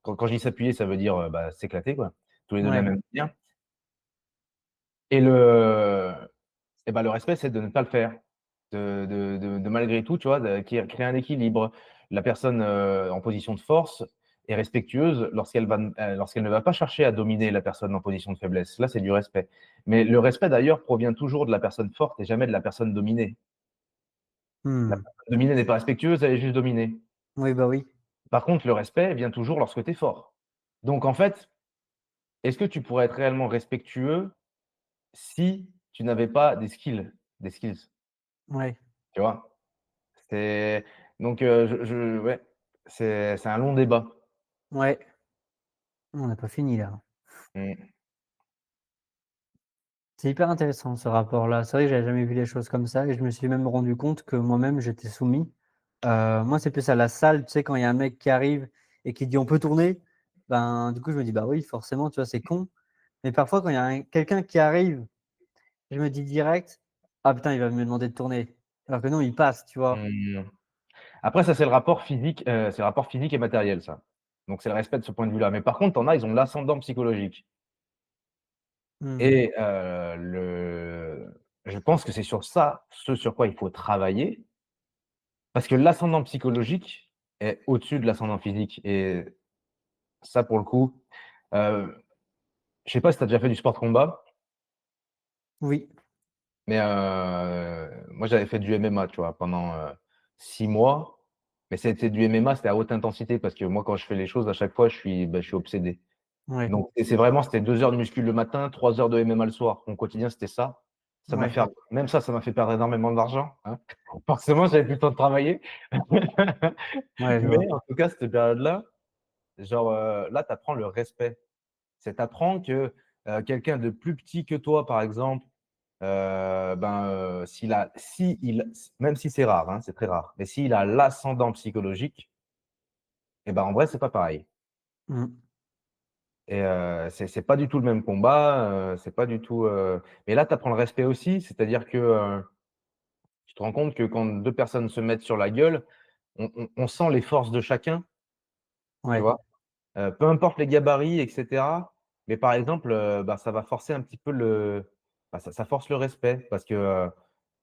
Quand je dis s'appuyer, ça veut dire, bah, s'éclater quoi, tous les 2 de la ouais, même manière et le respect, c'est de ne pas le faire. De malgré tout, tu vois, de créer un équilibre. La personne, en position de force est respectueuse lorsqu'elle ne va pas chercher à dominer la personne en position de faiblesse. Là, c'est du respect. Mais le respect d'ailleurs provient toujours de la personne forte et jamais de la personne dominée. La mmh. personne dominée n'est pas respectueuse, elle est juste dominée. Oui, bah oui, Par contre, le respect vient toujours lorsque tu es fort. Donc en fait, est-ce que tu pourrais être réellement respectueux si tu n'avais pas des skills, ouais, tu vois? C'est donc je ouais, c'est un long débat. ouais, on n'a pas fini là. Mmh. C'est hyper intéressant ce rapport-là. C'est vrai que j'avais jamais vu les choses comme ça et je me suis même rendu compte que moi-même j'étais soumis. Moi, c'est plus à la salle, tu sais, quand il y a un mec qui arrive et qui dit: «On peut tourner?» Ben, du coup, je me dis: «Bah oui, forcément», tu vois? C'est con. Mais parfois, quand il y a quelqu'un qui arrive, je me dis direct: «Ah putain, il va me demander de tourner». Alors que non, il passe, tu vois? Mmh. Après ça, c'est le rapport physique et matériel ça. Donc c'est le respect de ce point de vue-là. Mais par contre, tu en as, ils ont l'ascendant psychologique Mmh. et je pense que c'est sur ça, ce sur quoi il faut travailler, parce que l'ascendant psychologique est au-dessus de l'ascendant physique et ça pour le coup, heu, je sais pas si tu as déjà fait du sport de combat? Oui, Mais moi, j'avais fait du MMA, tu vois, pendant, 6 mois. Mais c'était du MMA, c'était à haute intensité parce que moi, quand je fais les choses, à chaque fois, je suis obsédé. ouais, Donc et c'est vraiment c'était 2 heures de muscu le matin, 3 heures de MMA le soir. Mon quotidien, c'était ça. Ça m'a ouais, fait même ça m'a fait perdre énormément d'argent, hein. Forcément, j'avais plus le temps de travailler. ouais, je vois. Mais en tout cas, cette période-là, genre, là, tu apprends le respect. C'est tu apprends que, quelqu'un de plus petit que toi, par exemple, même si c'est rare, hein, c'est très rare, mais s'il a l'ascendant psychologique et ben, en vrai, c'est pas pareil Mmh. et c'est pas du tout le même combat, c'est pas du tout, mais là, tu apprends le respect aussi, c'est-à-dire que, tu te rends compte que quand 2 personnes se mettent sur la gueule, on sent les forces de chacun, tu Ouais, vois? Peu importe les gabarits et cetera, mais par exemple, bah, ça va forcer un petit peu ça force le respect parce que,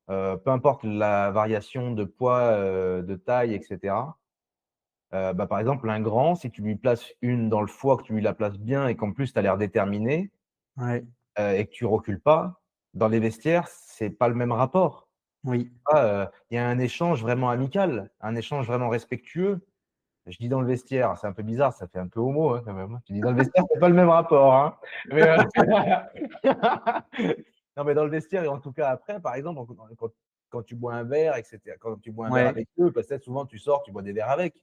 peu importe la variation de poids, de taille et cetera, bah, par exemple, un grand, si tu lui places une dans le foie, que tu lui la places bien et qu'en plus tu as l'air déterminé, ouais, et que tu recules pas, dans les vestiaires, c'est pas le même rapport. oui, Ah, il y a un échange vraiment amical, un échange vraiment respectueux. Je dis dans le vestiaire, c'est un peu bizarre, ça fait un peu homo, hein, quand même, hein. Je dis dans le vestiaire, c'est pas le même rapport, hein, mais non, mais dans le vestiaire et en tout cas après, par exemple, quand tu bois un verre et cetera, quand tu bois un verre ouais, avec eux, parce que souvent tu sors, tu bois des verres avec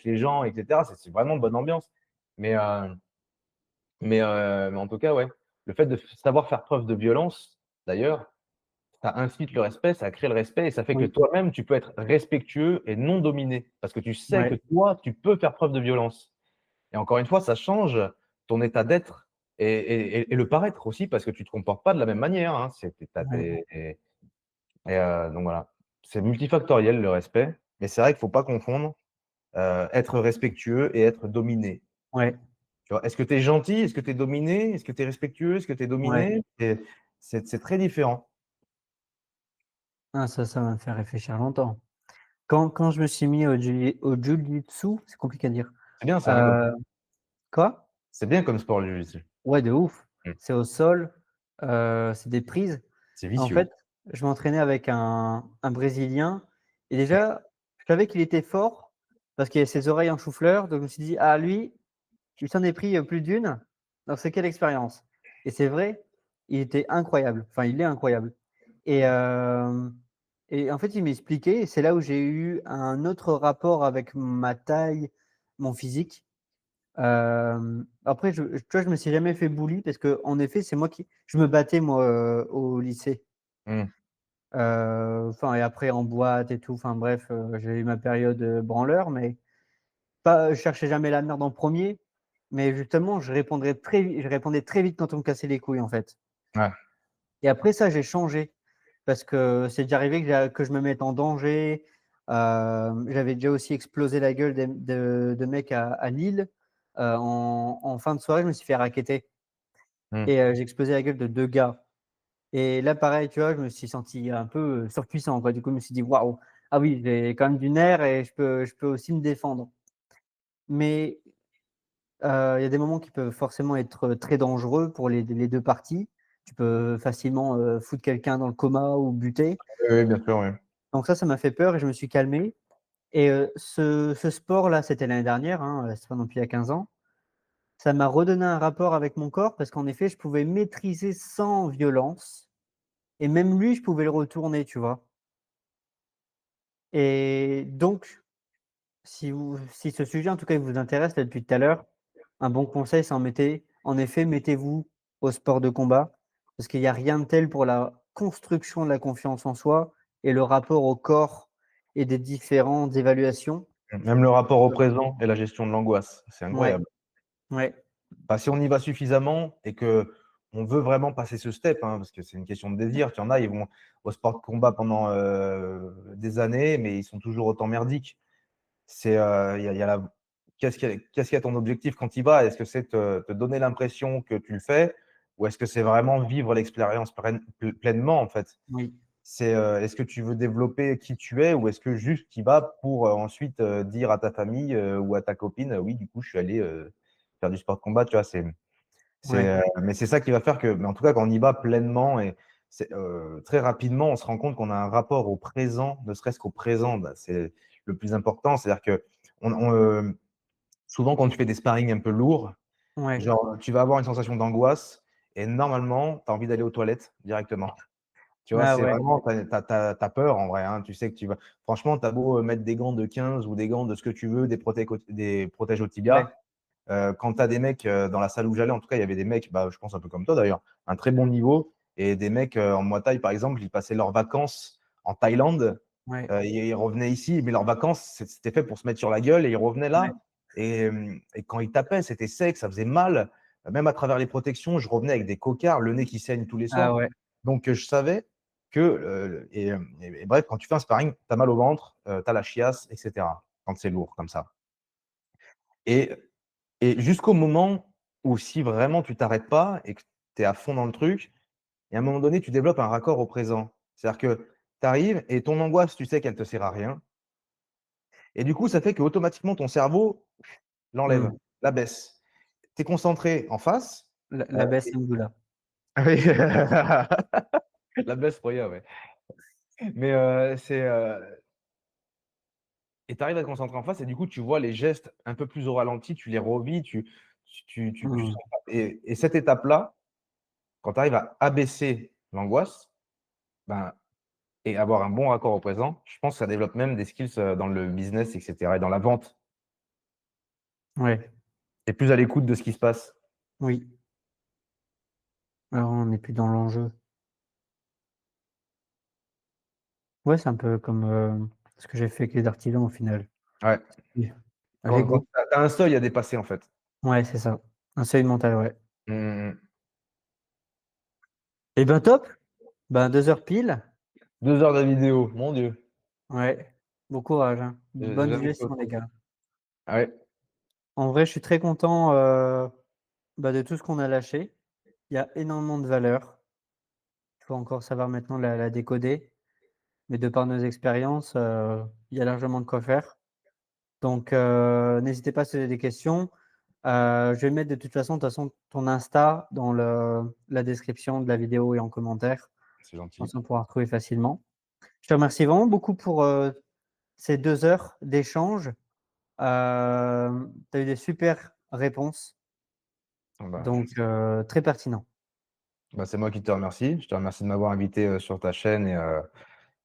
les gens et cetera, c'est vraiment bonne ambiance. Mais mais en tout cas, ouais, le fait de savoir faire preuve de violence, d'ailleurs, ça incite le respect, ça crée le respect et ça fait que oui, toi-même, tu peux être respectueux et non dominé. Parce que tu sais que ouais, toi, tu peux faire preuve de violence. Et encore une fois, ça change ton état d'être et le paraître aussi parce que tu te comportes pas de la même manière, hein. C'est tu as ouais, donc voilà. C'est multifactoriel le respect, mais c'est vrai qu'il faut pas confondre, être respectueux et être dominé. ouais. Tu vois? Est-ce que tu es gentil? Est-ce que tu es dominé? Est-ce que tu es respectueux? Est-ce que tu es Ouais. dominé? Et c'est très différent. Ah ça va me faire réfléchir longtemps. Quand je me suis mis au jiu-jitsu, c'est compliqué à dire. C'est bien ça, hein, comme Heu, quoi? c'est bien comme sport, le jiu-jitsu. Ouais, de ouf. Mmh. C'est au sol, c'est des prises. C'est En vicieux. fait, je m'entraînais avec un Brésilien et déjà, je savais qu'il était fort parce qu'il avait ses oreilles en chou-fleur, donc je me suis dit: «Ah lui, il s'en est pris, plus d'une, donc c'est quelle expérience?» Et c'est vrai, il était incroyable, enfin il est incroyable et hem et en fait, il m'expliquait et c'est là où j'ai eu un autre rapport avec ma taille, mon physique. Après tu vois, je me suis jamais fait bully parce qu'en effet, c'est moi qui je me battais moi, au lycée. Mmh. Enfin et après en boîte et tout, enfin bref, j'ai eu ma période, branleur, mais pas je cherchais jamais la merde en premier, mais justement je répondais très vite quand on me cassait les couilles, en fait. Ouais. Et après ça, j'ai changé parce que c'est déjà arrivé que je me mette en danger. J'avais déjà aussi explosé la gueule de mecs à Lille. En fin de soirée, je me suis fait racketter Mmh. et j'ai explosé la gueule de 2 gars et là, pareil, tu vois, je me suis senti un peu, surpuissant, quoi. Du coup, je me suis dit: «Waouh, ah oui, j'ai quand même du nerf et je peux aussi me défendre». Mais il y a des moments qui peuvent forcément être très dangereux pour les 2 parties. Tu peux facilement, foutre quelqu'un dans le coma ou buter. Oui, oui, bien sûr, oui. Donc ça m'a fait peur et je me suis calmé et ce sport-là, c'était l'année dernière, hein, c'est pas non plus il y a 15 ans. Ça m'a redonné un rapport avec mon corps parce qu'en effet, je pouvais maîtriser sans violence et même lui, je pouvais le retourner, tu vois? Et donc si ce sujet, en tout cas, il vous intéresse là depuis tout à l'heure, un bon conseil, c'est en effet, mettez-vous au sport de combat parce qu'il y a rien de tel pour la construction de la confiance en soi et le rapport au corps et des différentes évaluations. Même le rapport au présent et la gestion de l'angoisse, c'est Ouais, incroyable. ouais, Bah, si on y va suffisamment et que on veut vraiment passer ce step, hein, parce que c'est une question de désir. Il y en a, ils vont au sport de combat pendant, des années, mais ils sont toujours autant merdiques. C'est, il y a la qu'est-ce qu'il y a ton objectif quand tu y vas? Est-ce que c'est te donner l'impression que tu le fais? Ou est-ce que c'est vraiment vivre l'expérience pleinement, en fait? oui, C'est, est-ce que tu veux développer qui tu es ou est-ce que juste tu y vas pour, ensuite, dire à ta famille, ou à ta copine: «Oui, du coup, je suis allé, faire du sport de combat», tu vois? ouais, Mais c'est ça qui va faire que mais en tout cas, quand on y va pleinement et c'est, très rapidement, on se rend compte qu'on a un rapport au présent, ne serait-ce qu'au présent, bah, c'est le plus important. C'est-à-dire qu'on souvent quand tu fais des sparring un peu lourds, ouais. genre, tu vas avoir une sensation d'angoisse et normalement, tu as envie d'aller aux toilettes directement. Tu vois? Ah C'est ouais, vraiment tu as peur en vrai, hein. Tu sais que tu vas franchement, tu as beau, mettre des gants de 15 ou des gants de ce que tu veux, des protèges au ouais, tibia. Quand tu as des mecs, dans la salle où j'allais, en tout cas, il y avait des mecs, bah, je pense un peu comme toi d'ailleurs, un très bon niveau et des mecs, en Muay Thai, par exemple, ils passaient leurs vacances en Thaïlande, ouais, ils revenaient ici, mais leurs vacances, c'était fait pour se mettre sur la gueule et ils revenaient ouais. là et quand ils tapaient, c'était sec, ça faisait mal. Même à travers les protections, je revenais avec des cocards, le nez qui saigne tous les Ah soirs. ouais, Donc je savais que, et bref, quand tu fais un sparring, tu as mal au ventre, tu as la chiasse et cetera, quand c'est lourd comme ça et et jusqu'au moment où si vraiment tu t'arrêtes pas et que tu es à fond dans le truc et à un moment donné, tu développes un raccord au présent. C'est-à-dire que tu arrives et ton angoisse, tu sais qu'elle te sert à rien et du coup, ça fait qu'automatiquement ton cerveau l'enlève, mmh. la baisse. Tu es concentré en face, La baisse et Angoula. oui, la baisse Roya, ouais. Mais et tu arrives à te concentrer en face et du coup, tu vois les gestes un peu plus au ralenti, tu les revis, tu Mmh. sens pas et cette étape-là, quand tu arrives à abaisser l'angoisse, ben et avoir un bon raccord au présent, je pense que ça développe même des skills, dans le business et cetera et dans la vente. Ouais, Tu es plus à l'écoute de ce qui se passe. oui. Alors on n'est plus dans l'enjeu. Ouais, c'est un peu comme, ce que j'ai fait avec les artisans au final. Ouais. Oui. À Quand l'ego. tu as un seuil à dépasser, en fait. Ouais, c'est ça. Un seuil mental, ouais. Mmh mh. Et ben, top! Ben, 2 heures pile. 2 heures de vidéo, mon Dieu. Ouais. Bon courage, hein. J'ai Bonne jamais fait digestion les autant. gars. Ah ouais. En vrai, je suis très content, de tout ce qu'on a lâché. Il y a énormément de valeur. Il faut encore savoir maintenant la décoder, mais de par nos expériences, il y a largement de quoi faire. Donc, n'hésitez pas à se poser des questions. Je vais mettre de toute façon ton Insta dans la description de la vidéo et en commentaire. C'est Comme gentil. ça, on pourra retrouver facilement. Je te remercie vraiment beaucoup pour, ces 2 heures d'échange. Tu as eu des super réponses, Bah, donc très pertinent. c'est moi qui te remercie. Je te remercie de m'avoir invité sur ta chaîne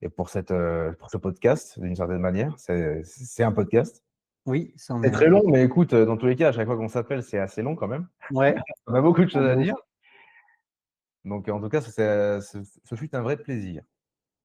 et pour ce podcast, d'une certaine manière. C'est un podcast. Oui, c'en C'est est très un. long, mais écoute, dans tous les cas, à chaque fois qu'on s'appelle, c'est assez long quand même. Ouais, On a beaucoup de ah choses de à ouf. dire. Donc, en tout cas, ce fut un vrai plaisir.